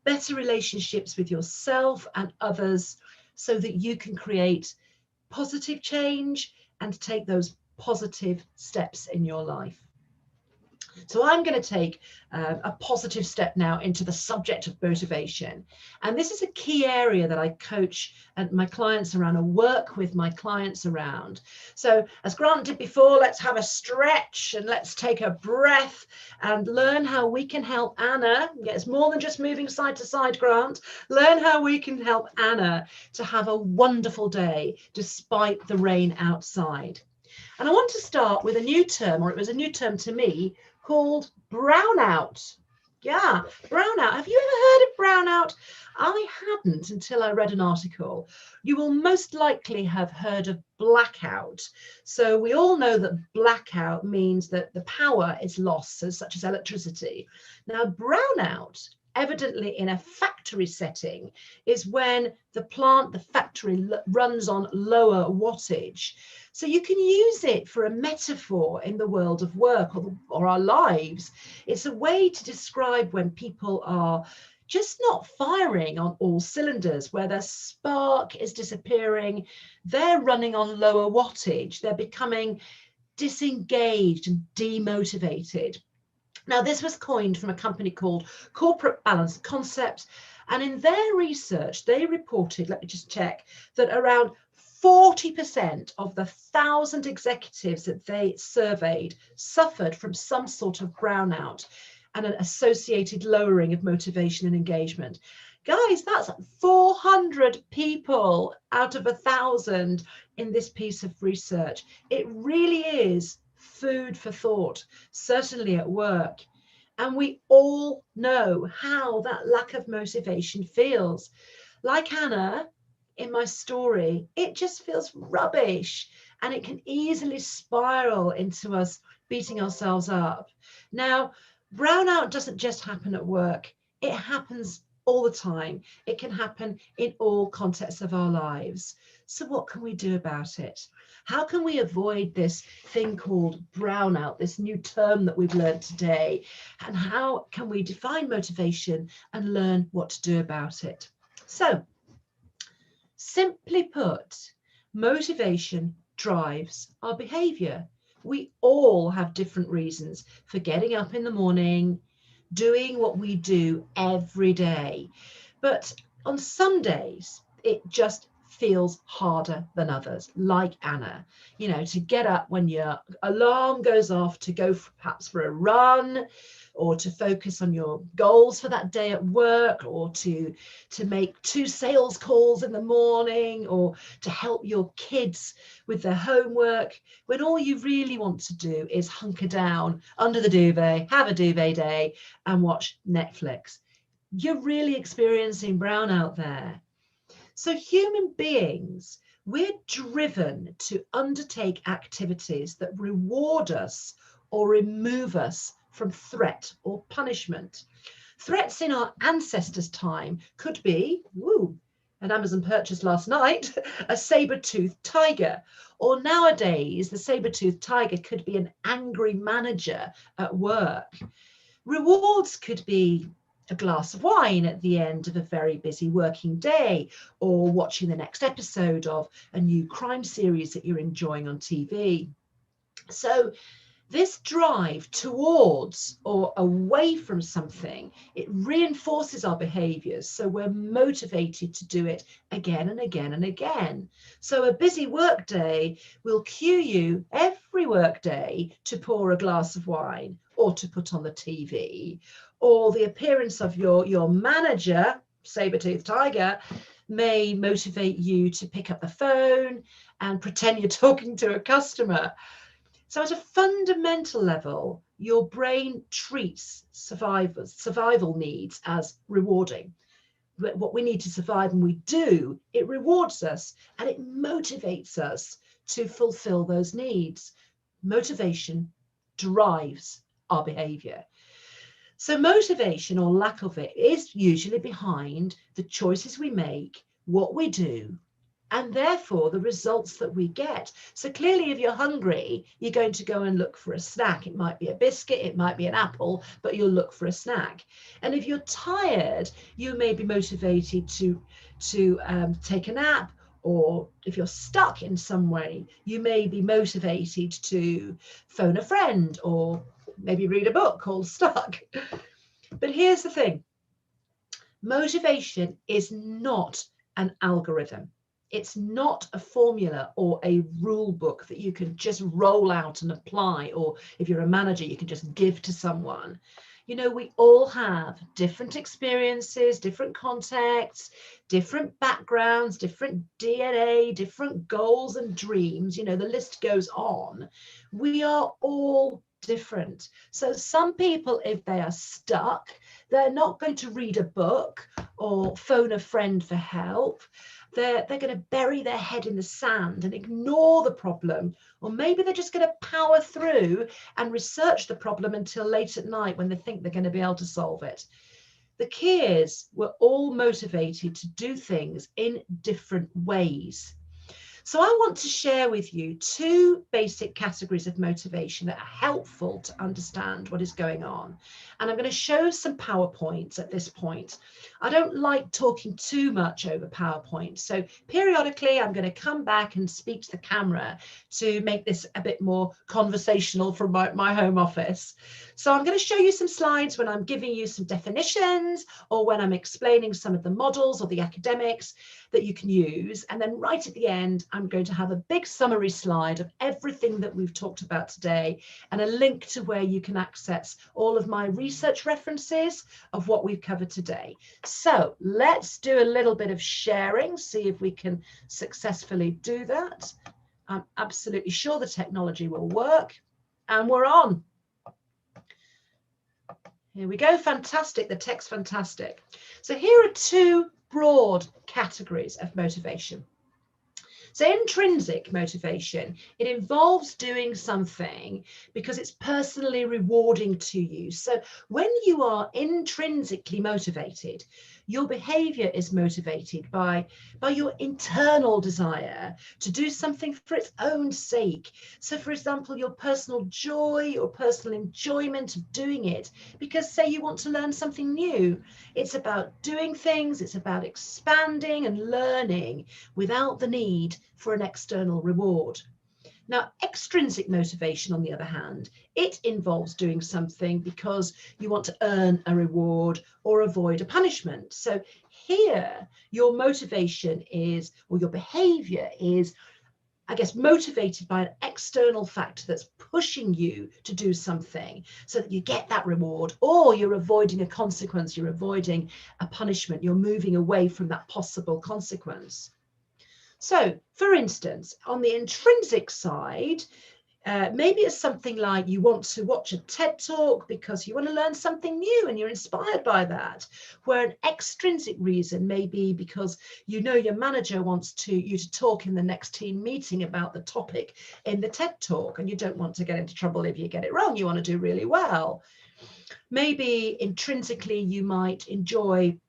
better relationships with yourself and others, so that you can create positive change and take those positive steps in your life. So I'm going to take a positive step now into the subject of motivation. And this is a key area that I coach my clients around, or work with my clients around. So as Grant did before, let's have a stretch and let's take a breath and learn how we can help Anna. Yeah, it's more than just moving side to side, Grant. Learn how we can help Anna to have a wonderful day despite the rain outside. And I want to start with a new term, or it was a new term to me, called brownout. Yeah, brownout. Have you ever heard of brownout? I hadn't until I read an article. You will most likely have heard of blackout. So we all know that blackout means that the power is lost, so such as electricity. Now, brownout, evidently in a factory setting, is when the plant, the factory, runs on lower wattage. So you can use it for a metaphor in the world of work or our lives. It's a way to describe when people are just not firing on all cylinders, where their spark is disappearing, they're running on lower wattage, they're becoming disengaged and demotivated. Now, this was coined from a company called Corporate Balance Concepts, and in their research, they reported, let me just check, that around 40% of the 1,000 executives that they surveyed suffered from some sort of brownout and an associated lowering of motivation and engagement. Guys, that's 400 people out of 1,000 in this piece of research. It really is food for thought, certainly at work. And we all know how that lack of motivation feels. Like Anna, in my story, it just feels rubbish, and it can easily spiral into us beating ourselves up. Now, brownout doesn't just happen at work. It happens all the time. It can happen in all contexts of our lives. So what can we do about it? How can we avoid this thing called brownout, this new term that we've learned today? And how can we define motivation and learn what to do about it? So, simply put, motivation drives our behavior. We all have different reasons for getting up in the morning, doing what we do every day. But on some days, it just feels harder than others, like Anna, you know, to get up when your alarm goes off, to go perhaps for a run, or to focus on your goals for that day at work, or to make 2 sales calls in the morning, or to help your kids with their homework, when all you really want to do is hunker down under the duvet, have a duvet day and watch Netflix. You're really experiencing brownout there. So human beings, we're driven to undertake activities that reward us or remove us from threat or punishment. Threats in our ancestors' time could be, an Amazon purchase last night, a saber-toothed tiger. Or nowadays, the saber-toothed tiger could be an angry manager at work. Rewards could be a glass of wine at the end of a very busy working day, or watching the next episode of a new crime series that you're enjoying on TV. So this drive towards or away from something, it reinforces our behaviors. So we're motivated to do it again and again and again. So a busy work day will cue you every work day to pour a glass of wine, or to put on the TV, or the appearance of your manager, saber-toothed tiger, may motivate you to pick up the phone and pretend you're talking to a customer. So at a fundamental level, your brain treats survival needs as rewarding. What we need to survive, and we do, it rewards us and it motivates us to fulfill those needs. Motivation drives our behavior. So motivation, or lack of it, is usually behind the choices we make, what we do, and therefore the results that we get. So clearly, if you're hungry, you're going to go and look for a snack. It might be a biscuit, it might be an apple, but you'll look for a snack. And if you're tired, you may be motivated to take a nap, or if you're stuck in some way, you may be motivated to phone a friend, or maybe read a book called Stuck. But here's the thing. Motivation is not an algorithm. It's not a formula or a rule book that you can just roll out and apply, or if you're a manager, you can just give to someone. You know, we all have different experiences, different contexts, different backgrounds, different DNA, different goals and dreams. You know, the list goes on. We are all different. So some people, if they are stuck, they're not going to read a book or phone a friend for help. They're going to bury their head in the sand and ignore the problem. Or maybe they're just going to power through and research the problem until late at night when they think they're going to be able to solve it. The key is we're all motivated to do things in different ways. So I want to share with you 2 basic categories of motivation that are helpful to understand what is going on. And I'm going to show some PowerPoints at this point. I don't like talking too much over PowerPoint. So periodically, I'm going to come back and speak to the camera to make this a bit more conversational from my home office. So I'm going to show you some slides when I'm giving you some definitions, or when I'm explaining some of the models or the academics that you can use. And then right at the end, I'm going to have a big summary slide of everything that we've talked about today and a link to where you can access all of my research references of what we've covered today. So let's do a little bit of sharing, see if we can successfully do that. I'm absolutely sure the technology will work, and we're on. Here we go. Fantastic. The tech's fantastic. So here are two broad categories of motivation. So intrinsic motivation, it involves doing something because it's personally rewarding to you. So when you are intrinsically motivated, your behavior is motivated by your internal desire to do something for its own sake. So for example, your personal joy or personal enjoyment of doing it, because say you want to learn something new. It's about doing things, it's about expanding and learning without the need for an external reward. Now, extrinsic motivation, on the other hand, it involves doing something because you want to earn a reward or avoid a punishment. So here, your motivation is, or your behavior is, I guess, motivated by an external factor that's pushing you to do something so that you get that reward, or you're avoiding a consequence, you're avoiding a punishment, you're moving away from that possible consequence. So, for instance, on the intrinsic side, maybe it's something like you want to watch a TED talk because you want to learn something new and you're inspired by that, where an extrinsic reason may be because you know your manager wants you to talk in the next team meeting about the topic in the TED talk, and you don't want to get into trouble if you get it wrong. You want to do really well. Maybe intrinsically you might enjoy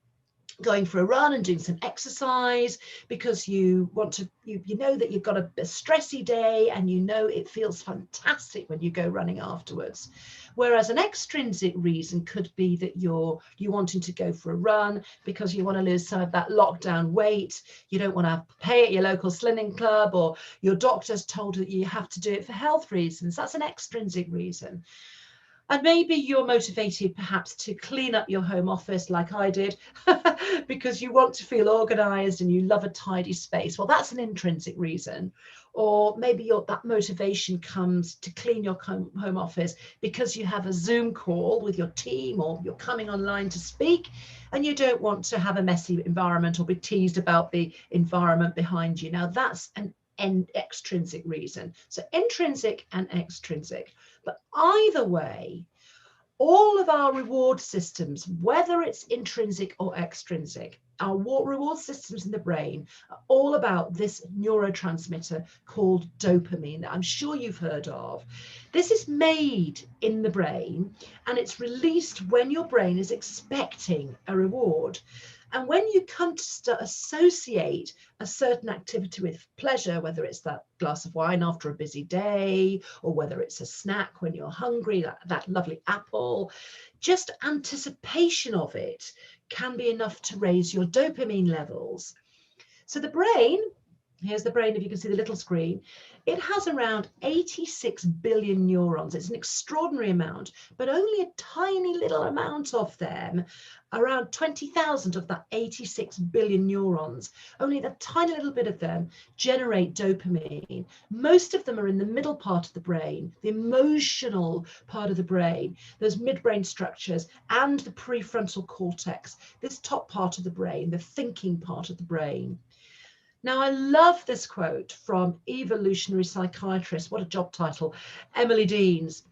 going for a run and doing some exercise because you want to, you know that you've got a stressy day and you know it feels fantastic when you go running afterwards. Whereas an extrinsic reason could be that you wanting to go for a run because you want to lose some of that lockdown weight, you don't want to pay at your local slimming club, or your doctor's told you that you have to do it for health reasons. That's an extrinsic reason. And maybe you're motivated perhaps to clean up your home office like I did because you want to feel organized and you love a tidy space. Well, that's an intrinsic reason. Or maybe that motivation comes to clean your home office because you have a Zoom call with your team, or you're coming online to speak and you don't want to have a messy environment or be teased about the environment behind you. Now that's an extrinsic reason. So intrinsic and extrinsic. But either way, all of our reward systems, whether it's intrinsic or extrinsic, our reward systems in the brain are all about this neurotransmitter called dopamine that I'm sure you've heard of. This is made in the brain and it's released when your brain is expecting a reward. And when you come to associate a certain activity with pleasure, whether it's that glass of wine after a busy day, or whether it's a snack when you're hungry, that lovely apple, just anticipation of it can be enough to raise your dopamine levels. So the brain, here's the brain, if you can see the little screen, it has around 86 billion neurons. It's an extraordinary amount, but only a tiny little amount of them, around 20,000 of that 86 billion neurons, only a tiny little bit of them generate dopamine. Most of them are in the middle part of the brain, the emotional part of the brain, those midbrain structures, and the prefrontal cortex, this top part of the brain, the thinking part of the brain. Now, I love this quote from evolutionary psychiatrist, what a job title, Emily Deans.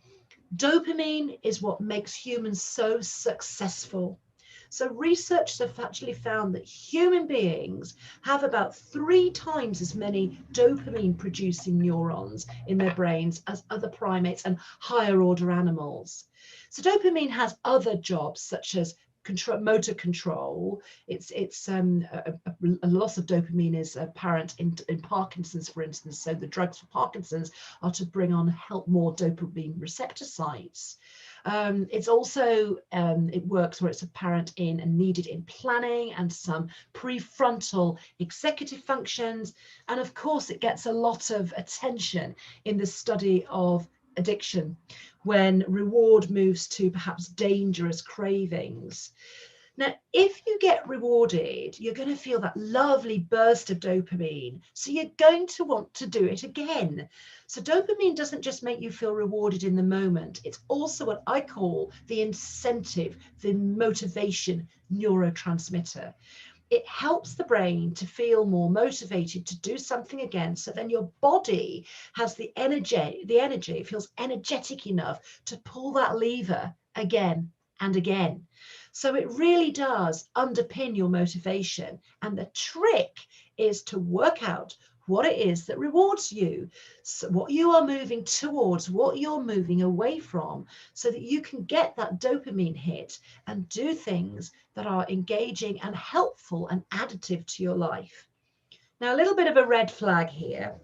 Dopamine is what makes humans so successful. So researchers have actually found that human beings have about 3 times as many dopamine producing neurons in their brains as other primates and higher order animals. So dopamine has other jobs such as motor control. A loss of dopamine is apparent in Parkinson's, for instance. So the drugs for Parkinson's are to help more dopamine receptor sites. It's also, it works where it's apparent in and needed in planning and some prefrontal executive functions. And of course, it gets a lot of attention in the study of addiction when reward moves to perhaps dangerous cravings. Now, if you get rewarded, you're going to feel that lovely burst of dopamine. So you're going to want to do it again. So dopamine doesn't just make you feel rewarded in the moment. It's also what I call the incentive, the motivation neurotransmitter. It helps the brain to feel more motivated to do something again. So then your body has the energy, it feels energetic enough to pull that lever again and again. So it really does underpin your motivation. And the trick is to work out what it is that rewards you, so what you are moving towards, what you're moving away from, so that you can get that dopamine hit and do things that are engaging and helpful and additive to your life. Now, a little bit of a red flag here.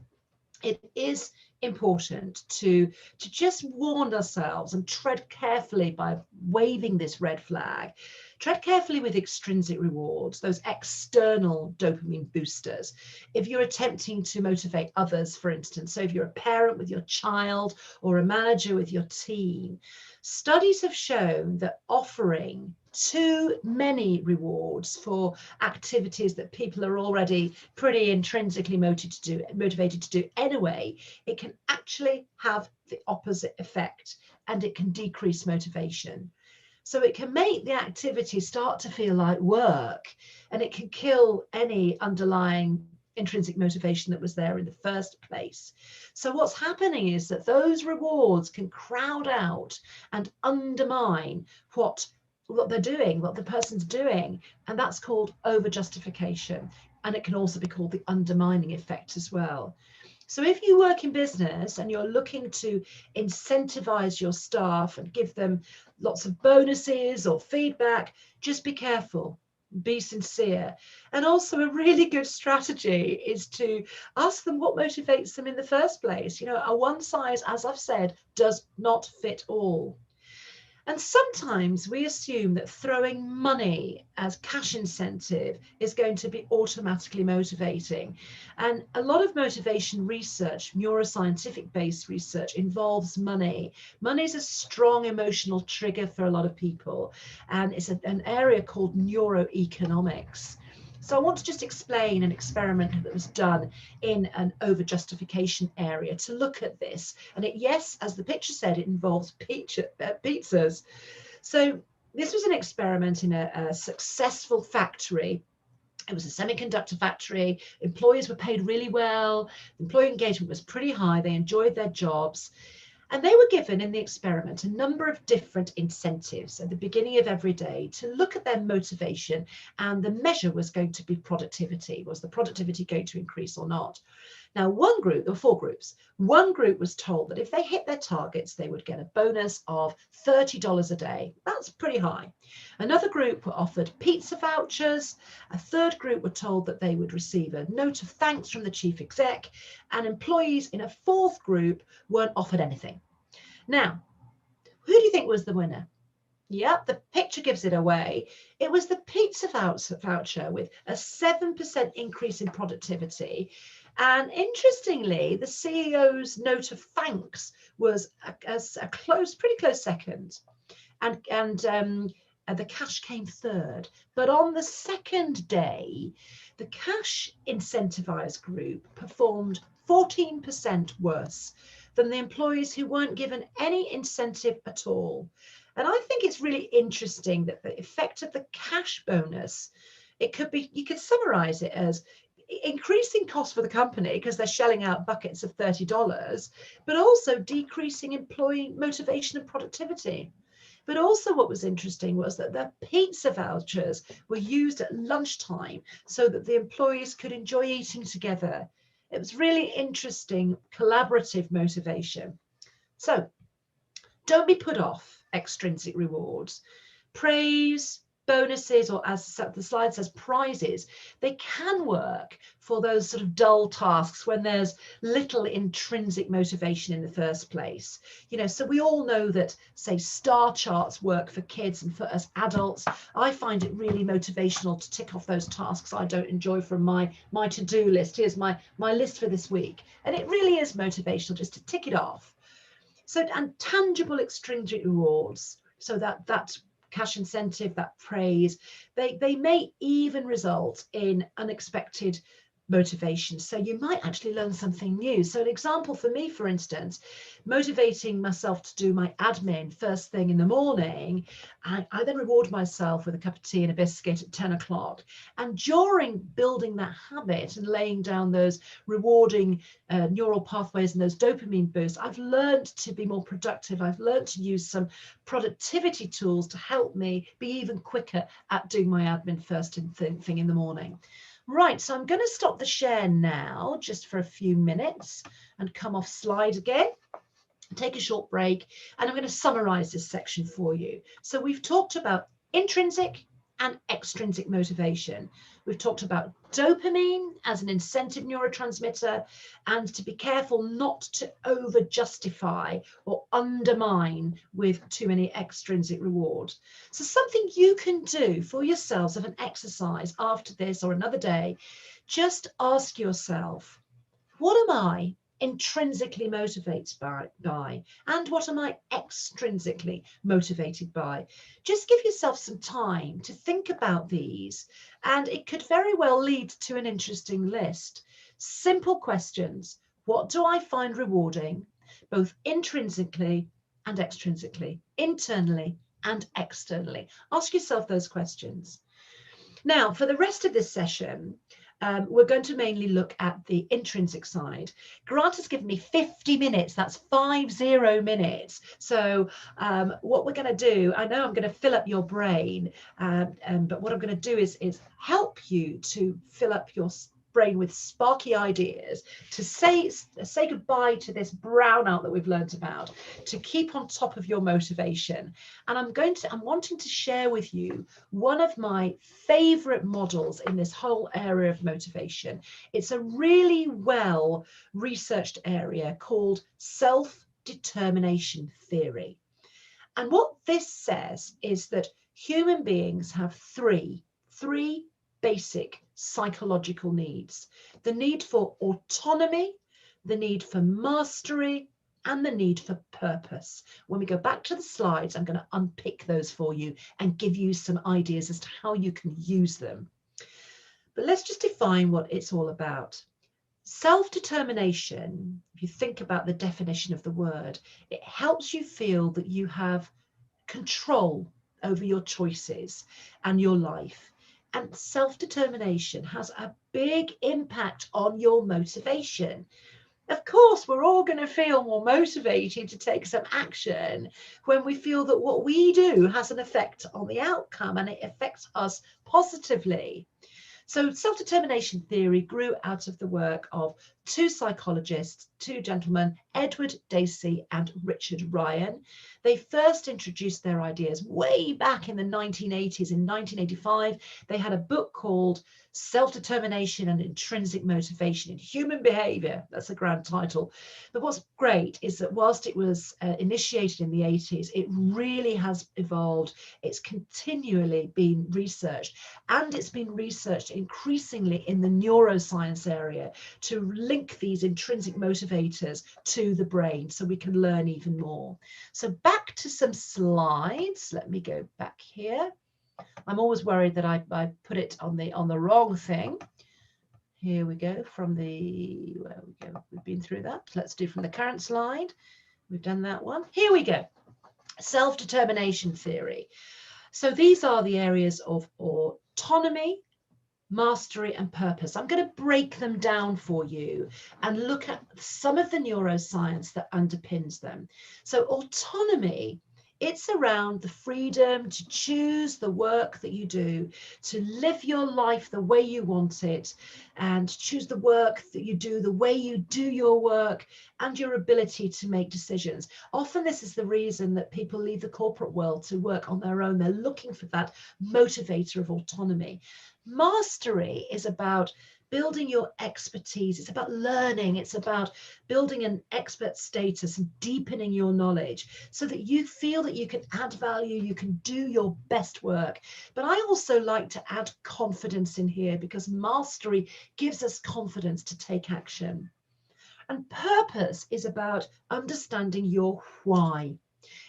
It is important to just warn ourselves and tread carefully by waving this red flag. Tread carefully with extrinsic rewards, those external dopamine boosters. If you're attempting to motivate others, for instance, so if you're a parent with your child or a manager with your team, studies have shown that offering too many rewards for activities that people are already pretty intrinsically motivated to do anyway, it can actually have the opposite effect, and it can decrease motivation. So it can make the activity start to feel like work, and it can kill any underlying intrinsic motivation that was there in the first place. So what's happening is that those rewards can crowd out and undermine what they're doing, what the person's doing, and that's called over-justification. And it can also be called the undermining effect as well. So if you work in business and you're looking to incentivize your staff and give them lots of bonuses or feedback, just be careful, be sincere. And also a really good strategy is to ask them what motivates them in the first place. You know, a one size, as I've said, does not fit all. And sometimes we assume that throwing money as cash incentive is going to be automatically motivating. And a lot of motivation research, neuroscientific based research, involves money. Money is a strong emotional trigger for a lot of people. And it's an area called neuroeconomics. So I want to just explain an experiment that was done in an over-justification area to look at this. And it, yes, as the picture said, it involves pizzas. So this was an experiment in a successful factory. It was a semiconductor factory. Employees were paid really well. Employee engagement was pretty high. They enjoyed their jobs. And they were given in the experiment a number of different incentives at the beginning of every day to look at their motivation, and the measure was going to be productivity. Was the productivity going to increase or not? Now, one group, there were four groups. One group was told that if they hit their targets, they would get a bonus of $30 a day. That's pretty high. Another group were offered pizza vouchers. A third group were told that they would receive a note of thanks from the chief exec. And employees in a fourth group weren't offered anything. Now, who do you think was the winner? Yep, the picture gives it away. It was the pizza voucher with a 7% increase in productivity. And interestingly, the CEO's note of thanks was a pretty close second. And the cash came third. But on the second day, the cash incentivized group performed 14% worse than the employees who weren't given any incentive at all. And I think it's really interesting that the effect of the cash bonus, it could be, you could summarize it as increasing costs for the company because they're shelling out buckets of $30, but also decreasing employee motivation and productivity. But also what was interesting was that the pizza vouchers were used at lunchtime so that the employees could enjoy eating together. It was really interesting collaborative motivation. So don't be put off extrinsic rewards. Praise, bonuses, or as the slide says, prizes, they can work for those sort of dull tasks when there's little intrinsic motivation in the first place. You know, so we all know that, say, star charts work for kids, and for us adults, I find it really motivational to tick off those tasks I don't enjoy from my to-do list. Here's my list for this week. And it really is motivational just to tick it off. So, and tangible extrinsic rewards, so that cash incentive, that praise, they may even result in unexpected motivation. So you might actually learn something new. So an example for me, for instance, motivating myself to do my admin first thing in the morning, I then reward myself with a cup of tea and a biscuit at 10 o'clock. And during building that habit and laying down those rewarding neural pathways and those dopamine boosts, I've learned to be more productive. I've learned to use some productivity tools to help me be even quicker at doing my admin first thing in the morning. Right, so I'm going to stop the share now just for a few minutes and come off slide again, take a short break, and I'm going to summarize this section for you. So we've talked about intrinsic and extrinsic motivation. We've talked about dopamine as an incentive neurotransmitter, and to be careful not to over justify or undermine with too many extrinsic rewards. So something you can do for yourselves of an exercise after this or another day, just ask yourself, what am I intrinsically motivated by, and what am I extrinsically motivated by? Just give yourself some time to think about these, and it could very well lead to an interesting list. Simple questions. What do I find rewarding, both intrinsically and extrinsically, internally and externally? Ask yourself those questions. Now, for the rest of this session, we're going to mainly look at the intrinsic side. Grant has given me 50 minutes. That's 50 minutes. So what we're going to do, I know I'm going to fill up your brain, but what I'm going to do is help you to fill up your brain with sparky ideas, to say goodbye to this brownout that we've learned about, to keep on top of your motivation. And I'm wanting to share with you one of my favorite models in this whole area of motivation. It's a really well researched area called self-determination theory. And what this says is that human beings have three basic psychological needs: the need for autonomy, the need for mastery, and the need for purpose. When we go back to the slides, I'm going to unpick those for you and give you some ideas as to how you can use them. But let's just define what it's all about. Self-determination, if you think about the definition of the word, it helps you feel that you have control over your choices and your life. And self-determination has a big impact on your motivation. Of course, we're all going to feel more motivated to take some action when we feel that what we do has an effect on the outcome and it affects us positively. So self-determination theory grew out of the work of two psychologists, two gentlemen, Edward Dacey and Richard Ryan. They first introduced their ideas way back in the 1980s. In 1985, they had a book called Self-Determination and Intrinsic Motivation in Human Behavior. That's a grand title. But what's great is that whilst it was initiated in the 80s, it really has evolved. It's continually been researched, and it's been researched increasingly in the neuroscience area to link these intrinsic motivators to the brain so we can learn even more. So back to some slides. Let me go back here. I'm always worried that I put it on the wrong thing. Here we go from the, where we go, we've been through that. Let's do from the current slide. We've done that one. Here we go. Self-determination theory. So these are the areas of autonomy, mastery, and purpose. I'm going to break them down for you and look at some of the neuroscience that underpins them. So autonomy, it's around the freedom to choose the work that you do, to live your life the way you want it, and choose the work that you do, the way you do your work, and your ability to make decisions. Often this is the reason that people leave the corporate world to work on their own. They're looking for that motivator of autonomy. Mastery is about building your expertise. It's about learning. It's about building an expert status and deepening your knowledge so that you feel that you can add value, you can do your best work. But I also like to add confidence in here, because mastery gives us confidence to take action. And purpose is about understanding your why.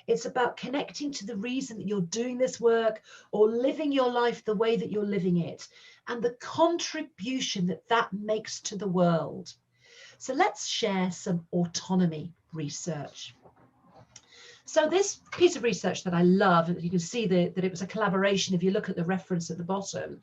It's about connecting to the reason that you're doing this work or living your life the way that you're living it, and the contribution that that makes to the world. So let's share some autonomy research. So this piece of research that I love, and you can see that it was a collaboration if you look at the reference at the bottom.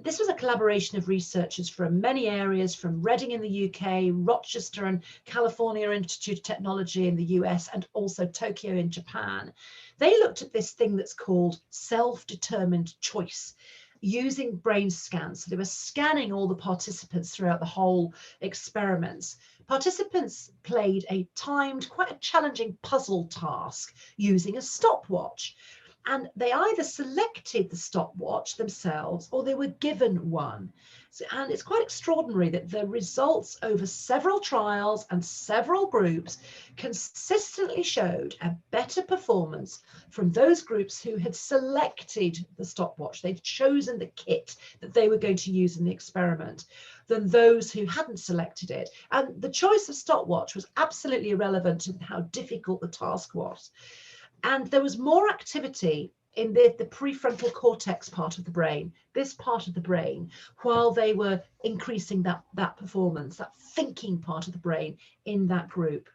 This was a collaboration of researchers from many areas, from Reading in the UK, Rochester and California Institute of Technology in the US, and also Tokyo in Japan. They looked at this thing that's called self-determined choice, using brain scans. So they were scanning all the participants throughout the whole experiments. Participants played a timed, quite a challenging puzzle task using a stopwatch. And they either selected the stopwatch themselves or they were given one. So, and it's quite extraordinary that the results over several trials and several groups consistently showed a better performance from those groups who had selected the stopwatch. They'd chosen the kit that they were going to use in the experiment than those who hadn't selected it. And the choice of stopwatch was absolutely irrelevant to how difficult the task was. And there was more activity in the prefrontal cortex part of the brain, this part of the brain, while they were increasing that performance, that thinking part of the brain in that group.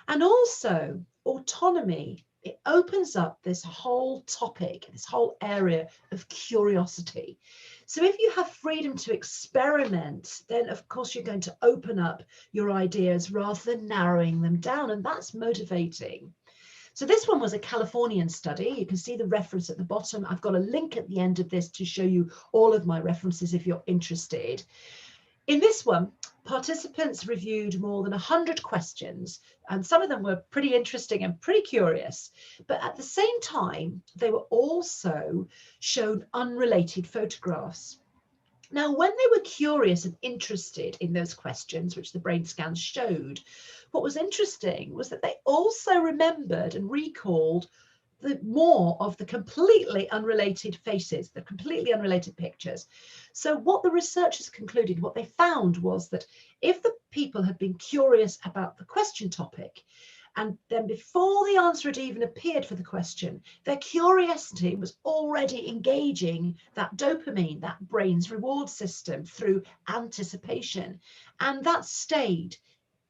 And also autonomy, it opens up this whole topic, this whole area of curiosity. So if you have freedom to experiment, then of course you're going to open up your ideas rather than narrowing them down, and that's motivating. So this one was a Californian study. You can see the reference at the bottom. I've got a link at the end of this to show you all of my references if you're interested. In this one, participants reviewed more than 100 questions, and some of them were pretty interesting and pretty curious. But at the same time, they were also shown unrelated photographs. Now, when they were curious and interested in those questions, which the brain scans showed, what was interesting was that they also remembered and recalled more of the completely unrelated faces, the completely unrelated pictures. So what the researchers concluded, what they found was that if the people had been curious about the question topic, and then before the answer had even appeared for the question, their curiosity was already engaging that dopamine, that brain's reward system, through anticipation. And that stayed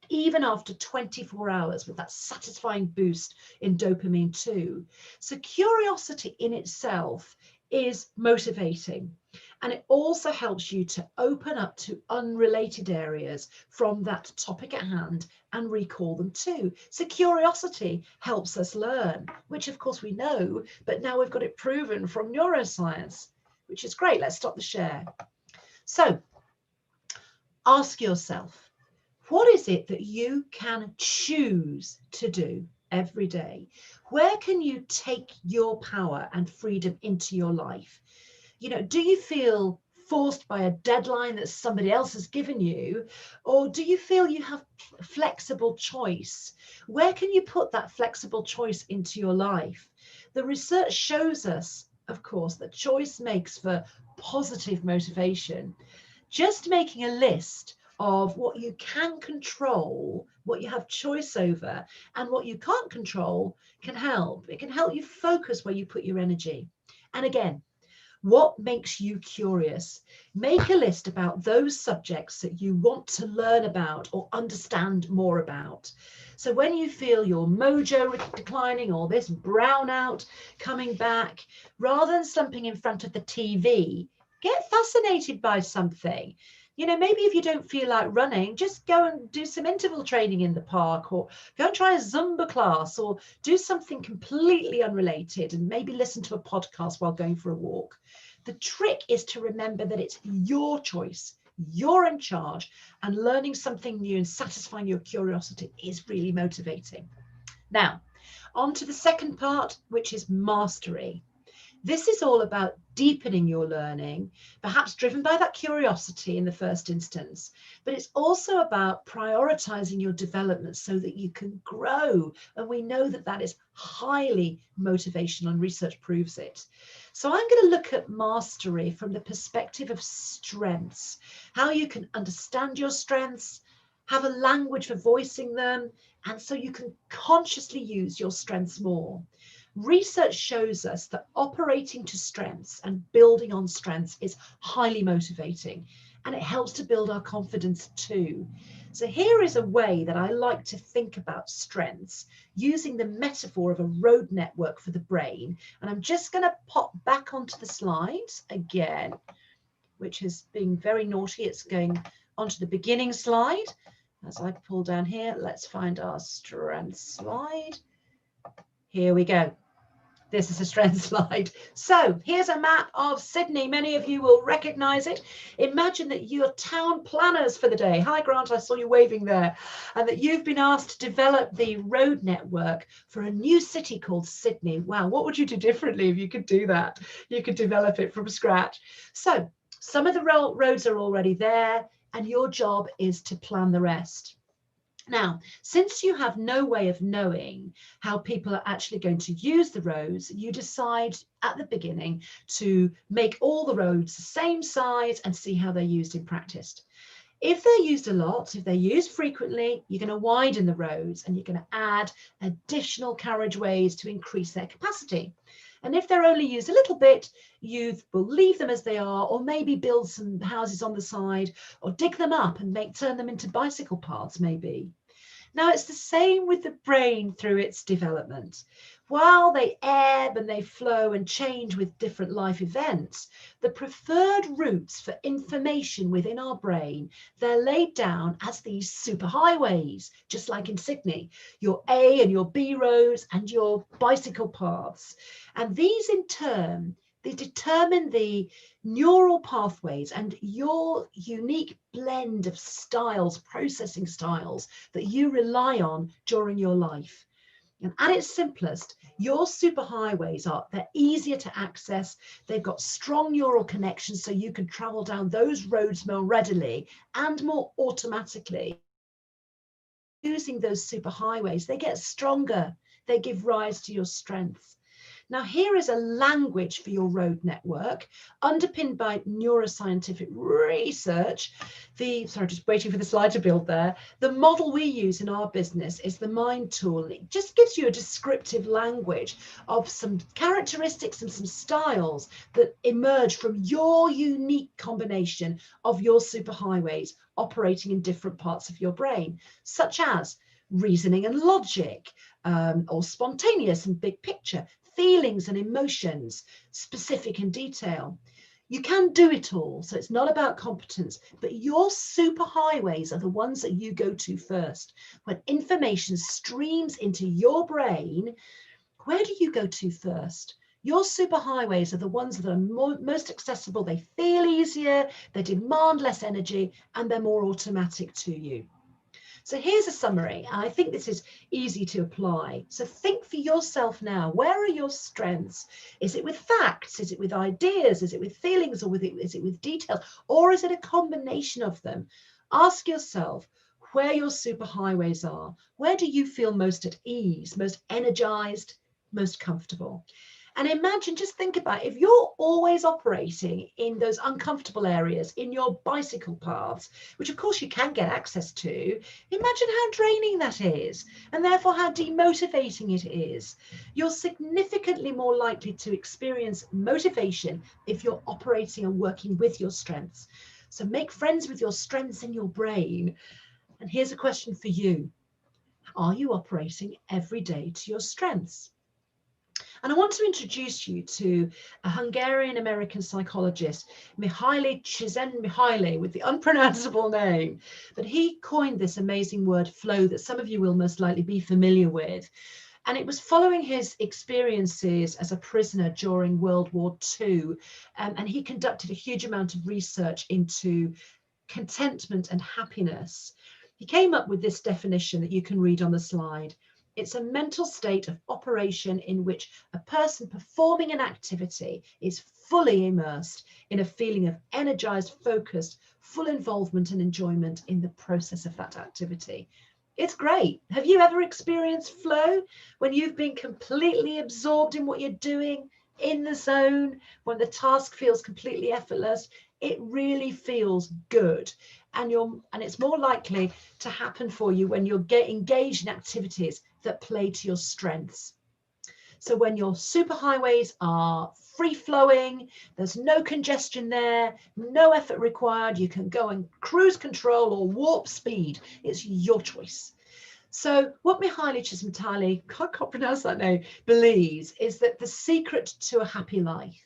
even after 24 hours with that satisfying boost in dopamine too. So curiosity in itself is motivating. And it also helps you to open up to unrelated areas from that topic at hand and recall them too. So curiosity helps us learn, which of course we know, but now we've got it proven from neuroscience, which is great. Let's stop the share. So ask yourself, what is it that you can choose to do every day? Where can you take your power and freedom into your life? You know, do you feel forced by a deadline that somebody else has given you? Or do you feel you have flexible choice? Where can you put that flexible choice into your life? The research shows us, of course, that choice makes for positive motivation. Just making a list of what you can control, what you have choice over, and what you can't control can help. It can help you focus where you put your energy. And again, what makes you curious? Make a list about those subjects that you want to learn about or understand more about. So when you feel your mojo declining or this brownout coming back, rather than slumping in front of the TV, get fascinated by something. You know, maybe if you don't feel like running, just go and do some interval training in the park, or go and try a Zumba class, or do something completely unrelated and maybe listen to a podcast while going for a walk. The trick is to remember that it's your choice. You're in charge, and learning something new and satisfying your curiosity is really motivating. Now, on to the second part, which is mastery. This is all about deepening your learning, perhaps driven by that curiosity in the first instance, but it's also about prioritizing your development so that you can grow. And we know that that is highly motivational, and research proves it. So I'm going to look at mastery from the perspective of strengths, how you can understand your strengths, have a language for voicing them, and so you can consciously use your strengths more. Research shows us that operating to strengths and building on strengths is highly motivating, and it helps to build our confidence too. So here is a way that I like to think about strengths using the metaphor of a road network for the brain. And I'm just going to pop back onto the slides again, which is being very naughty. It's going onto the beginning slide. As I pull down here, let's find our strength slide. Here we go. This is a strength slide. So here's a map of Sydney. Many of you will recognize it. Imagine that you're town planners for the day. Hi, Grant, I saw you waving there. And that you've been asked to develop the road network for a new city called Sydney. Wow, what would you do differently if you could do that? You could develop it from scratch. So some of the roads are already there, and your job is to plan the rest. Now, since you have no way of knowing how people are actually going to use the roads, you decide at the beginning to make all the roads the same size and see how they're used in practice. If they're used a lot, if they're used frequently, you're going to widen the roads and you're going to add additional carriageways to increase their capacity. And if they're only used a little bit, you will leave them as they are, or maybe build some houses on the side, or dig them up and turn them into bicycle paths maybe. Now, it's the same with the brain through its development. While they ebb and they flow and change with different life events, the preferred routes for information within our brain, they're laid down as these superhighways, just like in Sydney, your A and your B roads and your bicycle paths. And these in turn, they determine the neural pathways and your unique blend of styles, processing styles that you rely on during your life. And at its simplest, your superhighways they're easier to access. They've got strong neural connections, so you can travel down those roads more readily and more automatically. Using those superhighways, they get stronger. They give rise to your strengths. Now, here is a language for your road network, underpinned by neuroscientific research. Sorry, just waiting for the slide to build there. The model we use in our business is the MIND tool. It just gives you a descriptive language of some characteristics and some styles that emerge from your unique combination of your superhighways operating in different parts of your brain, such as reasoning and logic, or spontaneous and big picture, feelings and emotions, specific and detail. You can do it all, so it's not about competence, but your superhighways are the ones that you go to first. When information streams into your brain, where do you go to first? Your superhighways are the ones that are most accessible. They feel easier, they demand less energy, and they're more automatic to you. So here's a summary. I think this is easy to apply. So think for yourself now, where are your strengths? Is it with facts? Is it with ideas? Is it with feelings? Or is it with detail? Or is it a combination of them? Ask yourself where your superhighways are. Where do you feel most at ease, most energized, most comfortable? And imagine, just think about it, if you're always operating in those uncomfortable areas, in your bicycle paths, which of course you can get access to, imagine how draining that is, and therefore how demotivating it is. You're significantly more likely to experience motivation if you're operating and working with your strengths. So make friends with your strengths in your brain. And here's a question for you. Are you operating every day to your strengths? And I want to introduce you to a Hungarian-American psychologist, Mihaly Csikszentmihalyi, with the unpronounceable name. But he coined this amazing word flow that some of you will most likely be familiar with. And it was following his experiences as a prisoner during World War II. And he conducted a huge amount of research into contentment and happiness. He came up with this definition that you can read on the slide. It's a mental state of operation in which a person performing an activity is fully immersed in a feeling of energized, focused, full involvement and enjoyment in the process of that activity. It's great. Have you ever experienced flow when you've been completely absorbed in what you're doing, in the zone, when the task feels completely effortless? it really feels good. And it's more likely to happen for you when you're engaged in activities that play to your strengths. So when your superhighways are free flowing, there's no congestion there, no effort required, you can go in cruise control or warp speed. It's your choice. So what Mihaly Csikszentmihalyi, I can't pronounce that name, believes is that the secret to a happy life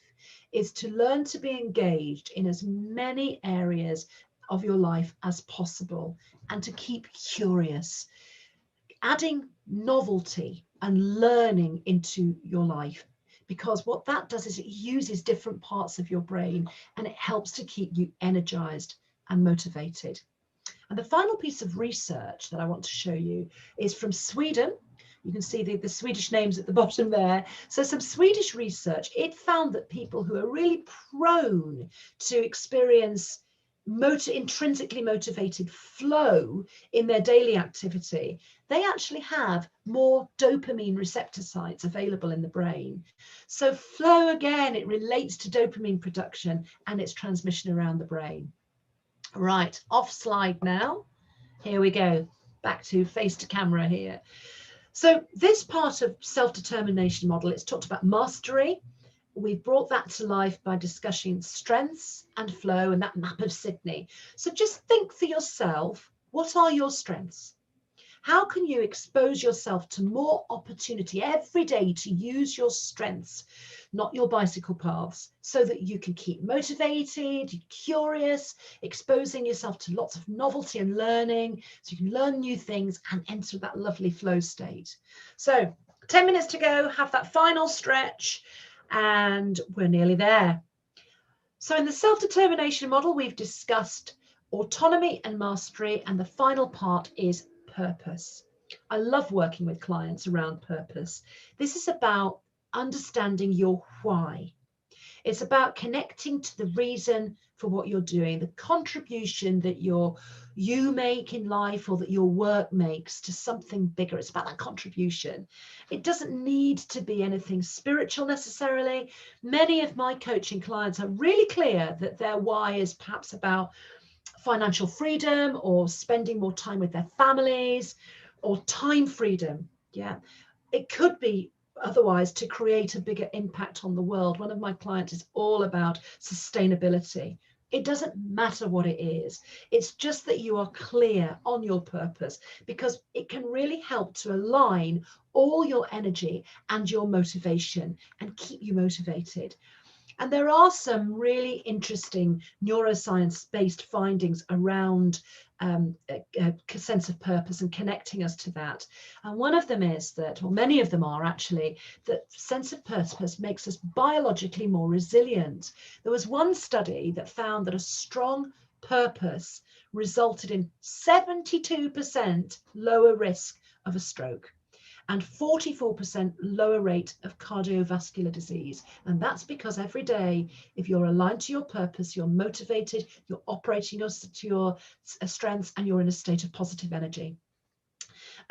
is to learn to be engaged in as many areas of your life as possible and to keep curious, adding novelty and learning into your life, because what that does is it uses different parts of your brain and it helps to keep you energized and motivated. And the final piece of research that I want to show you is from Sweden. You can see the Swedish names at the bottom there. So some Swedish research, it found that people who are really prone to experience intrinsically motivated flow in their daily activity, they actually have more dopamine receptor sites available in the brain. So flow, again, it relates to dopamine production and its transmission around the brain. Right, off slide now. Here we go, back to face to camera here. So this part of self-determination model, it's talked about mastery. We've brought that to life by discussing strengths and flow and that map of Sydney. So just think for yourself, what are your strengths? How can you expose yourself to more opportunity every day to use your strengths, not your bicycle paths, so that you can keep motivated, curious, exposing yourself to lots of novelty and learning, so you can learn new things and enter that lovely flow state. So 10 minutes to go, have that final stretch, and we're nearly there. So in the self-determination model, we've discussed autonomy and mastery, and the final part is purpose. I love working with clients around purpose. This is about understanding your why. It's about connecting to the reason for what you're doing, the contribution that you make in life or that your work makes to something bigger. It's about that contribution. It doesn't need to be anything spiritual necessarily. Many of my coaching clients are really clear that their why is perhaps about financial freedom or spending more time with their families or time freedom. Yeah, it could be otherwise to create a bigger impact on the world. One of my clients is all about sustainability. It doesn't matter what it is. It's just that you are clear on your purpose, because it can really help to align all your energy and your motivation and keep you motivated. And there are some really interesting neuroscience-based findings around a sense of purpose and connecting us to that. And one of them is that, or many of them are actually, that sense of purpose makes us biologically more resilient. There was one study that found that a strong purpose resulted in 72% lower risk of a stroke and 44% lower rate of cardiovascular disease. And that's because every day, if you're aligned to your purpose, you're motivated, you're operating to your strengths, and you're in a state of positive energy.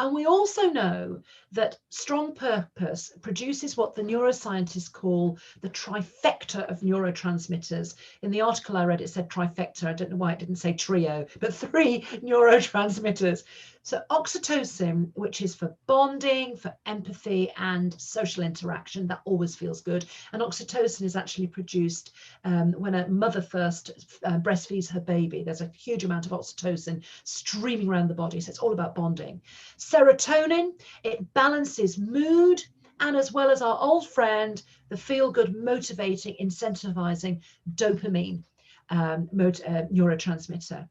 And we also know that strong purpose produces what the neuroscientists call the trifecta of neurotransmitters. In the article I read, it said trifecta. I don't know why it didn't say trio, but 3 neurotransmitters. So oxytocin, which is for bonding, for empathy and social interaction, that always feels good. And oxytocin is actually produced when a mother first breastfeeds her baby. There's a huge amount of oxytocin streaming around the body. So it's all about bonding. Serotonin, it balances mood, and as well as our old friend, the feel-good, motivating, incentivizing dopamine neurotransmitter.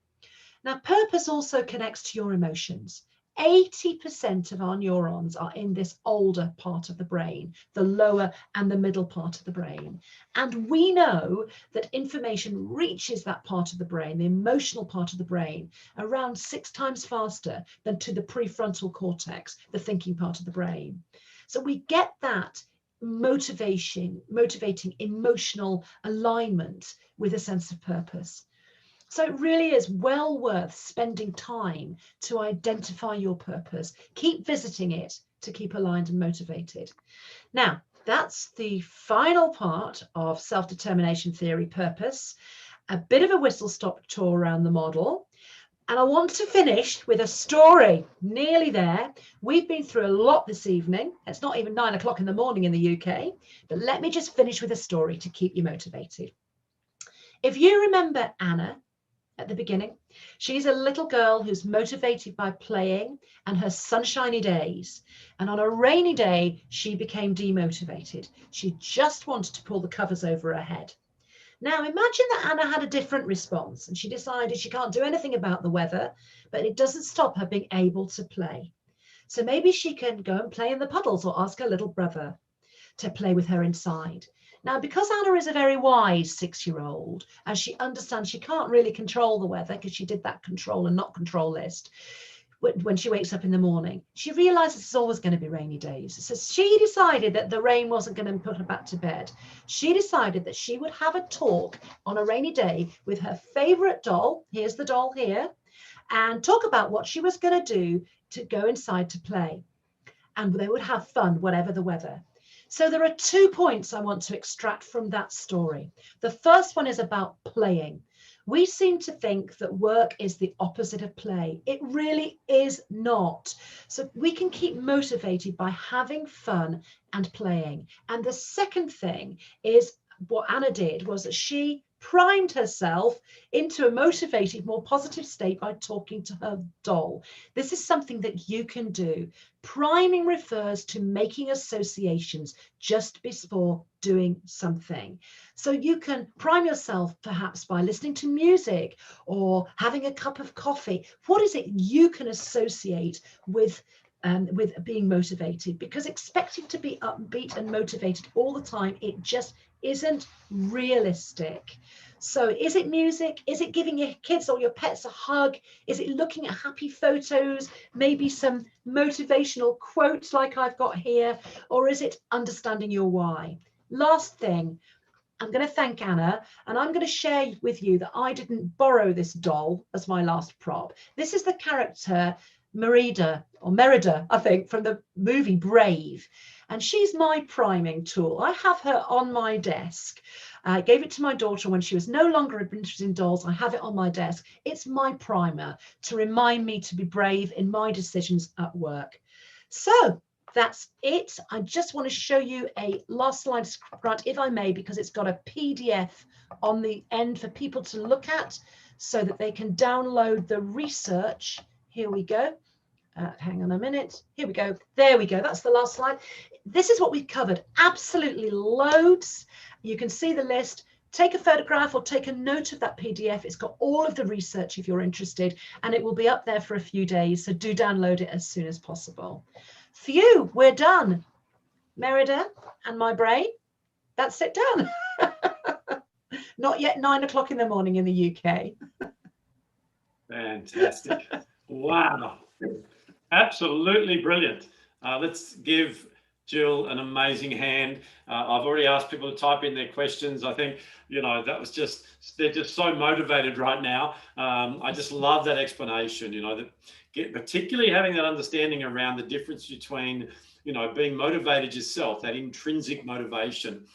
Now, purpose also connects to your emotions. 80% of our neurons are in this older part of the brain, the lower and the middle part of the brain. And we know that information reaches that part of the brain, the emotional part of the brain, around 6 times faster than to the prefrontal cortex, the thinking part of the brain. So we get that motivating emotional alignment with a sense of purpose. So it really is well worth spending time to identify your purpose. Keep visiting it to keep aligned and motivated. Now, that's the final part of self-determination theory, purpose. a bit of a whistle-stop tour around the model. And I want to finish with a story. Nearly there. We've been through a lot this evening. It's not even 9 o'clock in the morning in the UK, but let me just finish with a story to keep you motivated. If you remember Anna at the beginning, she's a little girl who's motivated by playing and her sunshiny days. And on a rainy day, she became demotivated. She just wanted to pull the covers over her head. Now, imagine that Anna had a different response and she decided she can't do anything about the weather, but it doesn't stop her being able to play. So maybe she can go and play in the puddles or ask her little brother to play with her inside. Now, because Anna is a very wise 6-year-old and she understands she can't really control the weather because she did that control and not control list, when she wakes up in the morning, she realizes it's always going to be rainy days. So she decided that the rain wasn't going to put her back to bed. She decided that she would have a talk on a rainy day with her favorite doll. Here's the doll here, and talk about what she was going to do to go inside to play. And they would have fun, whatever the weather. So there are 2 points I want to extract from that story. The first one is about playing. We seem to think that work is the opposite of play. It really is not. So we can keep motivated by having fun and playing. And the second thing is what Anna did was that she primed herself into a motivated, more positive state by talking to her doll. This is something that you can do. Priming refers to making associations just before doing something. So you can prime yourself perhaps by listening to music or having a cup of coffee. What is it you can associate with being motivated? Because expecting to be upbeat and motivated all the time, it just isn't realistic. So is it music? Is it giving your kids or your pets a hug? Is it looking at happy photos, maybe some motivational quotes like I've got here? Or is it understanding your why? Last thing, I'm going to thank Anna, and I'm going to share with you that I didn't borrow this doll as my last prop. This is the character Merida, I think, from the movie Brave. And she's my priming tool. I have her on my desk. I gave it to my daughter when she was no longer interested in dolls. I have it on my desk. It's my primer to remind me to be brave in my decisions at work. So that's it. I just want to show you a last slide, Grant, if I may, because it's got a PDF on the end for people to look at so that they can download the research. Here we go. Hang on a minute. Here we go. There we go. That's the last slide. This is what we've covered. Absolutely loads. You can see the list. Take a photograph or take a note of that PDF. It's got all of the research if you're interested, and it will be up there for a few days. So do download it as soon as possible. Phew, we're done. Merida and my brain. That's it done. Not yet 9 o'clock in the morning in the UK. Fantastic. Wow. Absolutely brilliant. Let's give Gill an amazing hand. I've already asked people to type in their questions. I think, you know, that was just, they're just so motivated right now. I just love that explanation, you know, particularly having that understanding around the difference between, you know, being motivated yourself, that intrinsic motivation.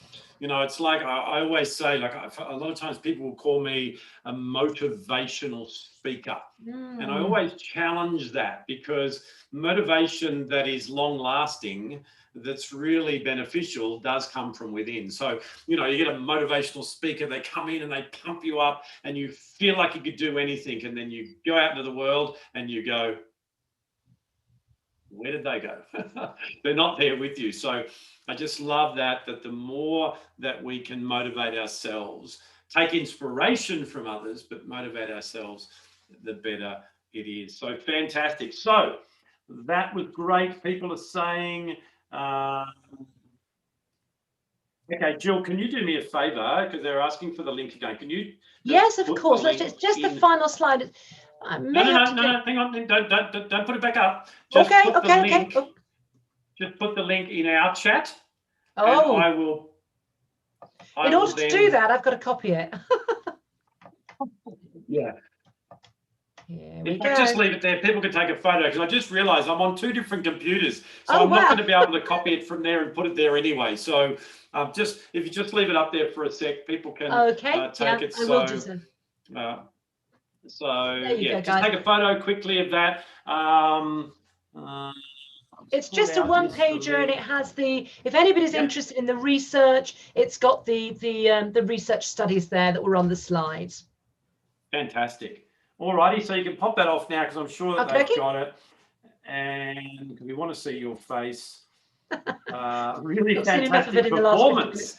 You know, it's like I always say, like a lot of times people will call me a motivational speaker. And I always challenge that, because motivation that is long lasting, that's really beneficial, does come from within. So, you know, you get a motivational speaker, they come in and they pump you up and you feel like you could do anything. And then you go out into the world and you go, where did they go? They're not there with you. So I just love that the more that we can motivate ourselves, take inspiration from others, but motivate ourselves, the better it is. So fantastic. So that was great. People are saying, okay, Gill, can you do me a favor? Because they're asking for the link again. Can you? Yes, of course. Let's just the final slide. No, hang on. Don't put it back up. Just okay. Just put the link in our chat. Oh, and I will. In order to do that, I've got to copy it. Yeah. Here we If go. I just leave it there, people can take a photo, because I just realized I'm on 2 different computers. So Oh, I'm not wow. going to be able to copy it from there and put it there anyway. So if you just leave it up there for a sec, people can Okay, take yeah, it. I will do so. There you go, Just guys. take a photo quickly of that. It's just a one-pager, and it has the, if anybody's interested in the research, it's got the research studies there that were on the slides. Fantastic. All righty, so you can pop that off now, because I'm sure that they've Okay. got it. And we want to see your face. Really Not seen enough of fantastic it in the last 50 minutes. performance.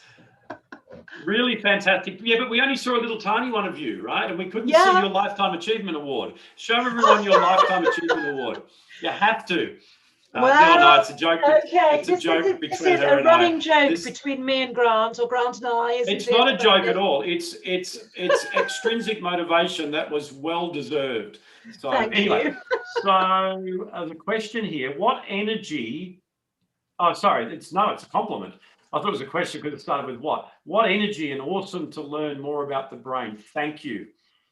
Really fantastic. Yeah, but we only saw a little tiny one of you, right? And we couldn't see your Lifetime Achievement Award. Show everyone your Lifetime Achievement Award. You have to. Well, no, it's a joke. Okay, it's a joke between this is her a and running I. joke between me and Grant, or Grant and I. It's not a joke at all. It's extrinsic motivation that was well deserved. So anyway, so the question here: what energy? Oh, sorry, it's a compliment. I thought it was a question because it started with what? What energy, and awesome to learn more about the brain. Thank you.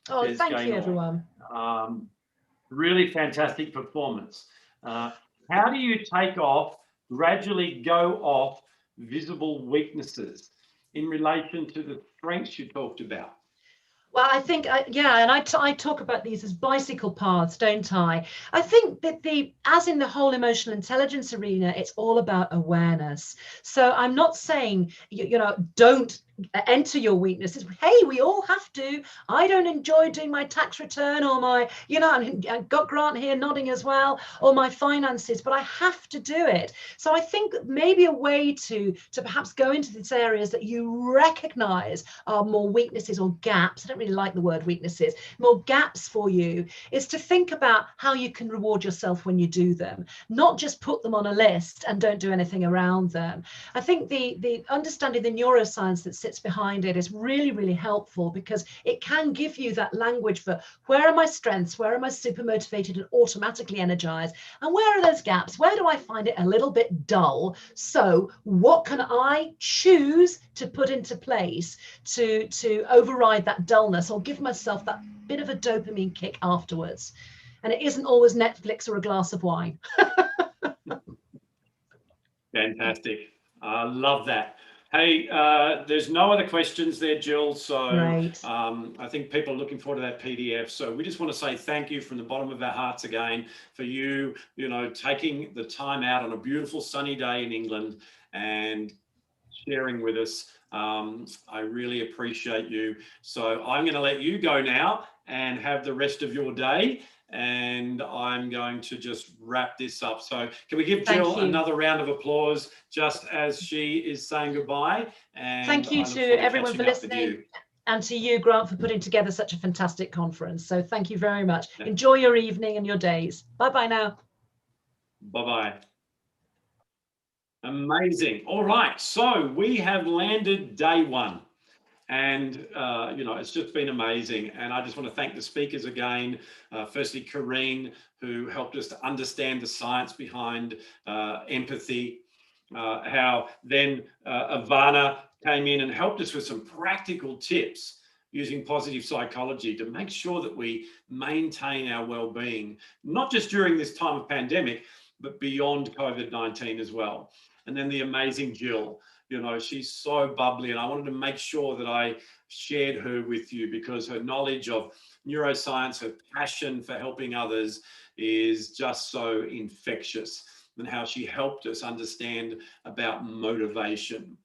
Oh, thank you, everyone. Really fantastic performance. How do you gradually go off visible weaknesses in relation to the strengths you talked about? Well, I think, and I talk about these as bicycle paths, don't I? I think that as in the whole emotional intelligence arena, it's all about awareness. So I'm not saying, don't enter your weaknesses. Hey, we all have to. I don't enjoy doing my tax return, or my, I've got Grant here nodding as well, or my finances, but I have to do it. So I think maybe a way to perhaps go into these areas that you recognize are more weaknesses or gaps. I don't really like the word weaknesses. More gaps for you is to think about how you can reward yourself when you do them, not just put them on a list and don't do anything around them. I think the understanding the neuroscience that sits behind it is really, really helpful, because it can give you that language for where are my strengths, where am I super motivated and automatically energized, and where are those gaps, where do I find it a little bit dull, so what can I choose to put into place to override that dullness, or give myself that bit of a dopamine kick afterwards. And it isn't always Netflix or a glass of wine. Fantastic. I love that. Hey, there's no other questions there, Gill. So I think people are looking forward to that PDF. So we just want to say thank you from the bottom of our hearts again for you, taking the time out on a beautiful sunny day in England and sharing with us. I really appreciate you. So I'm going to let you go now and have the rest of your day. And I'm going to just wrap this up. So can we give Gill another round of applause just as she is saying goodbye? And thank you to everyone for listening, and to you, Grant, for putting together such a fantastic conference. So thank you very much. Yeah. Enjoy your evening and your days. Bye-bye now. Bye-bye. Amazing. All right. So we have landed day one. And, it's just been amazing. And I just want to thank the speakers again. Firstly, Karine, who helped us to understand the science behind empathy, how then Ivana came in and helped us with some practical tips using positive psychology to make sure that we maintain our well-being, not just during this time of pandemic, but beyond COVID-19 as well. And then the amazing Gill. She's so bubbly, and I wanted to make sure that I shared her with you, because her knowledge of neuroscience, her passion for helping others is just so infectious, and how she helped us understand about motivation.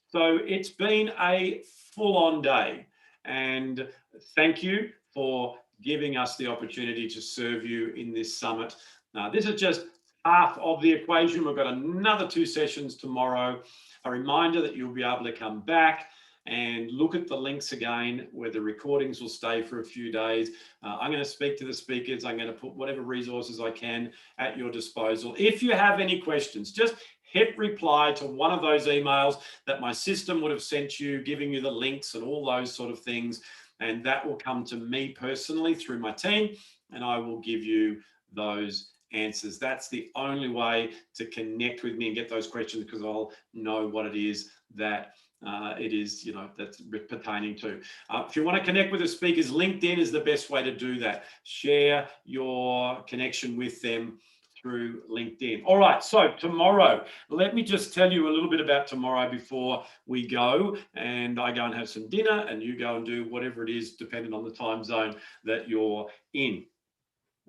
So it's been a full-on day, and thank you for giving us the opportunity to serve you in this summit. Now, this is just half of the equation. We've got another 2 sessions tomorrow. A reminder that you'll be able to come back and look at the links again, where the recordings will stay for a few days. I'm going to speak to the speakers. I'm going to put whatever resources I can at your disposal. If you have any questions, just hit reply to one of those emails that my system would have sent you, giving you the links and all those sort of things. And that will come to me personally through my team, and I will give you those answers. That's the only way to connect with me and get those questions, because I'll know what it is that it is, that's pertaining to. If you want to connect with the speakers, LinkedIn is the best way to do that. Share your connection with them through LinkedIn. All right, so tomorrow, let me just tell you a little bit about tomorrow before we go, and I go and have some dinner and you go and do whatever it is, depending on the time zone that you're in.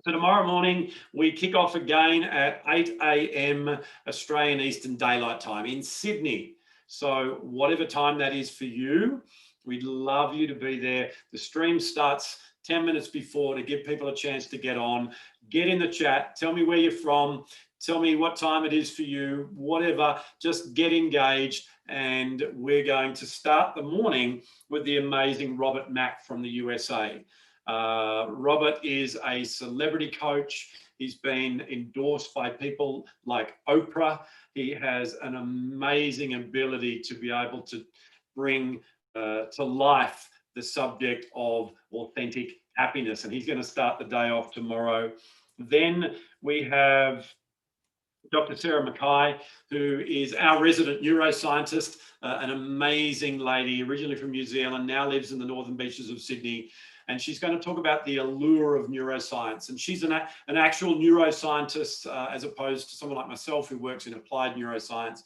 So tomorrow morning, we kick off again at 8 a.m. Australian Eastern Daylight Time in Sydney. So whatever time that is for you, we'd love you to be there. The stream starts 10 minutes before to give people a chance to get on. Get in the chat. Tell me where you're from. Tell me what time it is for you. Whatever. Just get engaged. And we're going to start the morning with the amazing Robert Mack from the USA. Robert is a celebrity coach. He's been endorsed by people like Oprah. He has an amazing ability to be able to bring to life the subject of authentic happiness, and he's going to start the day off tomorrow. Then we have Dr. Sarah McKay, who is our resident neuroscientist, an amazing lady, originally from New Zealand, now lives in the northern beaches of Sydney. And she's going to talk about the allure of neuroscience. And she's an actual neuroscientist, as opposed to someone like myself who works in applied neuroscience.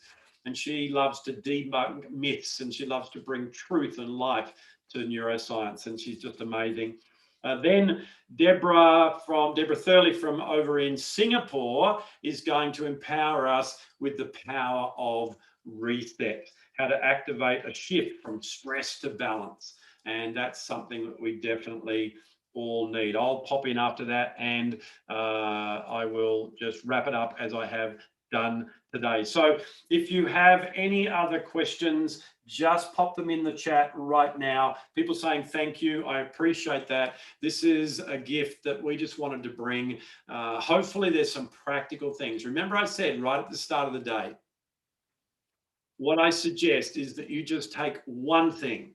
And she loves to debunk myths, and she loves to bring truth and life to neuroscience. And she's just amazing. Then Deborah Thurley from over in Singapore is going to empower us with the power of reset, how to activate a shift from stress to balance. And that's something that we definitely all need. I'll pop in after that, and I will just wrap it up as I have done today. So if you have any other questions, just pop them in the chat right now. People saying thank you. I appreciate that. This is a gift that we just wanted to bring. Hopefully there's some practical things. Remember I said right at the start of the day, what I suggest is that you just take one thing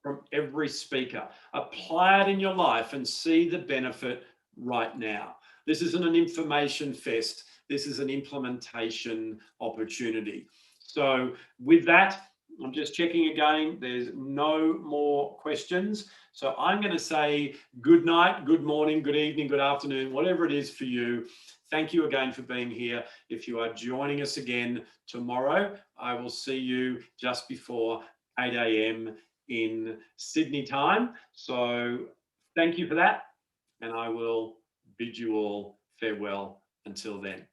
from every speaker, apply it in your life and see the benefit right now. This isn't an information fest. This is an implementation opportunity. So with that, I'm just checking again. There's no more questions. So I'm going to say good night, good morning, good evening, good afternoon, whatever it is for you. Thank you again for being here. If you are joining us again tomorrow, I will see you just before 8 a.m. in Sydney time. So thank you for that. And I will bid you all farewell until then.